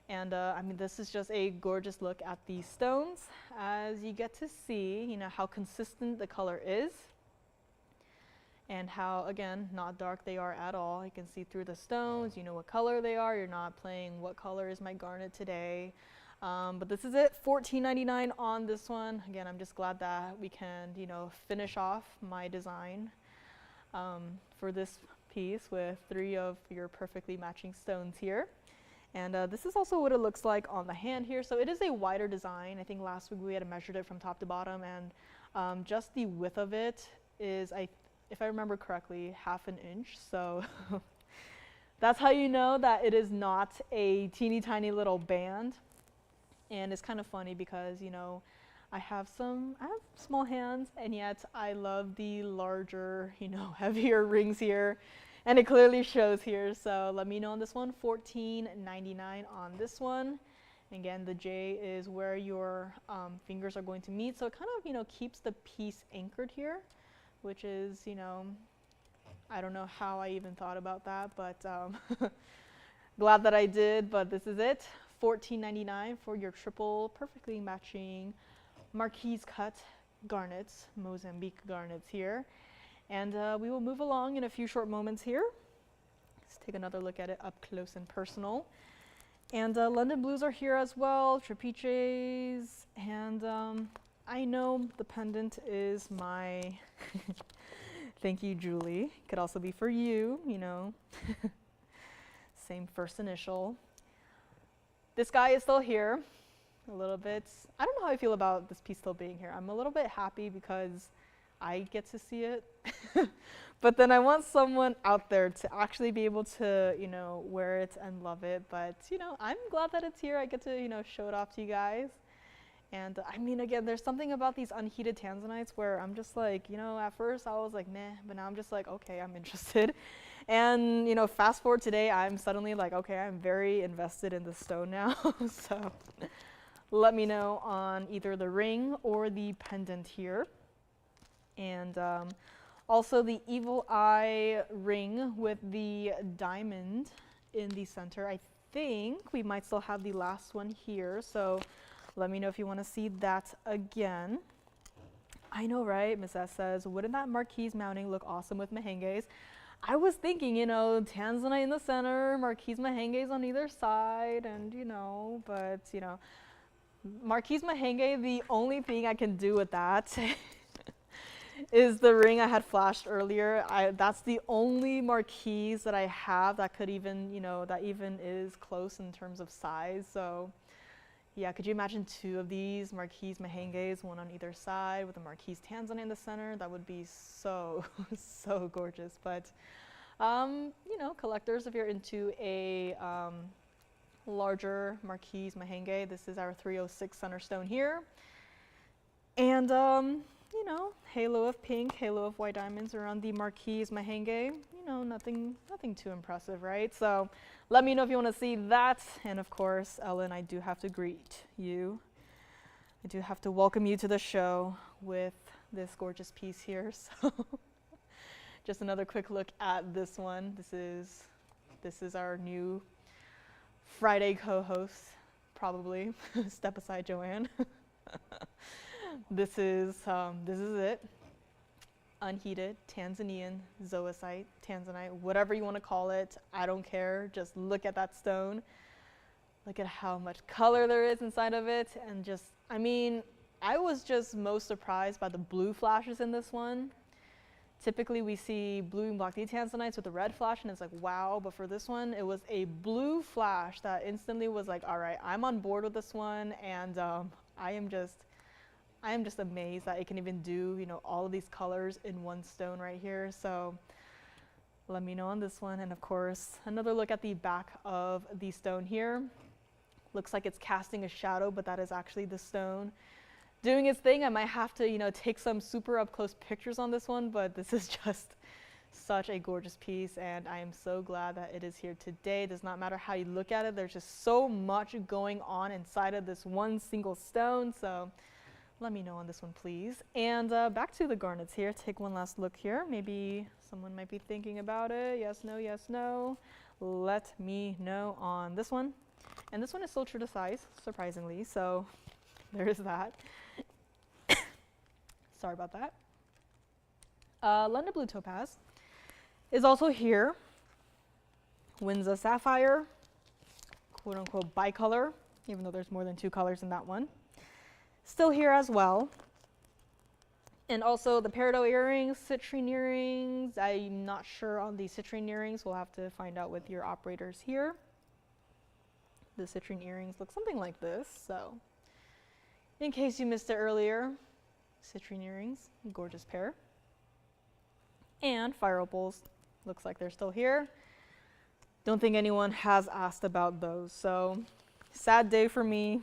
And I mean, this is just a gorgeous look at these stones, as you get to see, you know, how consistent the color is and how, again, not dark they are at all. You can see through the stones, you know what color they are. You're not playing what color is my garnet today. But this is it, $14.99 on this one. Again, I'm just glad that we can, you know, finish off my design for this piece with 3 of your perfectly matching stones here. And this is also what it looks like on the hand here. So it is a wider design. I think last week we had measured it from top to bottom, and just the width of it is, if I remember correctly, ½ an inch. So that's how you know that it is not a teeny tiny little band. And it's kind of funny because, you know, I have small hands, and yet I love the larger, you know, heavier rings here. And it clearly shows here. So let me know on this one, $14.99 on this one. Again, the J is where your fingers are going to meet. So it kind of, you know, keeps the piece anchored here, which is, you know, I don't know how I even thought about that, but glad that I did. But this is it, $14.99 for your triple perfectly matching marquise cut garnets, Mozambique garnets here. And we will move along in a few short moments here. Let's take another look at it up close and personal. And London Blues are here as well, Trapeches, and I know the pendant is my, thank you, Julie. Could also be for you, you know, same first initial. This guy is still here. a little bit. I don't know how I feel about this piece still being here. I'm a little bit happy because I get to see it. But then I want someone out there to actually be able to, you know, wear it and love it. But, you know, I'm glad that it's here. I get to, you know, show it off to you guys. And I mean, again, there's something about these unheated tanzanites where I'm just like, you know, at first I was like, meh, but now I'm just like, okay, I'm interested. And, you know, fast forward today, I'm suddenly like, okay, I'm very invested in the stone now. So let me know on either the ring or the pendant here. And also the evil eye ring with the diamond in the center. I think we might still have the last one here. So let me know if you want to see that again. I know, right? Miss S says, wouldn't that marquise mounting look awesome with Mahanges? I was thinking, you know, tanzanite in the center, marquise Mahanges on either side, and, you know, but, you know, marquise Mahangi, the only thing I can do with that is the ring I had flashed earlier. That's the only marquise that I have that could even, you know, that even is close in terms of size. So yeah, could you imagine two of these marquise Mahanges, one on either side with a marquise tanzanite in the center? That would be so, so gorgeous. But, you know, collectors, if you're into a larger marquise Mahangi, this is our 306 center stone here. And, you know, halo of pink, halo of white diamonds around the marquise Mahangi. You know, nothing too impressive, right? So let me know if you want to see that. And of course, Ellen, I do have to greet you. I do have to welcome you to the show with this gorgeous piece here. So just another quick look at this one. This is our new Friday co-host, probably. Step aside, Joanne. This is it. Unheated, Tanzanian, zoisite, tanzanite, whatever you want to call it. I don't care. Just look at that stone. Look at how much color there is inside of it. And just, I mean, I was just most surprised by the blue flashes in this one. Typically we see blue and black tanzanites with a red flash and it's like, wow. But for this one, it was a blue flash that instantly was like, all right, I'm on board with this one. And I am just amazed that it can even do, you know, all of these colors in one stone right here. So let me know on this one. And of course, another look at the back of the stone here. Looks like it's casting a shadow, but that is actually the stone doing its thing. I might have to, you know, take some super up close pictures on this one, but this is just such a gorgeous piece. And I am so glad that it is here today. It does not matter how you look at it. There's just so much going on inside of this one single stone. So let me know on this one, please. And back to the garnets here. Take one last look here. Maybe someone might be thinking about it. Yes, no, yes, no. Let me know on this one. And this one is still true to size, surprisingly. So there is that. Sorry about that. London Blue Topaz is also here. Winsa Sapphire, quote unquote bicolor, even though there's more than two colors in that one. Still here as well. And also the Peridot earrings, Citrine earrings. I'm not sure on the Citrine earrings. We'll have to find out with your operators here. The Citrine earrings look something like this. So in case you missed it earlier, Citrine earrings, gorgeous pair. And fire opals, looks like they're still here. Don't think anyone has asked about those. So sad day for me.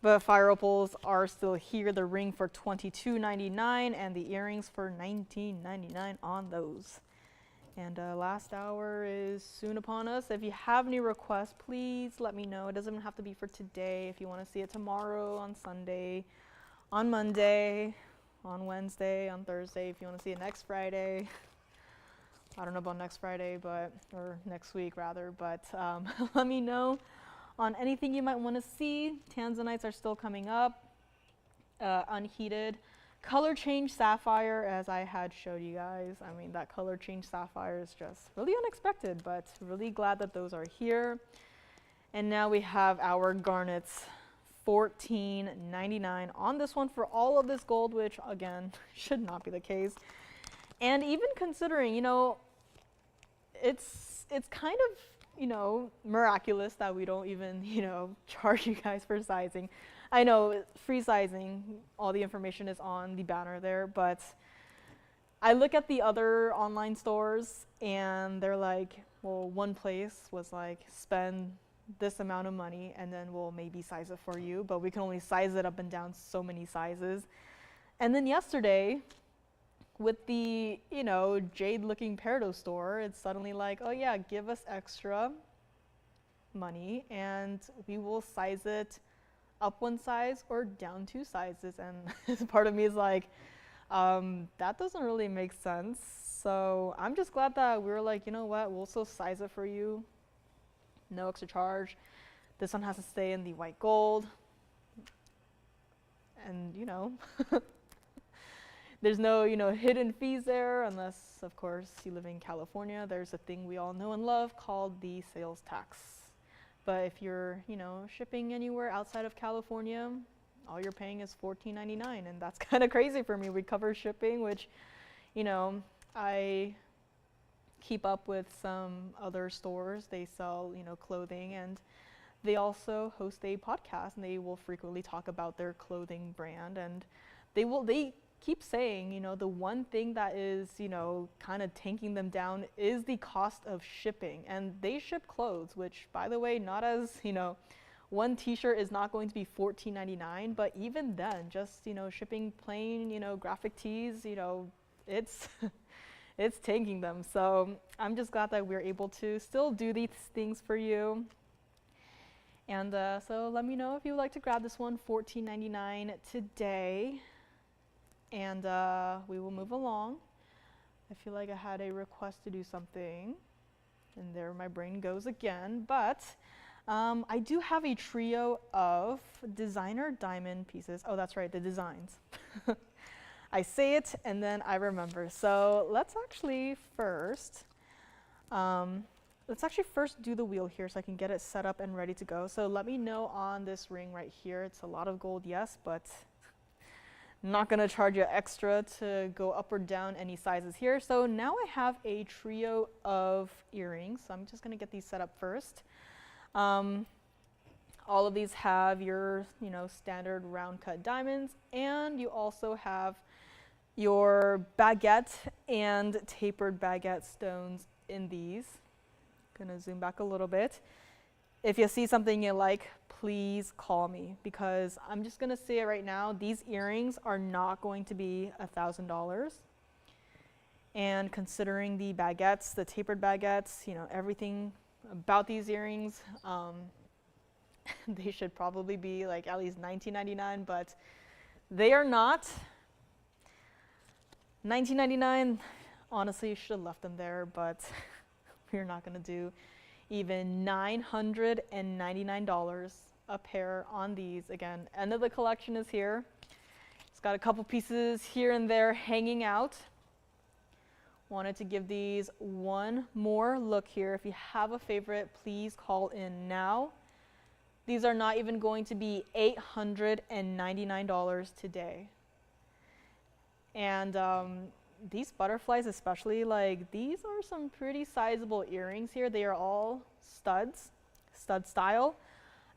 But fire opals are still here. The ring for $22.99 and the earrings for $19.99 on those. And last hour is soon upon us. If you have any requests, please let me know. It doesn't have to be for today. If you want to see it tomorrow, on Sunday, on Monday, on Wednesday, on Thursday, if you want to see it next Friday. I don't know about next Friday, or next week rather, but let me know on anything you might want to see. Tanzanites are still coming up. Unheated. Color change sapphire, as I had showed you guys. I mean, that color change sapphire is just really unexpected, but really glad that those are here. And now we have our garnets, $14.99 on this one for all of this gold, which again, should not be the case. And even considering, you know, it's kind of miraculous that we don't even, charge you guys for sizing. I know, free sizing, all the information is on the banner there, but I look at the other online stores and they're like, well, one place was like, spend this amount of money and then we'll maybe size it for you, but we can only size it up and down so many sizes. And then yesterday, with the, jade-looking Peridot store, it's suddenly like, oh yeah, give us extra money and we will size it up one size or down two sizes. And part of me is like, that doesn't really make sense. So I'm just glad that we were like, you know what, we'll still size it for you. No extra charge. This one has to stay in the white gold. And, there's no, hidden fees there unless, of course, you live in California. There's a thing we all know and love called the sales tax. But if you're, shipping anywhere outside of California, all you're paying is $14.99, and that's kind of crazy for me. We cover shipping, which, I keep up with some other stores. They sell, clothing, and they also host a podcast, and they will frequently talk about their clothing brand, and they keep saying, the one thing that is, kind of tanking them down is the cost of shipping. And they ship clothes, which, by the way, not as, one t-shirt is not going to be $14.99, but even then, just, shipping plain, graphic tees, it's, it's tanking them. So I'm just glad that we're able to still do these things for you. And so let me know if you would like to grab this one, $14.99 today. And we will move along. I feel like I had a request to do something. And there my brain goes again. But I do have a trio of designer diamond pieces. Oh, that's right, the designs. I say it and then I remember. So let's actually first do the wheel here so I can get it set up and ready to go. So let me know on this ring right here. It's a lot of gold, yes, but I'm not gonna charge you extra to go up or down any sizes here. So now I have a trio of earrings. So I'm just gonna get these set up first. All of these have your, standard round cut diamonds, and you also have your baguette and tapered baguette stones in these. Gonna zoom back a little bit. If you see something you like, please call me, because I'm just gonna say it right now, these earrings are not going to be $1,000. And considering the baguettes, the tapered baguettes, everything about these earrings, they should probably be like at least $19.99, but they are not. $19.99, honestly, you should have left them there, but we're not gonna do even $999 a pair on these. Again, end of the collection is here. It's got a couple pieces here and there hanging out. Wanted to give these one more look here. If you have a favorite, please call in now. These are not even going to be $899 today. And these butterflies especially, like, these are some pretty sizable earrings here. They are all studs, stud style.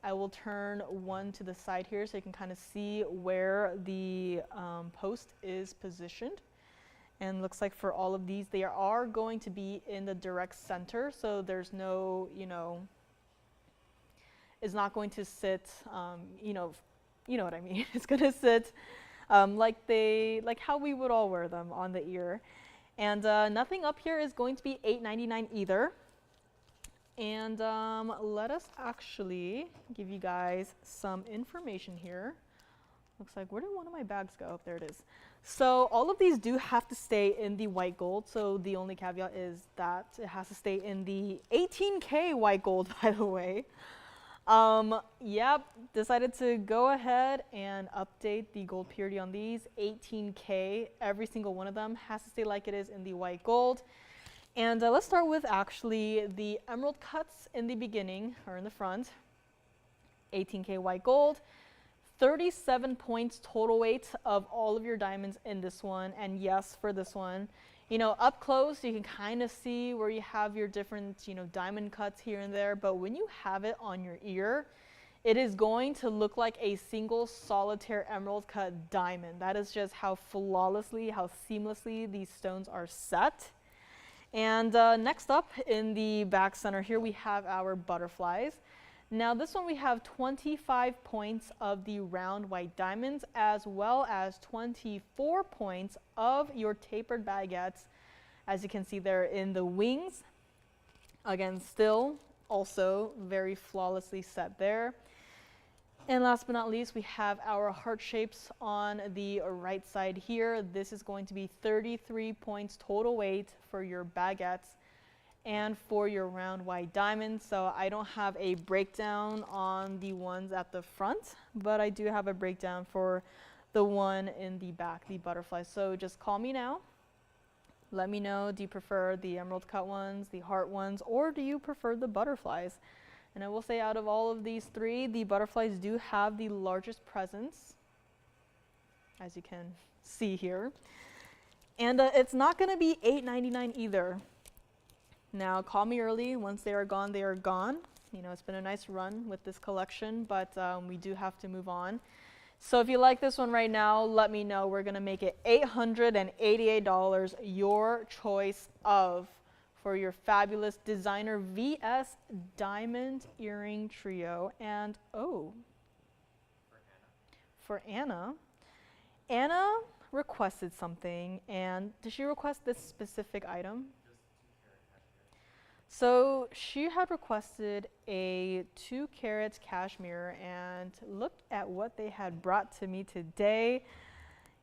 I will turn one to the side here so you can kind of see where the post is positioned. And looks like for all of these, they are going to be in the direct center, so there's no, it's not going to sit, you know what I mean. It's going to sit like how we would all wear them on the ear. And nothing up here is going to be $8.99 either. And let us actually give you guys some information here. Looks like, where did one of my bags go? Oh, there it is. So all of these do have to stay in the white gold. So the only caveat is that it has to stay in the 18K white gold, by the way. Yep, decided to go ahead and update the gold purity on these. 18K, every single one of them has to stay like it is in the white gold. And let's start with actually the emerald cuts in the beginning, or in the front. 18K white gold. 37 points total weight of all of your diamonds in this one. And yes, for this one, You know, up close, you can kind of see where you have your different, you know, diamond cuts here and there. But when you have it on your ear, it is going to look like a single solitaire emerald cut diamond. That is just how flawlessly, how seamlessly these stones are set. And next up in the back center here, we have our butterflies. Now this one we have 25 points of the round white diamonds, as well as 24 points of your tapered baguettes, as you can see there in the wings. Again, still also very flawlessly set there. And last but not least, we have our heart shapes on the right side here. This is going to be 33 points total weight for your baguettes and for your round white diamonds. So I don't have a breakdown on the ones at the front, but I do have a breakdown for the one in the back, the butterfly. So just call me now. Let me know, do you prefer the emerald cut ones, the heart ones, or do you prefer the butterflies? And I will say out of all of these three, the butterflies do have the largest presence, as you can see here. And it's not going to be $8.99 either. Now, call me early. Once they are gone, they are gone. You know, it's been a nice run with this collection, but we do have to move on. So if you like this one right now, let me know. We're going to make it $888, your choice of, for your fabulous designer VS diamond earring trio. And oh, for Anna requested something. And did she request this specific item? So she had requested a 2-carat cashmere, and look at what they had brought to me today.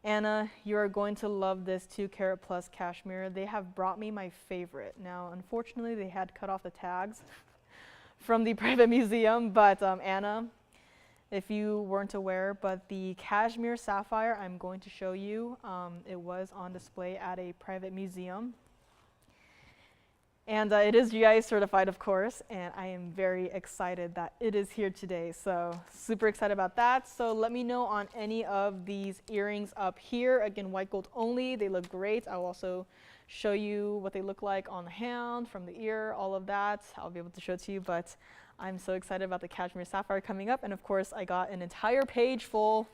Anna, you are going to love this 2-carat plus cashmere. They have brought me my favorite. Now, unfortunately, they had cut off the tags from the private museum, but Anna, if you weren't aware, but the cashmere sapphire I'm going to show you, it was on display at a private museum. And it is GI certified, of course, and I am very excited that it is here today. So super excited about that. So let me know on any of these earrings up here. Again, white gold only. They look great. I'll also show you what they look like on the hand, from the ear, all of that. I'll be able to show it to you, but I'm so excited about the cashmere sapphire coming up. And of course, I got an entire page full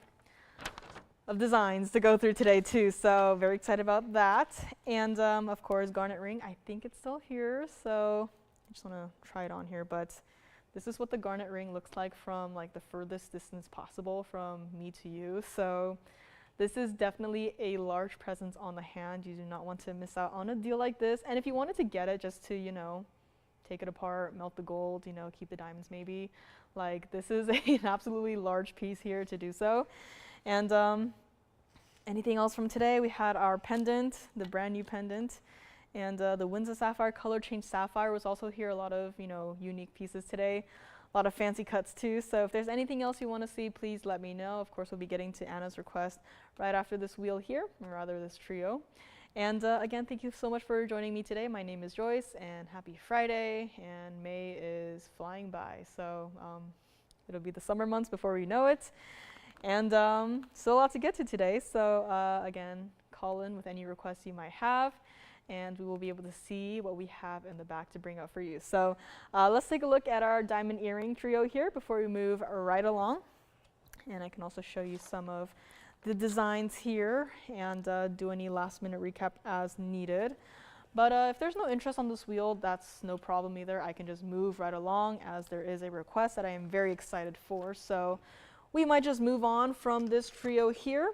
of designs to go through today too, so very excited about that. And of course, garnet ring, I think it's still here, so I just want to try it on here, but this is what the garnet ring looks like from like the furthest distance possible from me to you. So this is definitely a large presence on the hand. You do not want to miss out on a deal like this. And if you wanted to get it just to, you know, take it apart, melt the gold, you know, keep the diamonds maybe, like this is an absolutely large piece here to do so. And anything else from today? We had our pendant, the brand new pendant, and the Winsa sapphire, color change sapphire was also here. A lot of, you know, unique pieces today, a lot of fancy cuts too. So if there's anything else you want to see, please let me know. Of course, we'll be getting to Anna's request right after this wheel here, or rather this trio. And again, thank you so much for joining me today. My name is Joyce, and happy Friday, and May is flying by. So it'll be the summer months before we know it. And still a lot to get to today, so again, call in with any requests you might have, and we will be able to see what we have in the back to bring up for you. So let's take a look at our diamond earring trio here before we move right along. And I can also show you some of the designs here and do any last minute recap as needed. But if there's no interest on this wheel, that's no problem either. I can just move right along as there is a request that I am very excited for. So we might just move on from this trio here.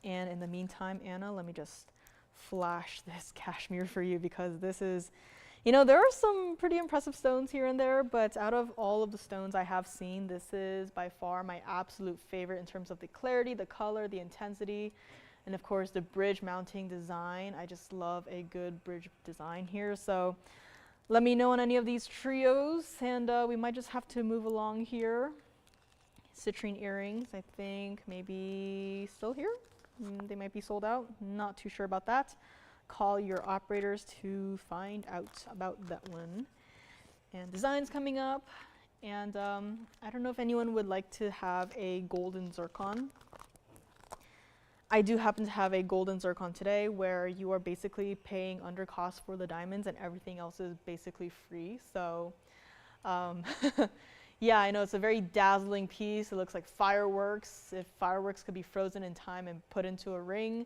And in the meantime, Anna, let me just flash this cashmere for you, because this is, you know, there are some pretty impressive stones here and there, but out of all of the stones I have seen, this is by far my absolute favorite in terms of the clarity, the color, the intensity, and of course the bridge mounting design. I just love a good bridge design here. So let me know on any of these trios, and we might just have to move along here. Citrine earrings, I think maybe still here. They might be sold out. Not too sure about that. Call your operators to find out about that one. And designs coming up. And I don't know if anyone would like to have a golden zircon. I do happen to have a golden zircon today where you are basically paying under cost for the diamonds and everything else is basically free. So yeah, I know it's a very dazzling piece. It looks like fireworks, if fireworks could be frozen in time and put into a ring.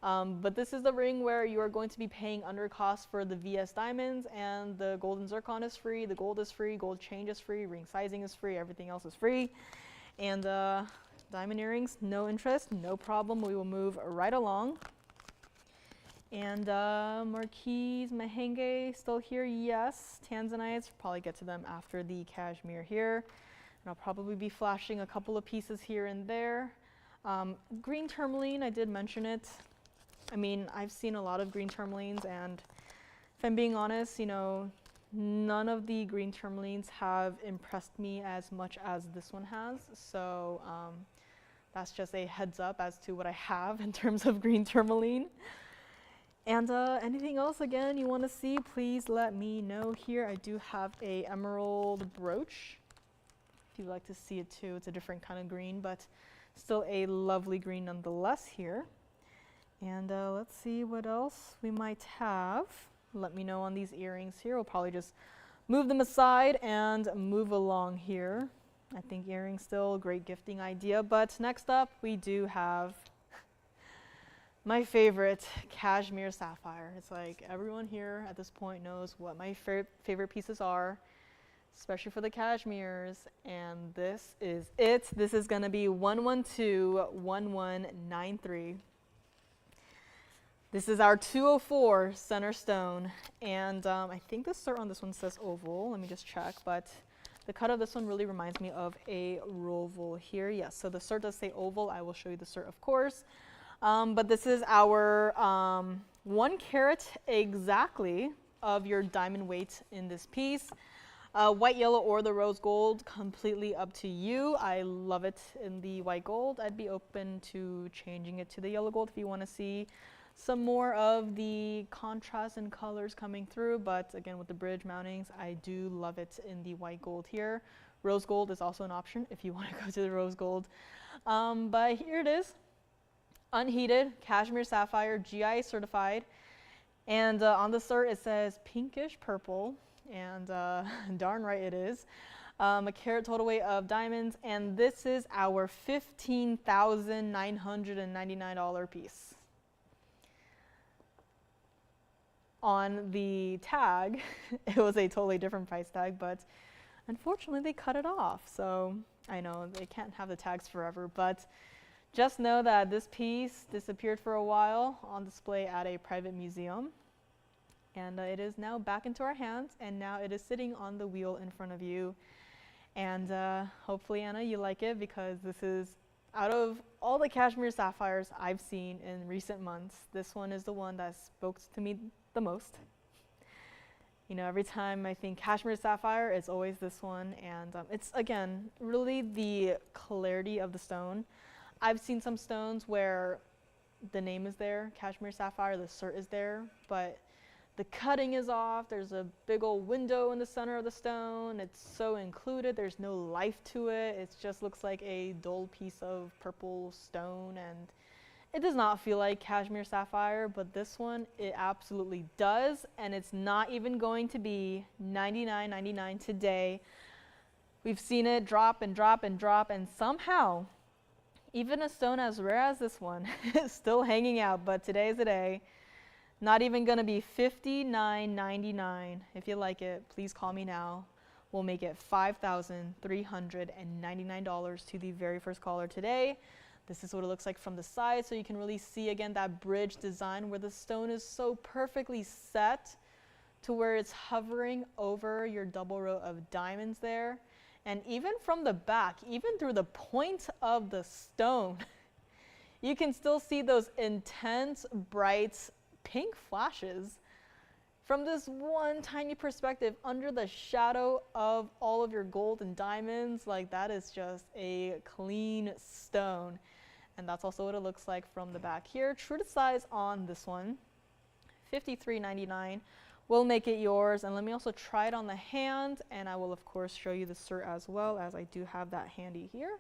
But this is the ring where you are going to be paying under cost for the VS diamonds, and the golden zircon is free, the gold is free, gold change is free, ring sizing is free, everything else is free. And diamond earrings, no interest, no problem. We will move right along. And marquise, Mahangi, still here, yes. Tanzanites, probably get to them after the cashmere here. And I'll probably be flashing a couple of pieces here and there. Green tourmaline, I did mention it. I mean, I've seen a lot of green tourmalines, and if I'm being honest, you know, none of the green tourmalines have impressed me as much as this one has. So that's just a heads up as to what I have in terms of green tourmaline. And anything else, again, you want to see, please let me know here. I do have a emerald brooch. If you'd like to see it too, it's a different kind of green, but still a lovely green nonetheless here. And let's see what else we might have. Let me know on these earrings here. We'll probably just move them aside and move along here. I think earrings still a great gifting idea. But next up, we do have my favorite, Cashmere Sapphire. It's like everyone here at this point knows what my favorite pieces are, especially for the cashmeres. And this is it. This is going to be 1121193. This is our 204 center stone, and I think the cert on this one says oval. Let me just check, but the cut of this one really reminds me of a roval here. Yes, so the cert does say oval. I will show you the cert, of course. But this is our 1 carat exactly of your diamond weight in this piece. White, yellow, or the rose gold, completely up to you. I love it in the white gold. I'd be open to changing it to the yellow gold if you want to see some more of the contrast and colors coming through, but again, with the bridge mountings, I do love it in the white gold here. Rose gold is also an option if you want to go to the rose gold. But here it is, unheated, Cashmere Sapphire, GI certified. And on the cert, it says pinkish purple, and darn right it is. A carat total weight of diamonds, and this is our $15,999 piece. On the tag, it was a totally different price tag, but unfortunately they cut it off. So I know they can't have the tags forever, but just know that this piece disappeared for a while on display at a private museum. And it is now back into our hands, and now it is sitting on the wheel in front of you. And hopefully, Anna, you like it, because this is, out of all the Cashmere Sapphires I've seen in recent months, this one is the one that spoke to me the most. You know, every time I think Cashmere Sapphire, it's always this one. And it's, again, really the clarity of the stone. I've seen some stones where the name is there, Cashmere Sapphire, the cert is there, but the cutting is off. There's a big old window in the center of the stone. It's so included. There's no life to it. It just looks like a dull piece of purple stone, and it does not feel like Cashmere Sapphire, but this one, it absolutely does, and it's not even going to be $99.99 today. We've seen it drop and drop and drop, and somehow, even a stone as rare as this one is still hanging out, but today is the day. Not even going to be $59.99. If you like it, please call me now. We'll make it $5,399 to the very first caller today. This is what it looks like from the side, so you can really see, again, that bridge design where the stone is so perfectly set to where it's hovering over your double row of diamonds there. And even from the back, even through the point of the stone, you can still see those intense, bright pink flashes from this one tiny perspective under the shadow of all of your gold and diamonds. Like, that is just a clean stone. And that's also what it looks like from the back here. True to size on this one, $53.99. We'll make it yours. And let me also try it on the hand, and I will of course show you the cert as well, as I do have that handy here.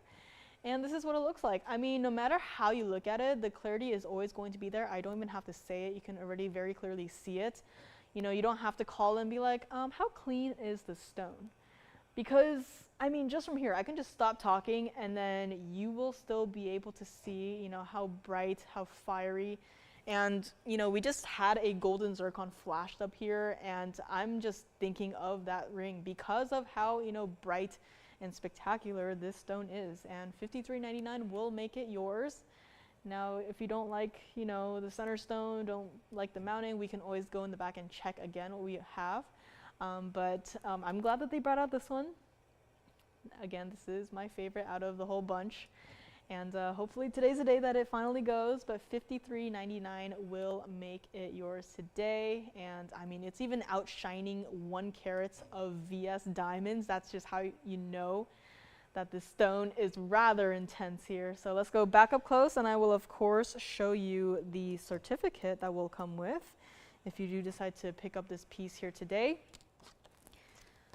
And this is what it looks like. I mean, no matter how you look at it, the clarity is always going to be there. I don't even have to say it. You can already very clearly see it. You know, you don't have to call and be like, how clean is the stone? Because, I mean, just from here, I can just stop talking and then you will still be able to see, you know, how bright, how fiery. And, you know, we just had a golden zircon flashed up here, and I'm just thinking of that ring because of how, you know, bright and spectacular this stone is. And $53.99 will make it yours. Now, if you don't like, you know, the center stone, don't like the mounting, we can always go in the back and check again what we have. But I'm glad that they brought out this one. Again, this is my favorite out of the whole bunch. And hopefully today's the day that it finally goes, but $53.99 will make it yours today. And I mean, it's even outshining 1 carat of VS diamonds. That's just how you know that the stone is rather intense here. So let's go back up close, and I will of course show you the certificate that will come with if you do decide to pick up this piece here today.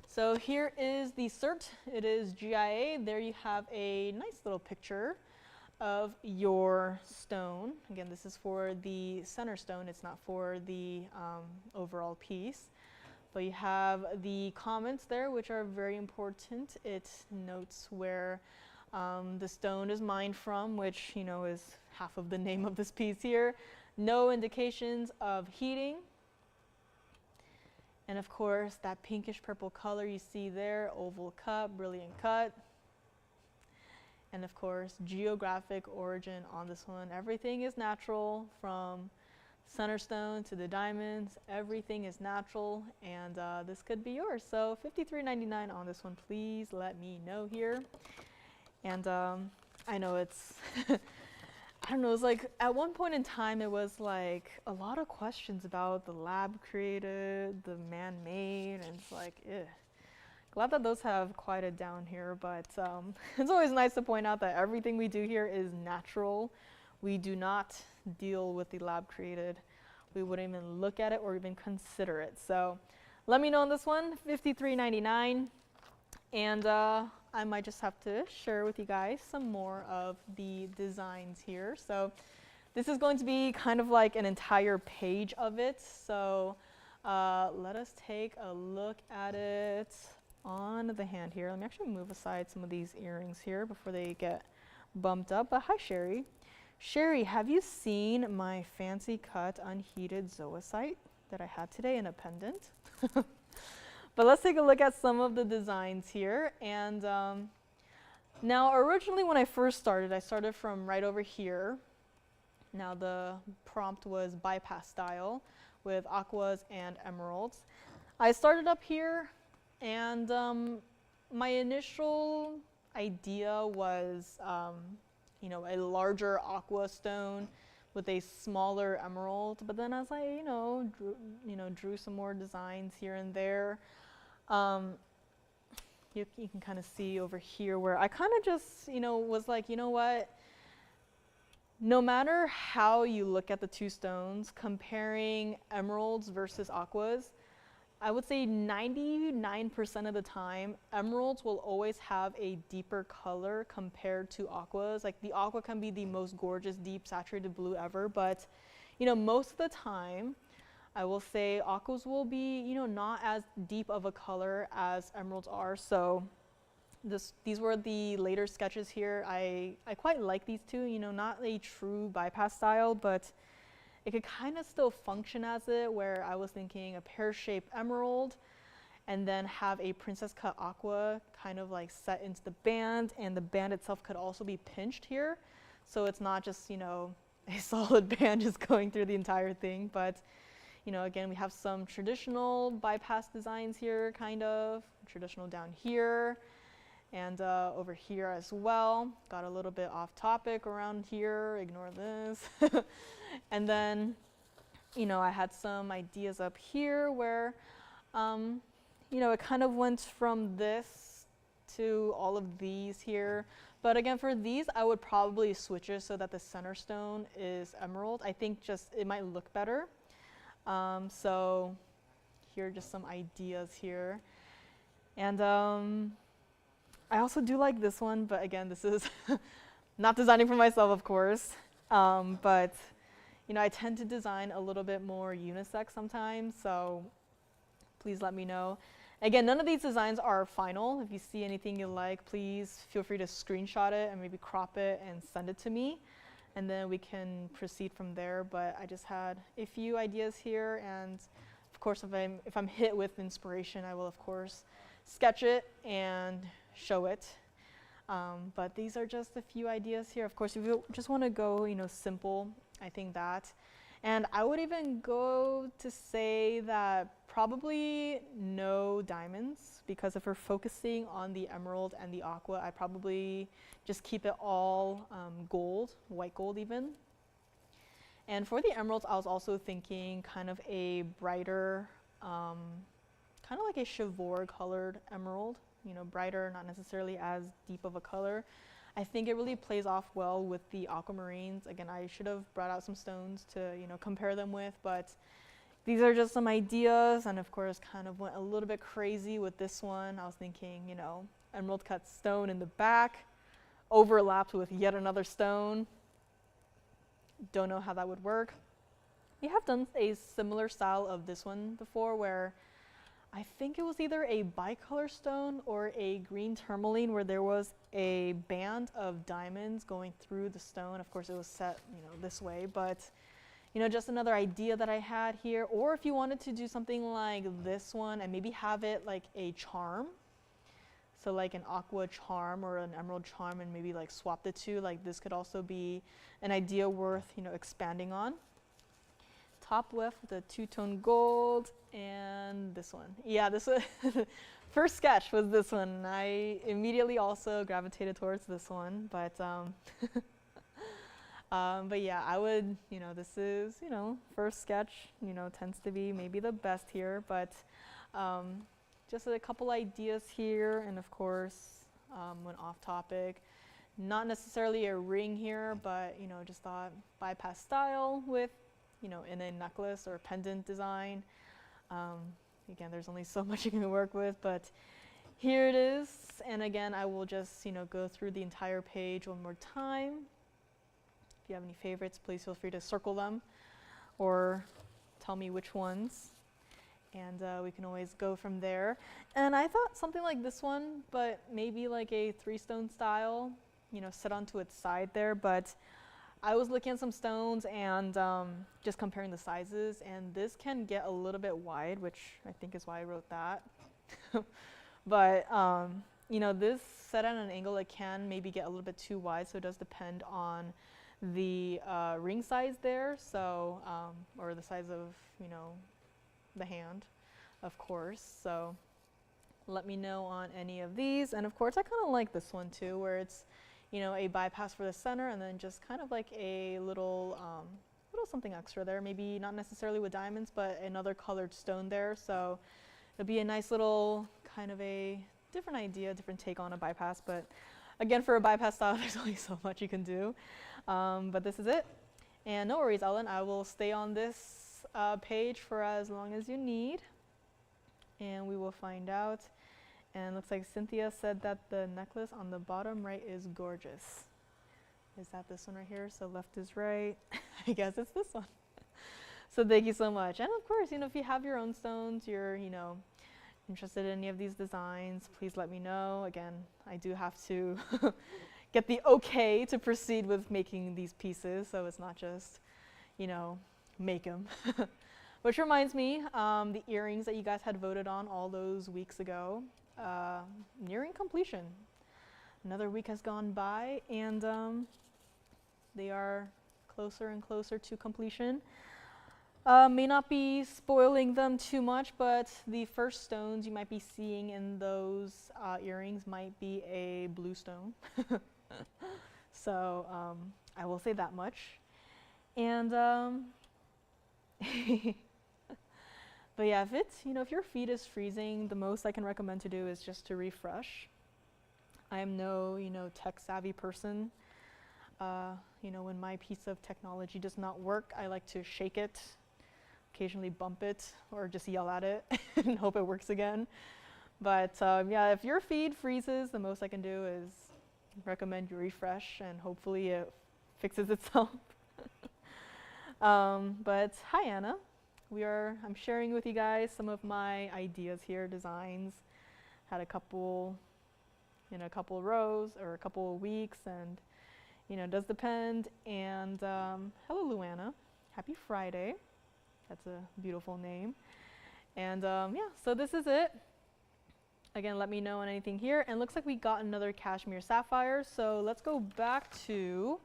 So here is the cert. It is GIA. There you have a nice little picture of your stone. Again, this is for the center stone. It's not for the overall piece. But you have the comments there, which are very important. It notes where the stone is mined from, which, you know, is half of the name of this piece here. No indications of heating. And of course, that pinkish purple color you see there, oval cut, brilliant cut. And of course, geographic origin on this one. Everything is natural, from center stone to the diamonds. Everything is natural, and this could be yours. So $53.99 on this one. Please let me know here. And I know it's I don't know, it's like at one point in time it was like a lot of questions about the lab created, the man-made, and it's like, glad that those have quieted down here, but it's always nice to point out that everything we do here is natural. We do not deal with the lab created. We wouldn't even look at it or even consider it. So let me know on this one, $53.99. And I might just have to share with you guys some more of the designs here. So this is going to be kind of like an entire page of it. So let us take a look at it on the hand here. Let me actually move aside some of these earrings here before they get bumped up. But hi, Sherry. Sherry, have you seen my fancy cut unheated zoisite that I had today in a pendant? But let's take a look at some of the designs here. And now originally when I first started, I started from right over here. Now the prompt was bypass style with aquas and emeralds. I started up here, and my initial idea was you know, a larger aqua stone with a smaller emerald. But then as I, drew some more designs here and there, you can kind of see over here where I kind of just, was like, you know what? No matter how you look at the two stones, comparing emeralds versus aquas, I would say 99% of the time, emeralds will always have a deeper color compared to aquas. Like the aqua can be the most gorgeous, deep, saturated blue ever, but most of the time, I will say aquas will be, not as deep of a color as emeralds are. So these were the later sketches here. I quite like these two, not a true bypass style, but it could kind of still function as it, where I was thinking a pear-shaped emerald and then have a princess cut aqua kind of like set into the band, and the band itself could also be pinched here. So it's not just, a solid band just going through the entire thing, but again, we have some traditional bypass designs here, kind of traditional down here and over here as well. Got a little bit off topic around here, ignore this. And then, I had some ideas up here where, it kind of went from this to all of these here. But again, for these, I would probably switch it so that the center stone is emerald. I think just it might look better. So here are just some ideas here. And I also do like this one, but again, this is not designing for myself, of course. But you know, I tend to design a little bit more unisex sometimes, so please let me know. Again, none of these designs are final. If you see anything you like, please feel free to screenshot it and maybe crop it and send it to me, and then we can proceed from there. But I just had a few ideas here, and of course, if I'm hit with inspiration, I will of course sketch it and show it. But these are just a few ideas here. Of course, if you just want to go, you know, simple, I think that. And I would even go to say that probably no diamonds, because if we're focusing on the emerald and the aqua, I'd probably just keep it all gold, white gold even. And for the emeralds, I was also thinking kind of a brighter, kind of like a Chivor colored emerald, you know, brighter, not necessarily as deep of a color. I think it really plays off well with the aquamarines. Again, I should have brought out some stones to, you know, compare them with, but these are just some ideas, and of course kind of went a little bit crazy with this one. I was thinking, you know, emerald cut stone in the back, overlapped with yet another stone. Don't know how that would work. We have done a similar style of this one before, where I think it was either a bicolor stone or a green tourmaline, where there was a band of diamonds going through the stone. Of course, it was set, you know, this way, but you know, just another idea that I had here. Or if you wanted to do something like this one and maybe have it like a charm, so like an aqua charm or an emerald charm, and maybe like swap the two, like this could also be an idea worth, you know, expanding on. Top left with the two-tone gold, and this one. Yeah, this was first sketch was this one. I immediately also gravitated towards this one, but yeah, I would, you know, this is, you know, first sketch, you know, tends to be maybe the best here, but just a couple ideas here, and of course, went off topic. Not necessarily a ring here, but, you know, just thought bypass style with, you know, in a necklace or pendant design. Again, there's only so much you can work with, but here it is. And again, I will just, you know, go through the entire page one more time. If you have any favorites, please feel free to circle them or tell me which ones. And we can always go from there. And I thought something like this one, but maybe like a 3-stone style, you know, set onto its side there. But I was looking at some stones and just comparing the sizes, and this can get a little bit wide, which I think is why I wrote that. But you know, this set at an angle, it can maybe get a little bit too wide, so it does depend on the ring size there, so or the size of, you know, the hand, of course. So let me know on any of these. And of course, I kind of like this one too, where it's, you know, a bypass for the center, and then just kind of like a little something extra there, maybe not necessarily with diamonds, but another colored stone there. So it'll be a nice little kind of a different idea, different take on a bypass. But again, for a bypass style, there's only so much you can do. But this is it. And no worries, Ellen, I will stay on this page for as long as you need, and we will find out. And it looks like Cynthia said that the necklace on the bottom right is gorgeous. Is that this one right here? So left is right. I guess it's this one. So thank you so much. And of course, you know, if you have your own stones, you're, you know, interested in any of these designs, please let me know. Again, I do have to get the okay to proceed with making these pieces, so it's not just, you know, make them. Which reminds me, the earrings that you guys had voted on all those weeks ago, nearing completion. Another week has gone by, and they are closer and closer to completion. May not be spoiling them too much, but the first stones you might be seeing in those earrings might be a blue stone. So I will say that much. And but yeah, if it's, you know, if your feed is freezing, the most I can recommend to do is just to refresh. I am no, you know, tech savvy person. You know, when my piece of technology does not work, I like to shake it, occasionally bump it, or just yell at it and hope it works again. But yeah, if your feed freezes, the most I can do is recommend you refresh, and hopefully it fixes itself. But hi, Anna. I'm sharing with you guys some of my ideas here, designs. Had a couple in a couple rows or a couple of weeks, and it does depend. And hello, Luana. Happy Friday. That's a beautiful name. And yeah, so this is it. Again, let me know on anything here. And looks like we got another Cashmere Sapphire. So let's go back to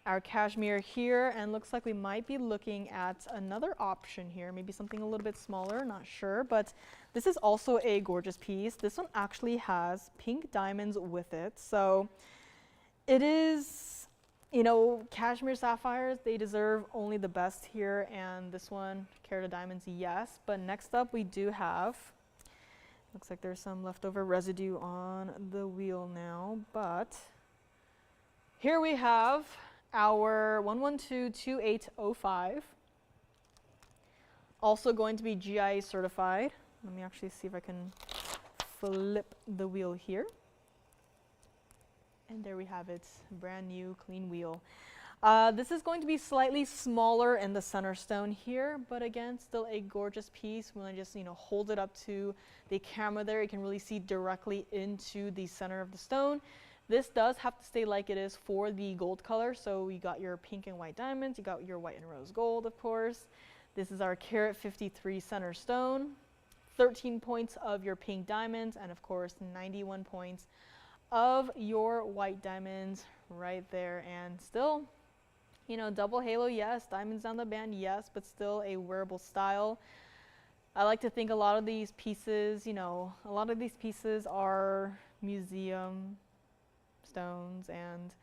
our Cashmere here, and looks like we might be looking at another option here, maybe something a little bit smaller, not sure, but this is also a gorgeous piece. This one actually has pink diamonds with it, so it is, Cashmere Sapphires, they deserve only the best here, and this one, Peridot diamonds, yes. But next up we do have, looks like there's some leftover residue on the wheel now, but here we have our 1122805, also going to be GIA certified. Let me actually see if I can flip the wheel here. And there we have it, brand new, clean wheel. This is going to be slightly smaller in the center stone here, but again, still a gorgeous piece. When I just hold it up to the camera there, you can really see directly into the center of the stone. This does have to stay like it is for the gold color. So you got your pink and white diamonds, you got your white and rose gold, of course. This is our carat 53 center stone, 13 points of your pink diamonds, and of course 91 points of your white diamonds right there. And still, double halo, yes, diamonds down the band, yes, but still a wearable style. I like to think a lot of these pieces, are museum stones and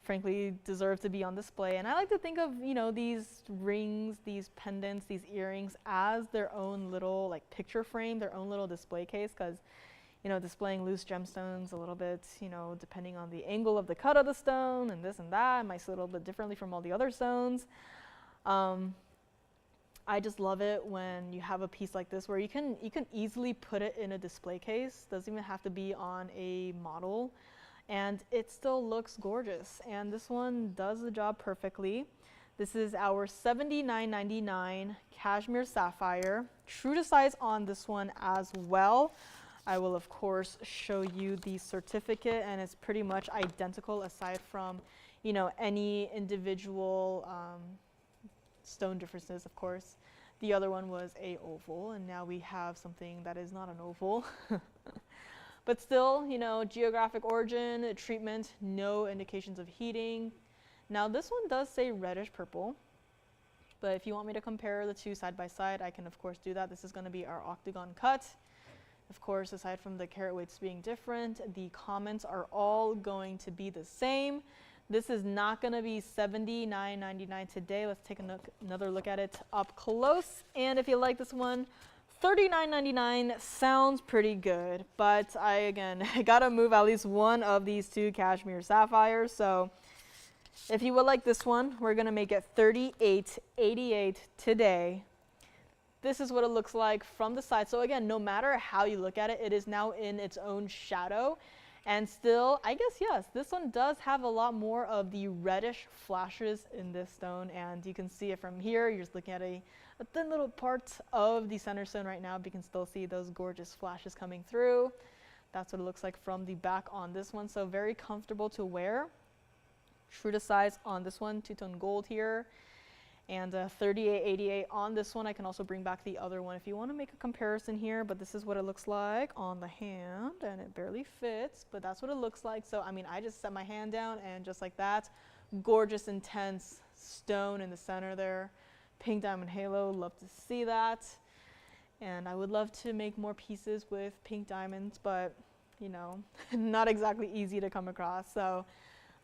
frankly deserve to be on display. And I like to think of these rings, these pendants, these earrings as their own little picture frame, their own little display case, because displaying loose gemstones a little bit, depending on the angle of the cut of the stone and this and that, it might sit a little bit differently from all the other stones. I just love it when you have a piece like this where you can easily put it in a display case. Doesn't even have to be on a model, and it still looks gorgeous. And this one does the job perfectly. This is our $79.99 Cashmere Sapphire. True to size on this one as well. I will of course show you the certificate, and it's pretty much identical aside from any individual stone differences, of course. The other one was a oval, and now we have something that is not an oval. But still, geographic origin, treatment, no indications of heating. Now this one does say reddish purple, but if you want me to compare the two side by side, I can of course do that. This is going to be our octagon cut. Of course, aside from the carat weights being different, the comments are all going to be the same. This is not going to be $79.99 today. Let's take another look at it up close. And if you like this one, $39.99 sounds pretty good, but I gotta move at least one of these two Cashmere Sapphires. So if you would like this one, we're gonna make it $38.88 today. This is what it looks like from the side. So again, no matter how you look at it, it is now in its own shadow. And still, I guess, yes, this one does have a lot more of the reddish flashes in this stone. And you can see it from here. You're just looking at a thin little part of the center stone right now, but you can still see those gorgeous flashes coming through. That's what it looks like from the back on this one. So very comfortable to wear. True to size on this one, two-tone gold here. And $38.88 on this one. I can also bring back the other one if you want to make a comparison here, but this is what it looks like on the hand, and it barely fits, but that's what it looks like. So I just set my hand down, and just like that, gorgeous, intense stone in the center there. Pink diamond halo, love to see that. And I would love to make more pieces with pink diamonds, but not exactly easy to come across. So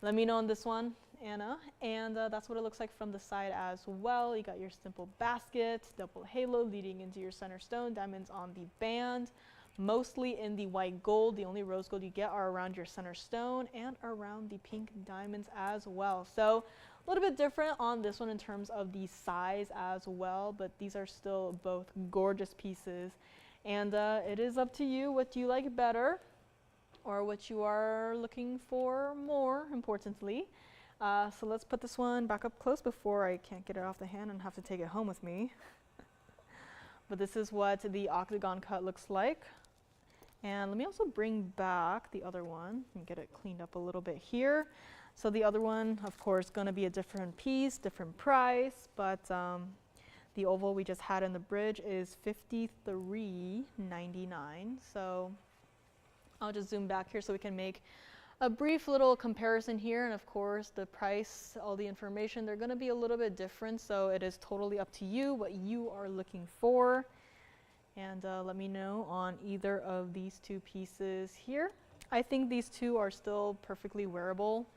let me know on this one, Anna. And that's what it looks like from the side as well. You got your simple basket, double halo leading into your center stone, diamonds on the band, mostly in the white gold. The only rose gold you get are around your center stone and around the pink diamonds as well. So a little bit different on this one in terms of the size as well, but these are still both gorgeous pieces. And it is up to you what you like better or what you are looking for more, importantly. So let's put this one back up close before I can't get it off the hand and have to take it home with me. But this is what the octagon cut looks like. And let me also bring back the other one and get it cleaned up a little bit here. So the other one, of course, going to be a different piece, different price, but the oval we just had in the bridge is $53.99. So I'll just zoom back here so we can make a brief little comparison here. And of course, the price, all the information, they're going to be a little bit different. So it is totally up to you what you are looking for. And let me know on either of these two pieces here. I think these two are still perfectly wearable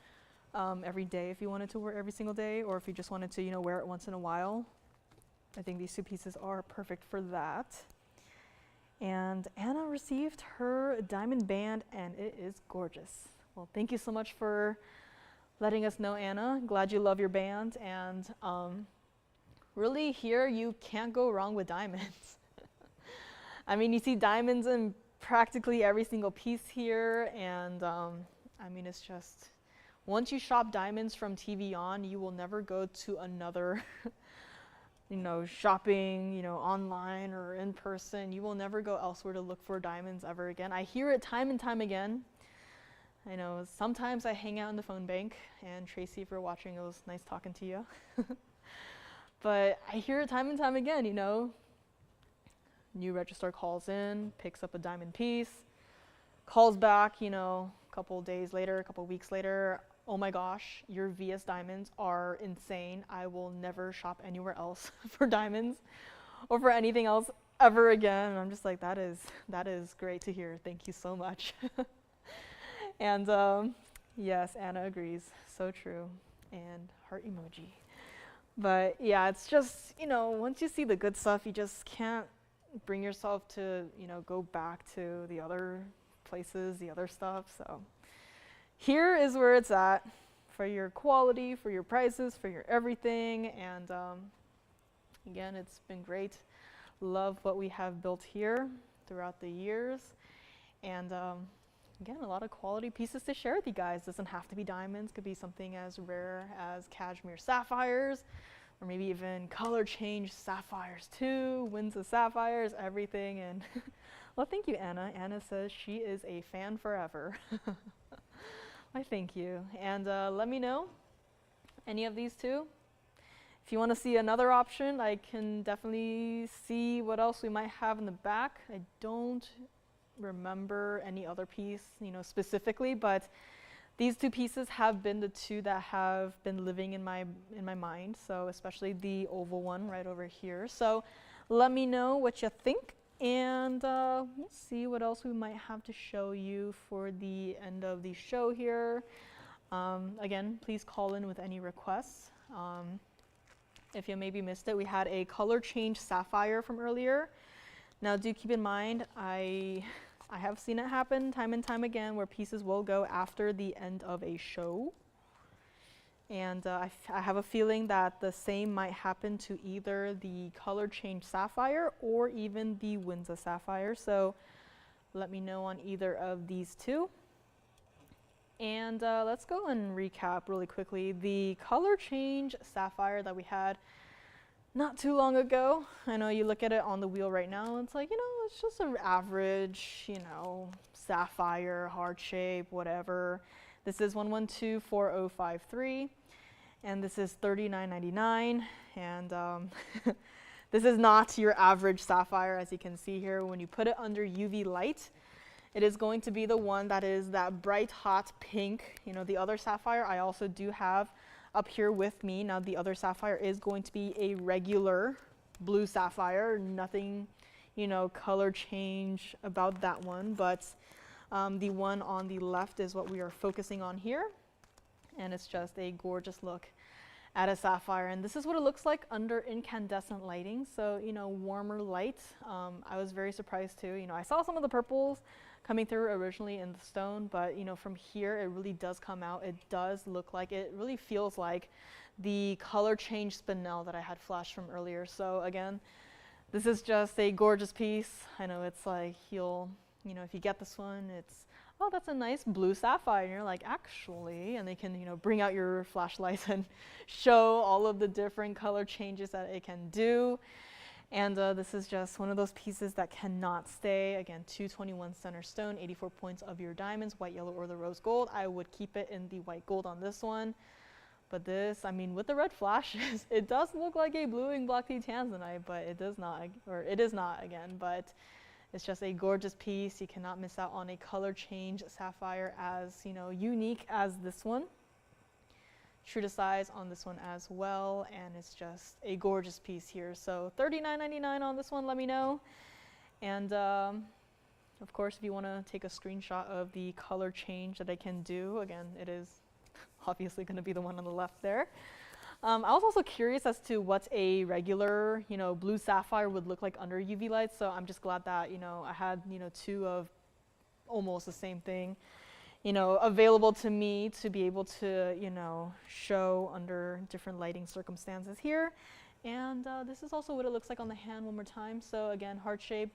every day if you wanted to wear every single day, or if you just wanted to, you know, wear it once in a while. I think these two pieces are perfect for that. And Anna received her diamond band, and it is gorgeous. Well, thank you so much for letting us know, Anna. Glad you love your band. And really here, you can't go wrong with diamonds. I mean, you see diamonds in practically every single piece here. And I mean, it's just, once you shop diamonds from TVON, you will never go to another you know, shopping, you know, online or in person. You will never go elsewhere to look for diamonds ever again. I hear it time and time again. I know sometimes I hang out in the phone bank, and Tracy, if you're watching, it was nice talking to you. But I hear it time and time again, you know. New registrar calls in, picks up a diamond piece, calls back, you know, a couple days later, a couple weeks later, oh my gosh, your VS diamonds are insane. I will never shop anywhere else for diamonds or for anything else ever again. And I'm just like, that is great to hear. Thank you so much. And yes, Anna agrees. So true. And heart emoji. But yeah, it's just, you know, once you see the good stuff, you just can't bring yourself to, you know, go back to the other places, the other stuff. So here is where it's at for your quality, for your prices, for your everything. And again, it's been great. Love what we have built here throughout the years. And again, a lot of quality pieces to share with you guys. Doesn't have to be diamonds. Could be something as rare as cashmere sapphires, or maybe even color change sapphires too, Winsa sapphires, everything. And well, thank you, Anna. Anna says she is a fan forever. I thank you. And let me know, any of these two. If you want to see another option, I can definitely see what else we might have in the back. I don't remember any other piece, you know, specifically, but these two pieces have been the two that have been living in my mind. So especially the oval one right over here. So let me know what you think. And we'll see what else we might have to show you for the end of the show here. Again, please call in with any requests. If you maybe missed it, we had a color change sapphire from earlier. Now do keep in mind, I have seen it happen time and time again where pieces will go after the end of a show. And I have a feeling that the same might happen to either the color change sapphire or even the Winsa sapphire. So let me know on either of these two. And let's go and recap really quickly the color change sapphire that we had not too long ago. I know you look at it on the wheel right now, it's like, you know, it's just an average, you know, sapphire, heart shape, whatever. This is 1124053. And this is $39.99, and this is not your average sapphire, as you can see here. When you put it under UV light, it is going to be the one that is that bright hot pink. You know, the other sapphire I also do have up here with me. Now the other sapphire is going to be a regular blue sapphire, nothing, you know, color change about that one, but the one on the left is what we are focusing on here. And it's just a gorgeous look at a sapphire. And this is what it looks like under incandescent lighting. So, you know, warmer light. I was very surprised too. You know, I saw some of the purples coming through originally in the stone, but, you know, from here it really does come out. It does look like, it really feels like the color change spinel that I had flashed from earlier. So again, This is just a gorgeous piece. I know it's like if you get this one, it's, oh, that's a nice blue sapphire. And you're like, actually, and they can, bring out your flashlights and show all of the different color changes that it can do. And this is just one of those pieces that cannot stay. Again, 221 center stone, 84 points of your diamonds, white, yellow, or the rose gold. I would keep it in the white gold on this one. But this, I mean, with the red flashes, it does look like a bluing block tea tanzanite, but it does not, or it is not again, but it's just a gorgeous piece. You cannot miss out on a color change sapphire as, unique as this one. True to size on this one as well, and it's just a gorgeous piece here. So $39.99 on this one, let me know. And of course, if you want to take a screenshot of the color change that I can do, again, it is obviously going to be the one on the left there. I was also curious as to what a regular, blue sapphire would look like under UV lights. So I'm just glad that, I had, two of almost the same thing, available to me to be able to, show under different lighting circumstances here. And this is also what it looks like on the hand one more time. So again, heart shape,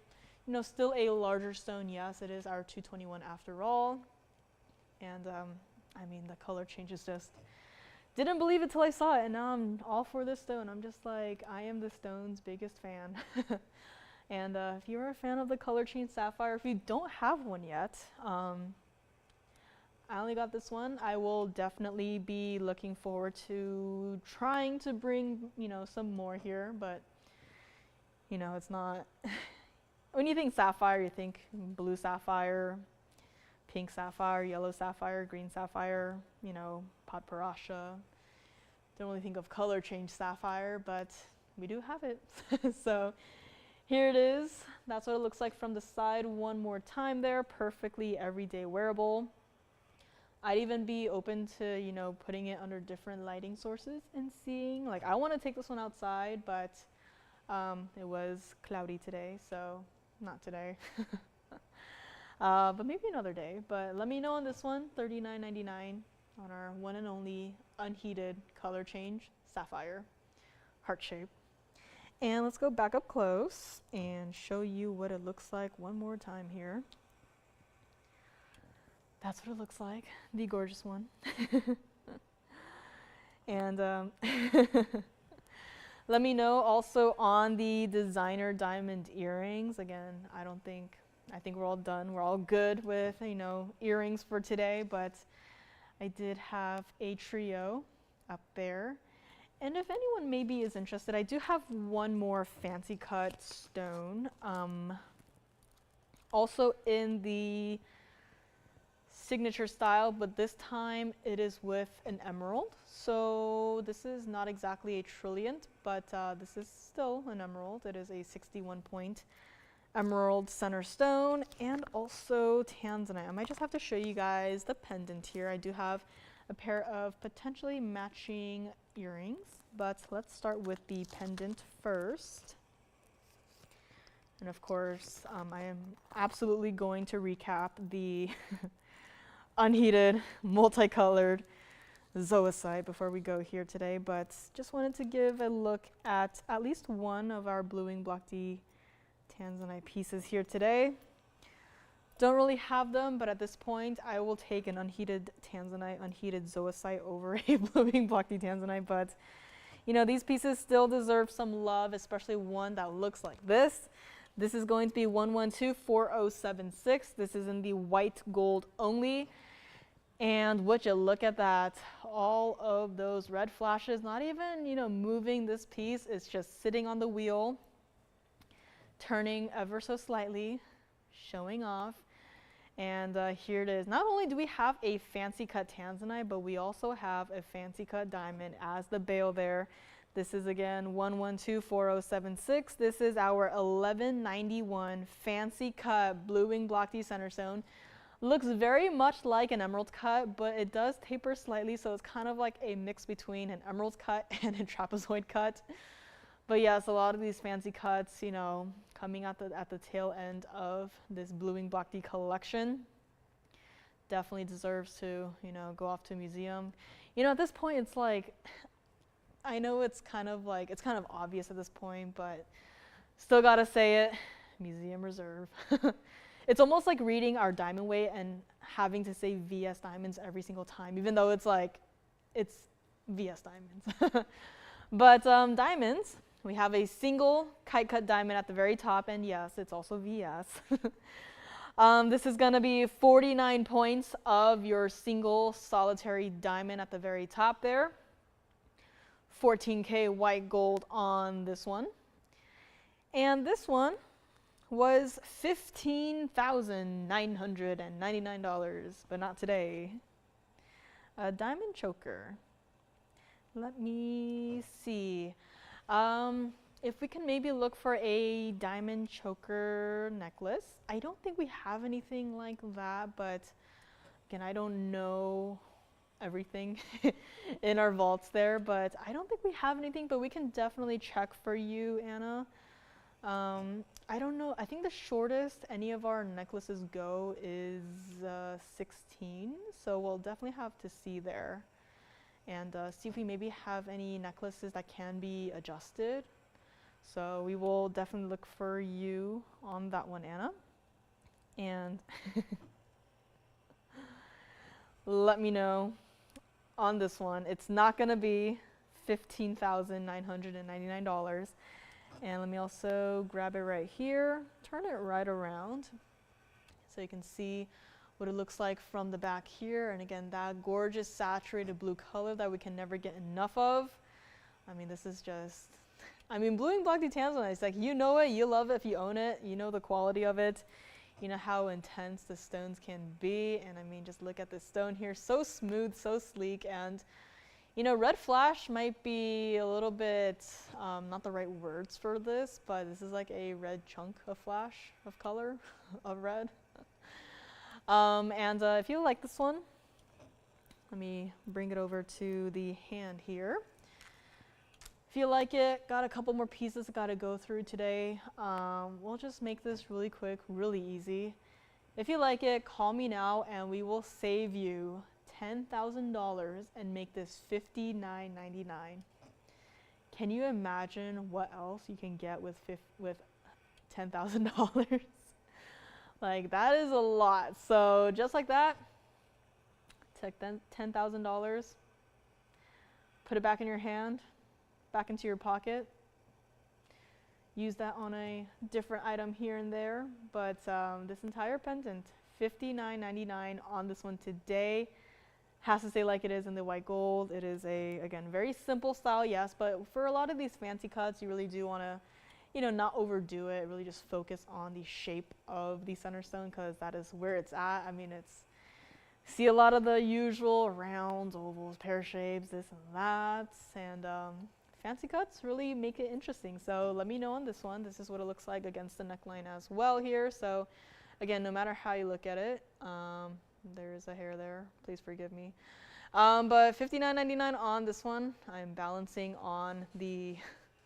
still a larger stone. Yes, it is our 221 after all. And I mean, the color changes just, didn't believe it till I saw it, and now I'm all for this stone. I'm just like, I am the stone's biggest fan. And if you're a fan of the color change sapphire, if you don't have one yet, I only got this one. I will definitely be looking forward to trying to bring, some more here, but, it's not, when you think sapphire, you think blue sapphire, pink sapphire, yellow sapphire, green sapphire, pot parasha. Don't really think of color change sapphire, but we do have it. So here it is. That's what it looks like from the side one more time there. Perfectly everyday wearable. I'd even be open to, putting it under different lighting sources and seeing. Like, I want to take this one outside, but it was cloudy today, so not today. But maybe another day. But let me know on this one, $39.99 on our one and only unheated color change sapphire, heart shape. And let's go back up close and show you what it looks like one more time here. That's what it looks like, the gorgeous one. And let me know also on the designer diamond earrings. Again, I think we're all done. We're all good with, earrings for today, but I did have a trio up there. And if anyone maybe is interested, I do have one more fancy cut stone. Also in the signature style, but this time it is with an emerald. So this is not exactly a trilliant, but this is still an emerald. It is a 61 point emerald center stone, and also tanzanite. I might just have to show you guys the pendant here. I do have a pair of potentially matching earrings, but let's start with the pendant first. And of course, I am absolutely going to recap the unheated, multicolored zoisite before we go here today, but just wanted to give a look at least one of our bluing block D tanzanite pieces here today. Don't really have them, but at this point I will take an unheated tanzanite, unheated zoisite over a blooming block D tanzanite. But these pieces still deserve some love, especially one that looks like this. This is going to be 1124076. This is in the white gold only. And would you look at that, all of those red flashes, not even moving this piece, it's just sitting on the wheel, turning ever so slightly, showing off. And here it is. Not only do we have a fancy cut tanzanite, but we also have a fancy cut diamond as the bail there. This is again 1124076. This is our 1191 fancy cut bluing block D center stone. Looks very much like an emerald cut, but it does taper slightly, so it's kind of like a mix between an emerald cut and a trapezoid cut. But yes, a lot of these fancy cuts, coming at the tail end of this bluing block D collection, definitely deserves to, go off to a museum. At this point, it's like, I know it's kind of obvious at this point, but Still gotta say it, museum reserve. It's almost like reading our diamond weight and having to say VS diamonds every single time, even though it's like, it's VS diamonds. But diamonds, we have a single kite cut diamond at the very top, and yes, it's also VS. This is gonna be 49 points of your single solitary diamond at the very top there. 14K white gold on this one. And this one was $15,999, but not today. A diamond choker. Let me see. If we can maybe look for a diamond choker necklace. I don't think we have anything like that, but again, I don't know everything in our vaults there, but I don't think we have anything, but we can definitely check for you, Anna. I don't know, I think the shortest any of our necklaces go is 16, so we'll definitely have to see there and see if we maybe have any necklaces that can be adjusted. So we will definitely look for you on that one, Anna. And let me know on this one. It's not gonna be $15,999. And let me also grab it right here, turn it right around so you can see what it looks like from the back here. And again, that gorgeous saturated blue color that we can never get enough of. I mean, this is just, I mean, blue and black tanzanite, it's like, you know it, you love it if you own it, you know the quality of it, you know how intense the stones can be. And I mean, just look at this stone here, so smooth, so sleek. And you know, red flash might be a little bit, not the right words for this, but this is like a red chunk of flash of color of red. And if you like this one, let me bring it over to the hand here. If you like it, got a couple more pieces I gotta go through today. We'll just make this really quick, really easy. If you like it, call me now and we will save you $10,000 and make this $59.99. Can you imagine what else you can get with $10,000? Like, that is a lot. So just like that, take $10,000, put it back in your hand, back into your pocket. Use that on a different item here and there, but this entire pendant, $59.99 on this one today. Has to stay like it is in the white gold. It is a, again, very simple style, yes, but for a lot of these fancy cuts, you really do want to, you know, not overdo it, really just focus on the shape of the center stone, because that is where it's at. I mean, it's, see a lot of the usual rounds, ovals, pear shapes, this and that, and fancy cuts really make it interesting. So let me know on this one. This is what it looks like against the neckline as well here. So again, no matter how you look at it, there is a hair there, please forgive me. But $59.99 on this one. I'm balancing on the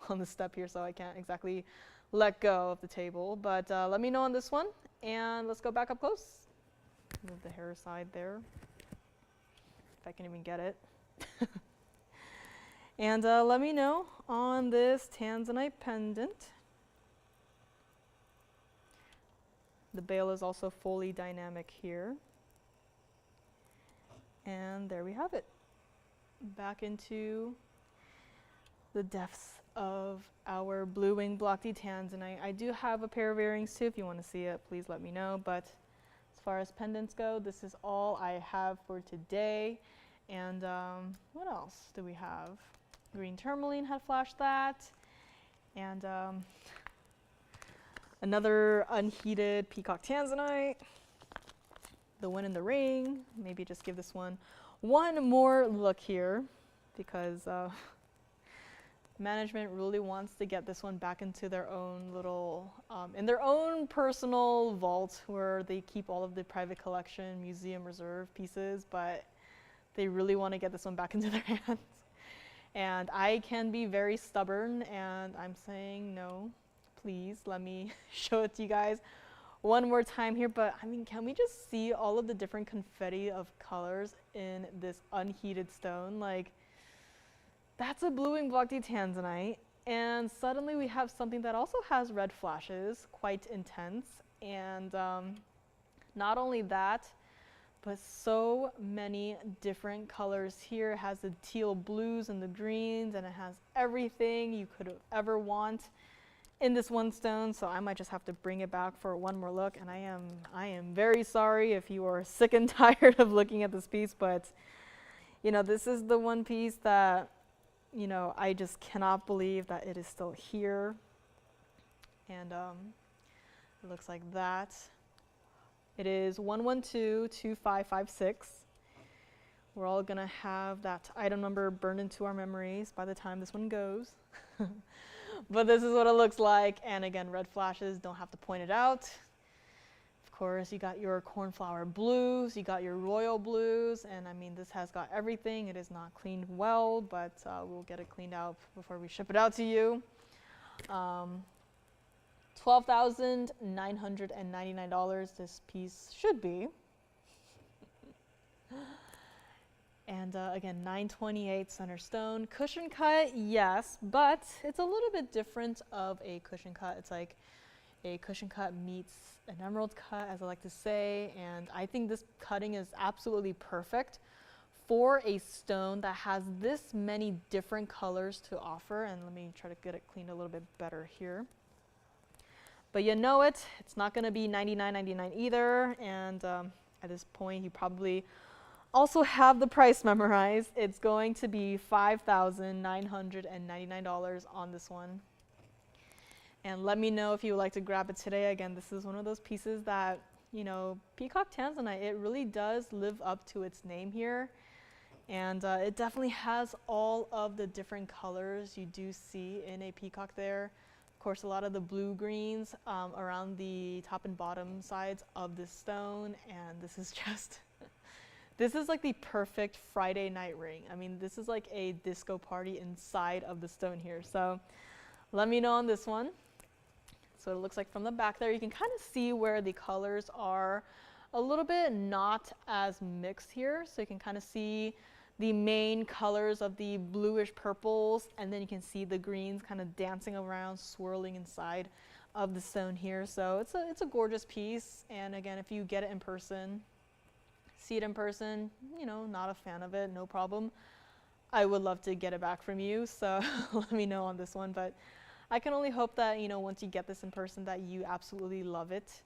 on the step here, so I can't exactly let go of the table. But let me know on this one, and let's go back up close. Move the hair aside there, if I can even get it. And let me know on this tanzanite pendant. The bail is also fully dynamic here. And there we have it. Back into the depths of our blue wing block D tanzanite. I do have a pair of earrings too. If you want to see it, please let me know. But as far as pendants go, this is all I have for today. And what else do we have? Green tourmaline had flashed that. And another unheated Peacock tanzanite. The one in the ring. Maybe just give this one more look here, because management really wants to get this one back into their own little, in their own personal vault where they keep all of the private collection, museum reserve pieces, but they really want to get this one back into their hands. And I can be very stubborn, and I'm saying no, please let me show it to you guys one more time here. But I mean, can we just see all of the different confetti of colors in this unheated stone? Like, that's a blue wing block D tanzanite, And suddenly we have something that also has red flashes, quite intense. And not only that, but so many different colors here. It has the teal blues and the greens, and it has everything you could ever want in this one stone. So I might just have to bring it back for one more look. And I am very sorry if you are sick and tired of looking at this piece, but you know, this is the one piece that, you know, I just cannot believe that it is still here. And it looks like that. It is 1122556. We're all gonna have that item number burned into our memories by the time this one goes. But this is what it looks like. And again, red flashes, don't have to point it out. Of course, you got your cornflower blues, you got your royal blues, and I mean, this has got everything. It is not cleaned well, but we'll get it cleaned out before we ship it out to you. $12,999 this piece should be. And again, 928 center stone. Cushion cut, yes, but it's a little bit different of a cushion cut. It's like a cushion cut meets an emerald cut, as I like to say, and I think this cutting is absolutely perfect for a stone that has this many different colors to offer. And let me try to get it cleaned a little bit better here. But you know it, it's not going to be $99.99 either, and at this point you probably also have the price memorized. It's going to be $5,999 on this one. And let me know if you would like to grab it today. Again, this is one of those pieces that, you know, Peacock tanzanite, it really does live up to its name here. And it definitely has all of the different colors you do see in a peacock there. Of course, a lot of the blue greens around the top and bottom sides of this stone. And this is just, this is like the perfect Friday night ring. I mean, this is like a disco party inside of the stone here. So let me know on this one. So it looks like from the back there, you can kind of see where the colors are a little bit not as mixed here. So you can kind of see the main colors of the bluish purples, and then you can see the greens kind of dancing around, swirling inside of the stone here. So it's a gorgeous piece. And again, if you get it in person, see it in person, you know, not a fan of it, no problem. I would love to get it back from you, so let me know on this one. But I can only hope that, you know, once you get this in person, that you absolutely love it,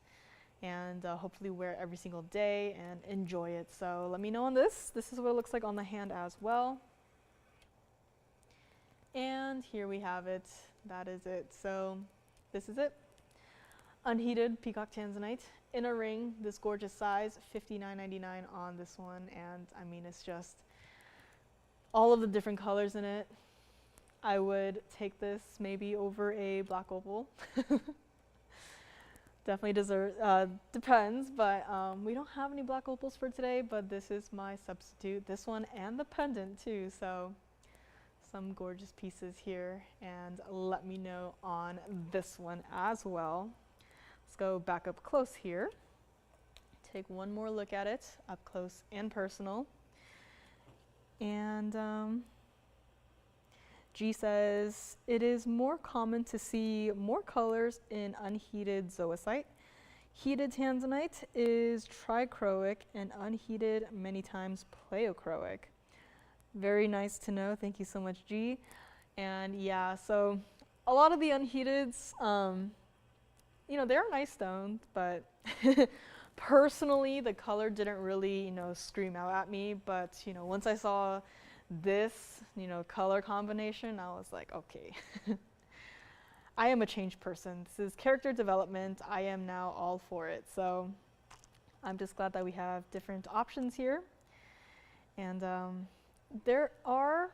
and hopefully wear it every single day and enjoy it. So let me know on this. This is what it looks like on the hand as well. And here we have it. That is it. So this is it. Unheated Peacock tanzanite in a ring, this gorgeous size, $59.99 on this one. And I mean, it's just all of the different colors in it. I would take this maybe over a black opal. Definitely depends, but we don't have any black opals for today, but this is my substitute, this one and the pendant too. So some gorgeous pieces here, and let me know on this one as well. Let's go back up close here. Take one more look at it, up close and personal. And G says, it is more common to see more colors in unheated zoisite. Heated tanzanite is trichroic, and unheated many times pleochroic. Very nice to know. Thank you so much, G. And yeah, so a lot of the unheateds, you know, they're nice stones, but personally, the color didn't really, you know, scream out at me. But, you know, once I saw this, you know, color combination, I was like, okay. I am a changed person. This is character development. I am now all for it. So I'm just glad that we have different options here. And there are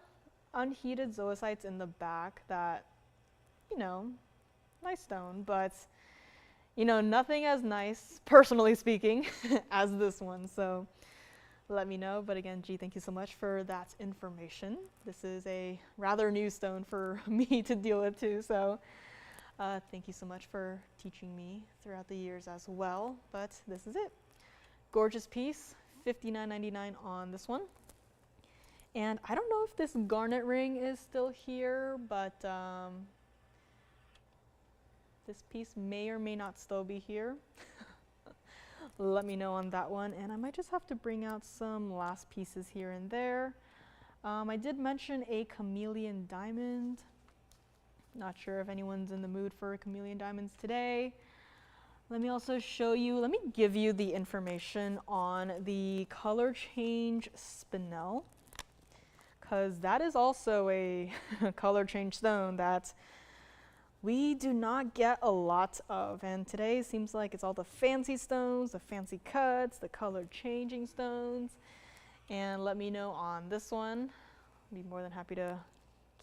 unheated zoisites in the back that, you know, nice stone, but, you know, nothing as nice, personally speaking, as this one. So let me know. But again, G, thank you so much for that information. This is a rather new stone for me to deal with too. So thank you so much for teaching me throughout the years as well. But this is it. Gorgeous piece, $59.99 on this one. And I don't know if this garnet ring is still here, but This piece may or may not still be here. Let me know on that one. And I might just have to bring out some last pieces here and there. I did mention a chameleon diamond. Not sure if anyone's in the mood for chameleon diamonds today. Let me also show you, let me give you the information on the color change spinel, because that is also a color change stone that we do not get a lot of. And today seems like it's all the fancy stones, the fancy cuts, the color changing stones. And let me know on this one. I'd be more than happy to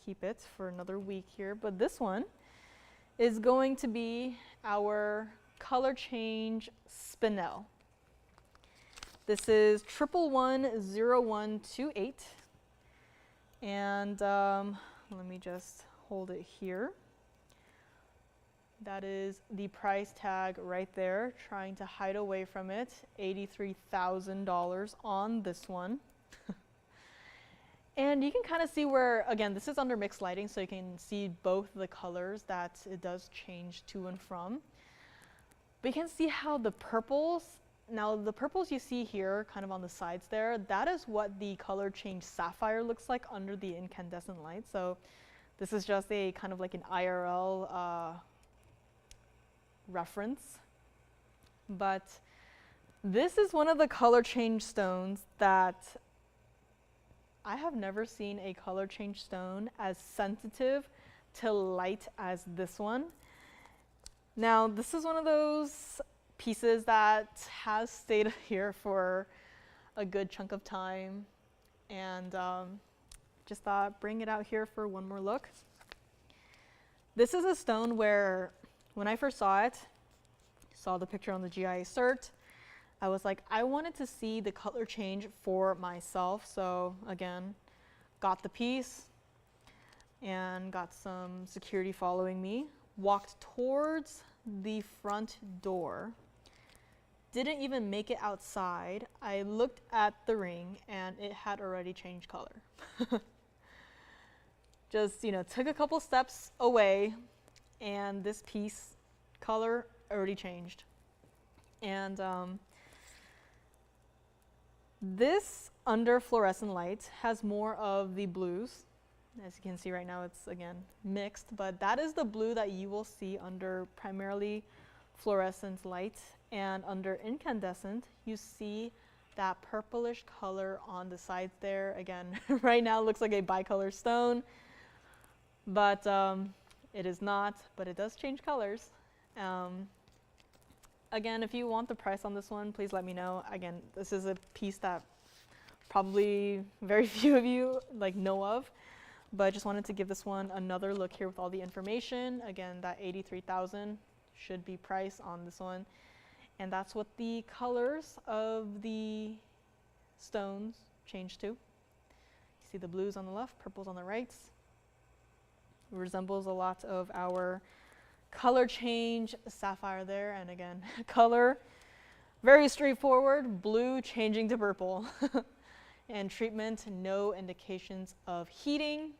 keep it for another week here. But this one is going to be our color change spinel. This is 1110128. And let me just hold it here. That is the price tag right there, trying to hide away from it, $83,000 on this one. And you can kind of see where, again, this is under mixed lighting, so you can see both the colors that it does change to and from. But you can see how the purples, now the purples you see here, kind of on the sides there, that is what the color change sapphire looks like under the incandescent light. So this is just a kind of like an IRL reference. But this is one of the color change stones that I have never seen a color change stone as sensitive to light as this one. Now, this is one of those pieces that has stayed here for a good chunk of time, and just thought bring it out here for one more look. This is a stone where when I first saw it, saw the picture on the GIA cert, I was like, I wanted to see the color change for myself. So again, got the piece and got some security following me, walked towards the front door, didn't even make it outside. I looked at the ring and it had already changed color. Just, you know, took a couple steps away and this piece color already changed. And this under fluorescent light has more of the blues. As you can see right now, it's again mixed, but that is the blue that you will see under primarily fluorescent light. And under incandescent, you see that purplish color on the sides there. Again, right now it looks like a bicolor stone, but it is not, but it does change colors. Again, if you want the price on this one, please let me know. Again, this is a piece that probably very few of you know of, but I just wanted to give this one another look here with all the information. Again, that $83,000 should be price on this one. And that's what the colors of the stones change to. You see the blues on the left, purples on the right. It resembles a lot of our color change sapphire there. And again, color, very straightforward, blue changing to purple. And treatment, no indications of heating.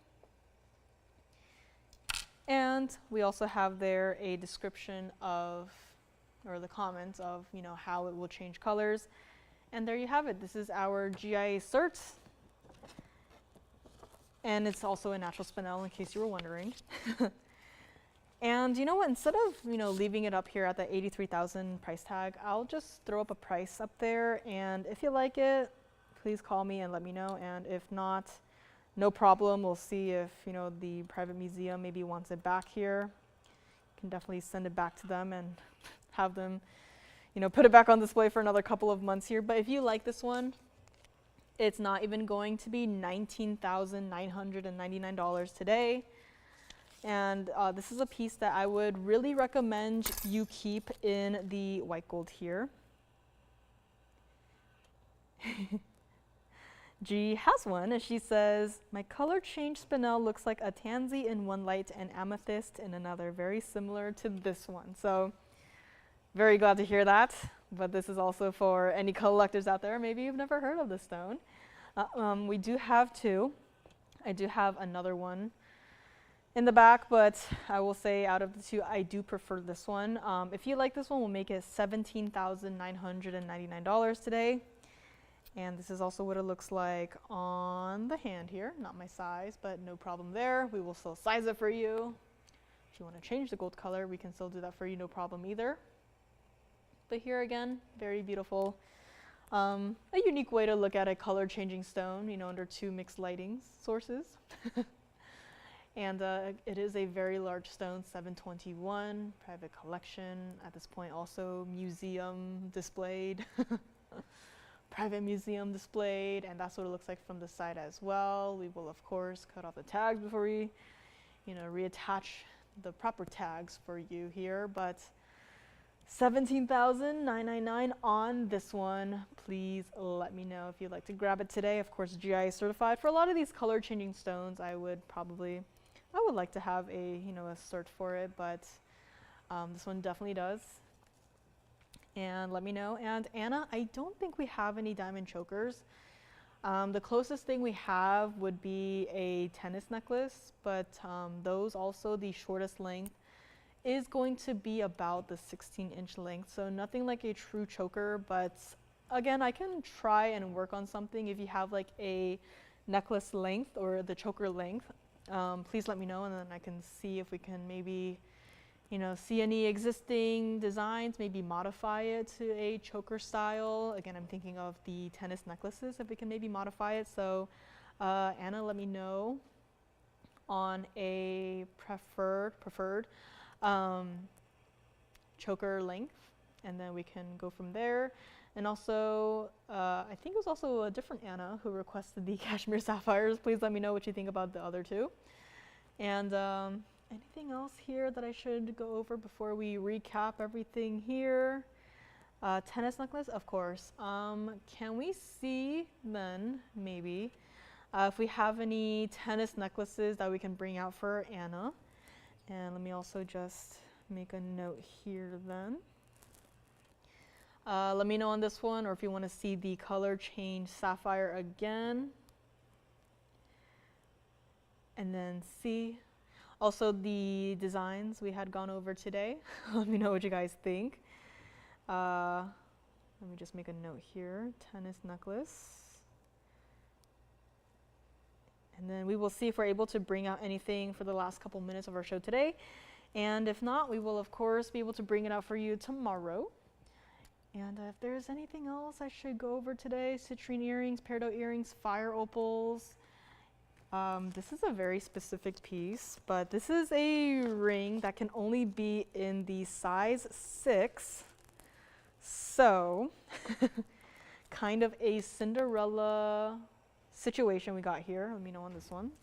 And we also have there a description of, or the comments of, you know, how it will change colors. And there you have it. This is our GIA cert. And it's also a natural spinel, in case you were wondering. And you know what, instead of, you know, leaving it up here at the $83,000 price tag, I'll just throw up a price up there, and if you like it, please call me and let me know. And if not, no problem. We'll see if, you know, the private museum maybe wants it back here. You can definitely send it back to them and have them, you know, put it back on display for another couple of months here. But if you like this one, it's not even going to be $19,999 today. And this is a piece that I would really recommend you keep in the white gold here. G has one, and she says, my color change spinel looks like a tansy in one light and amethyst in another, very similar to this one. So very glad to hear that, but this is also for any collectors out there. Maybe you've never heard of this stone. We do have two. I do have another one. in the back, but I will say out of the two, I do prefer this one. If you like this one, we'll make it $17,999 today. And this is also what it looks like on the hand here. Not my size, but no problem there. We will still size it for you. If you want to change the gold color, we can still do that for you, no problem either. But here again, very beautiful. A unique way to look at a color changing stone, you know, under two mixed lighting sources. And it is a very large stone, 721, private collection. At this point, also museum displayed. Private museum displayed, and that's what it looks like from the side as well. We will, of course, cut off the tags before we, you know, reattach the proper tags for you here. But $17,999 on this one. Please let me know if you'd like to grab it today. Of course, GI certified. For a lot of these color changing stones, I would like to have a, you know, a cert for it, but this one definitely does. And let me know. And Anna, I don't think we have any diamond chokers. The closest thing we have would be a tennis necklace, but those also, the shortest length is going to be about the 16-inch length. So nothing like a true choker, but again, I can try and work on something. If you have like a necklace length or the choker length, please let me know, and then I can see if we can maybe, you know, see any existing designs, maybe modify it to a choker style. Again, I'm thinking of the tennis necklaces, if we can maybe modify it. So Anna, let me know on a preferred choker length, and then we can go from there. And also, I think it was also a different Anna who requested the Cashmere sapphires. Please let me know what you think about the other two. And anything else here that I should go over before we recap everything here? Tennis necklace, of course. Can we see then, maybe, if we have any tennis necklaces that we can bring out for Anna? And let me also just make a note here then. Let me know on this one, or if you want to see the color change sapphire again. And then see. Also the designs we had gone over today. Let me know what you guys think. Let me just make a note here. Tennis necklace. And then we will see if we're able to bring out anything for the last couple minutes of our show today. And if not, we will of course be able to bring it out for you tomorrow. And if there's anything else I should go over today, citrine earrings, peridot earrings, fire opals. This is a very specific piece, but this is a ring that can only be in the size 6. So, kind of a Cinderella situation we got here. Let me know on this one.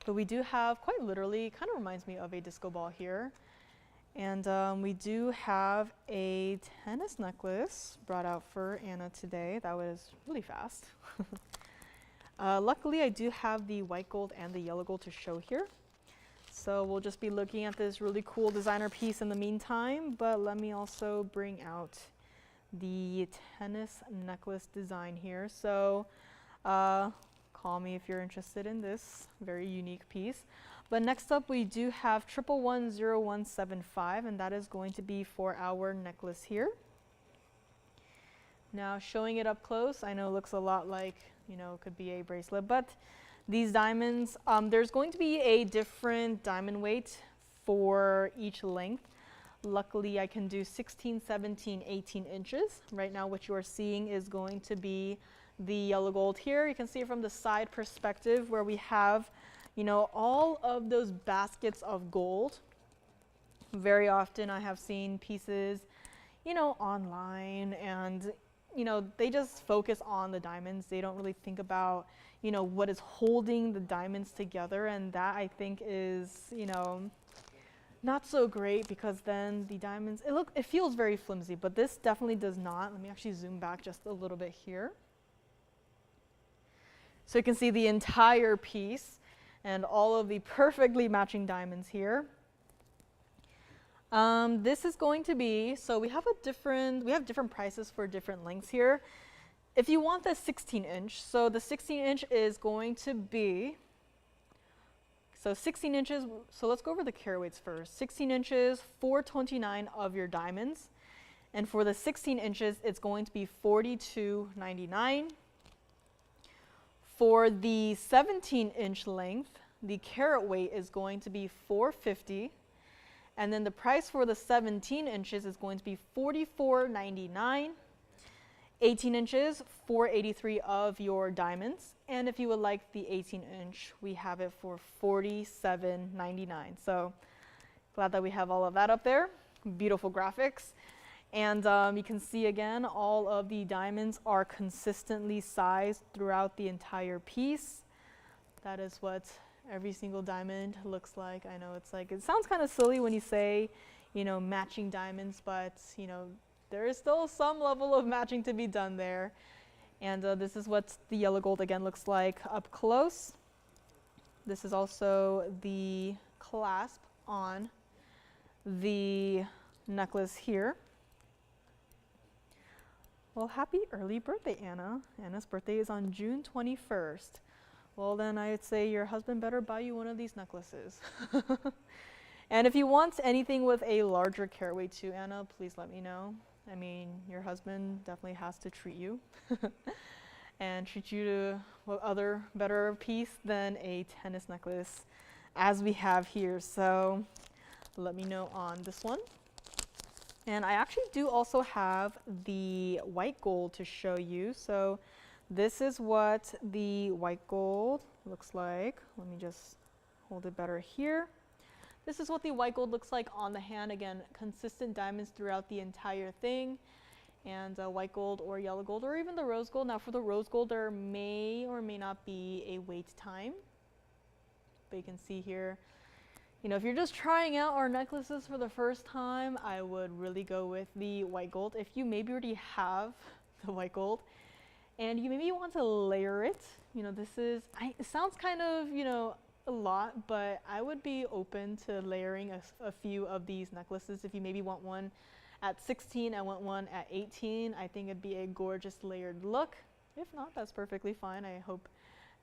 But we do have, quite literally, kind of reminds me of a disco ball here. And we do have a tennis necklace brought out for Anna today. That was really fast. Luckily, I do have the white gold and the yellow gold to show here. So we'll just be looking at this really cool designer piece in the meantime. But let me also bring out the tennis necklace design here. So call me if you're interested in this very unique piece. But next up, we do have 1110175, and that is going to be for our necklace here. Now, showing it up close, I know it looks a lot like, you know, it could be a bracelet, but these diamonds, there's going to be a different diamond weight for each length. Luckily, I can do 16, 17, 18 inches. Right now, what you are seeing is going to be the yellow gold here. You can see it from the side perspective where we have, you know, all of those baskets of gold. Very often I have seen pieces, you know, online, and, you know, they just focus on the diamonds. They don't really think about, you know, what is holding the diamonds together, and that I think is, you know, not so great, because then the diamonds, it feels very flimsy, but this definitely does not. Let me actually zoom back just a little bit here. So you can see the entire piece and all of the perfectly matching diamonds here. This is going to be, so we have different prices for different lengths here. If you want the 16-inch, so the 16-inch is going to be So 16 inches, so let's go over the carat weights first. 16 inches, 429 of your diamonds. And for the 16 inches, it's going to be $42.99. For the 17-inch length, the carat weight is going to be $450. And then the price for the 17 inches is going to be $44.99. 18 inches, $483 of your diamonds. And if you would like the 18-inch, we have it for $47.99. So glad that we have all of that up there. Beautiful graphics. And you can see again, all of the diamonds are consistently sized throughout the entire piece. That is what every single diamond looks like. I know it's like, it sounds kind of silly when you say, you know, matching diamonds, but you know, there is still some level of matching to be done there. And this is what the yellow gold again looks like up close. This is also the clasp on the necklace here. Well, happy early birthday, Anna. Anna's birthday is on June 21st. Well, then I'd say your husband better buy you one of these necklaces. And if you want anything with a larger carat weight too, Anna, please let me know. I mean, your husband definitely has to treat you and treat you to what other better piece than a tennis necklace as we have here. So let me know on this one. And I actually do also have the white gold to show you. So this is what the white gold looks like. Let me just hold it better here. This is what the white gold looks like on the hand. Again, consistent diamonds throughout the entire thing. And white gold or yellow gold or even the rose gold. Now for the rose gold, there may or may not be a wait time. But you can see here, you know, if you're just trying out our necklaces for the first time, I would really go with the white gold. If you maybe already have the white gold and you maybe want to layer it, you know, this is, it sounds kind of, you know, a lot, but I would be open to layering a few of these necklaces. If you maybe want one at 16, I want one at 18. I think it'd be a gorgeous layered look. If not, that's perfectly fine. I hope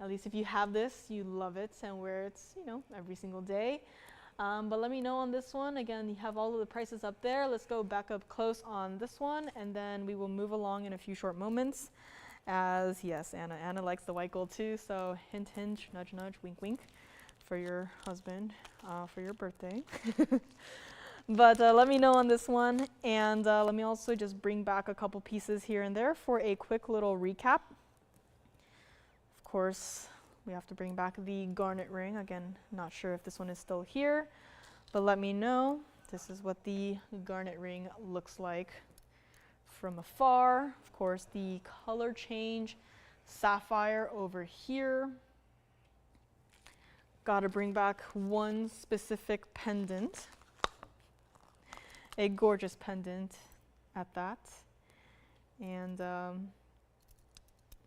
at least if you have this, you love it and wear it, you know, every single day. But let me know on this one. Again, you have all of the prices up there. Let's go back up close on this one, and then we will move along in a few short moments. As yes, Anna likes the white gold too. So hint, hint, nudge, nudge, wink, wink, for your husband for your birthday. But let me know on this one, and let me also just bring back a couple pieces here and there for a quick little recap. Of course, we have to bring back the garnet ring. Again, not sure if this one is still here, but let me know. This is what the garnet ring looks like from afar. Of course, the color change, sapphire over here. Gotta bring back one specific pendant. A gorgeous pendant at that. And let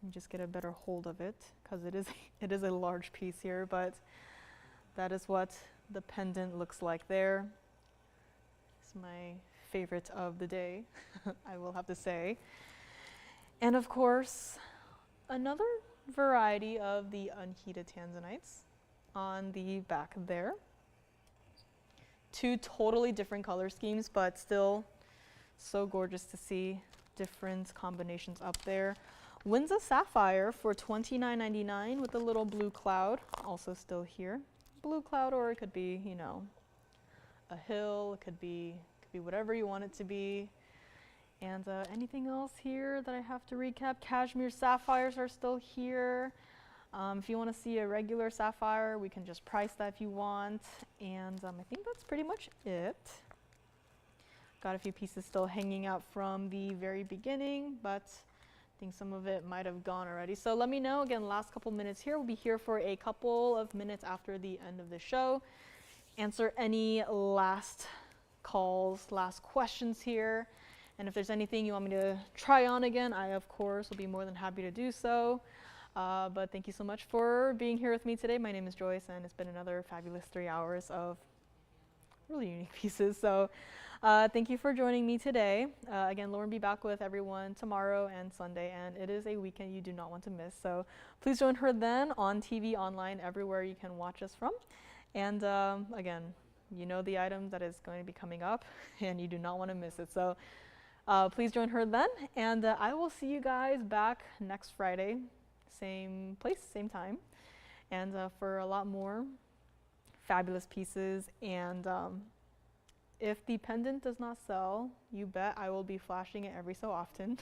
me just get a better hold of it, because it is a large piece here, but that is what the pendant looks like there. It's my favorite of the day, I will have to say. And of course, another variety of the unheated tanzanites on the back there. Two totally different color schemes, but still so gorgeous to see different combinations up there. Winsa Sapphire for $29.99 with a little blue cloud, also still here. Blue cloud, or it could be, you know, a hill, it could be whatever you want it to be. And anything else here that I have to recap? Cashmere sapphires are still here. If you want to see a regular sapphire, we can just price that if you want. And I think that's pretty much it. Got a few pieces still hanging out from the very beginning, but I think some of it might have gone already. So let me know. Again, last couple minutes here. We'll be here for a couple of minutes after the end of the show. Answer any last calls, last questions here. And if there's anything you want me to try on again, I, of course, will be more than happy to do so. But thank you so much for being here with me today. My name is Joyce, and it's been another fabulous 3 hours of really unique pieces. So thank you for joining me today. Again, Lauren will be back with everyone tomorrow and Sunday, and it is a weekend you do not want to miss. So please join her then on TV, online, everywhere you can watch us from. And again, you know the item that is going to be coming up, and you do not want to miss it. So please join her then, and I will see you guys back next Friday, same place, same time, and for a lot more fabulous pieces. And if the pendant does not sell, you bet I will be flashing it every so often.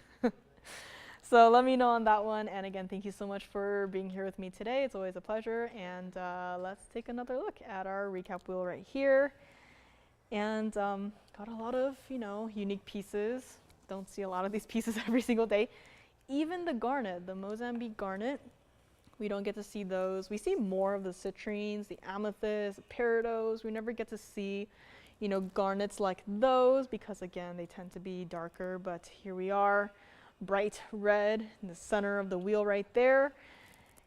So let me know on that one. And again, thank you so much for being here with me today. It's always a pleasure. And let's take another look at our recap wheel right here. And got a lot of, unique pieces. Don't see a lot of these pieces every single day. Even the garnet, the Mozambique garnet, we don't get to see those. We see more of the citrines, the amethysts, peridots. We never get to see, garnets like those because, again, they tend to be darker. But here we are. Bright red in the center of the wheel right there.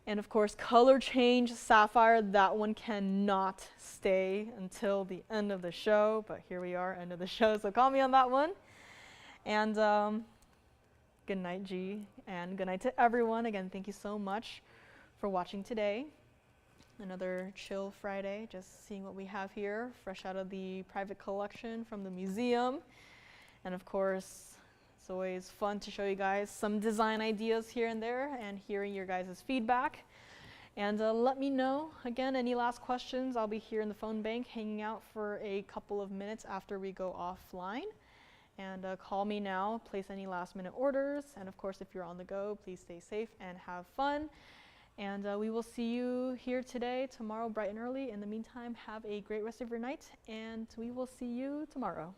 And of course, color change, sapphire, that one cannot stay until the end of the show, but here we are, end of the show, so call me on that one. And good night, G, and good night to everyone. Again, thank you so much for watching today. Another chill Friday, just seeing what we have here, fresh out of the private collection from the museum. And of course, it's always fun to show you guys some design ideas here and there and hearing your guys' feedback. And let me know, again, any last questions. I'll be here in the phone bank hanging out for a couple of minutes after we go offline. And call me now, place any last minute orders. And of course, if you're on the go, please stay safe and have fun. And we will see you here today, tomorrow, bright and early. In the meantime, have a great rest of your night, and we will see you tomorrow.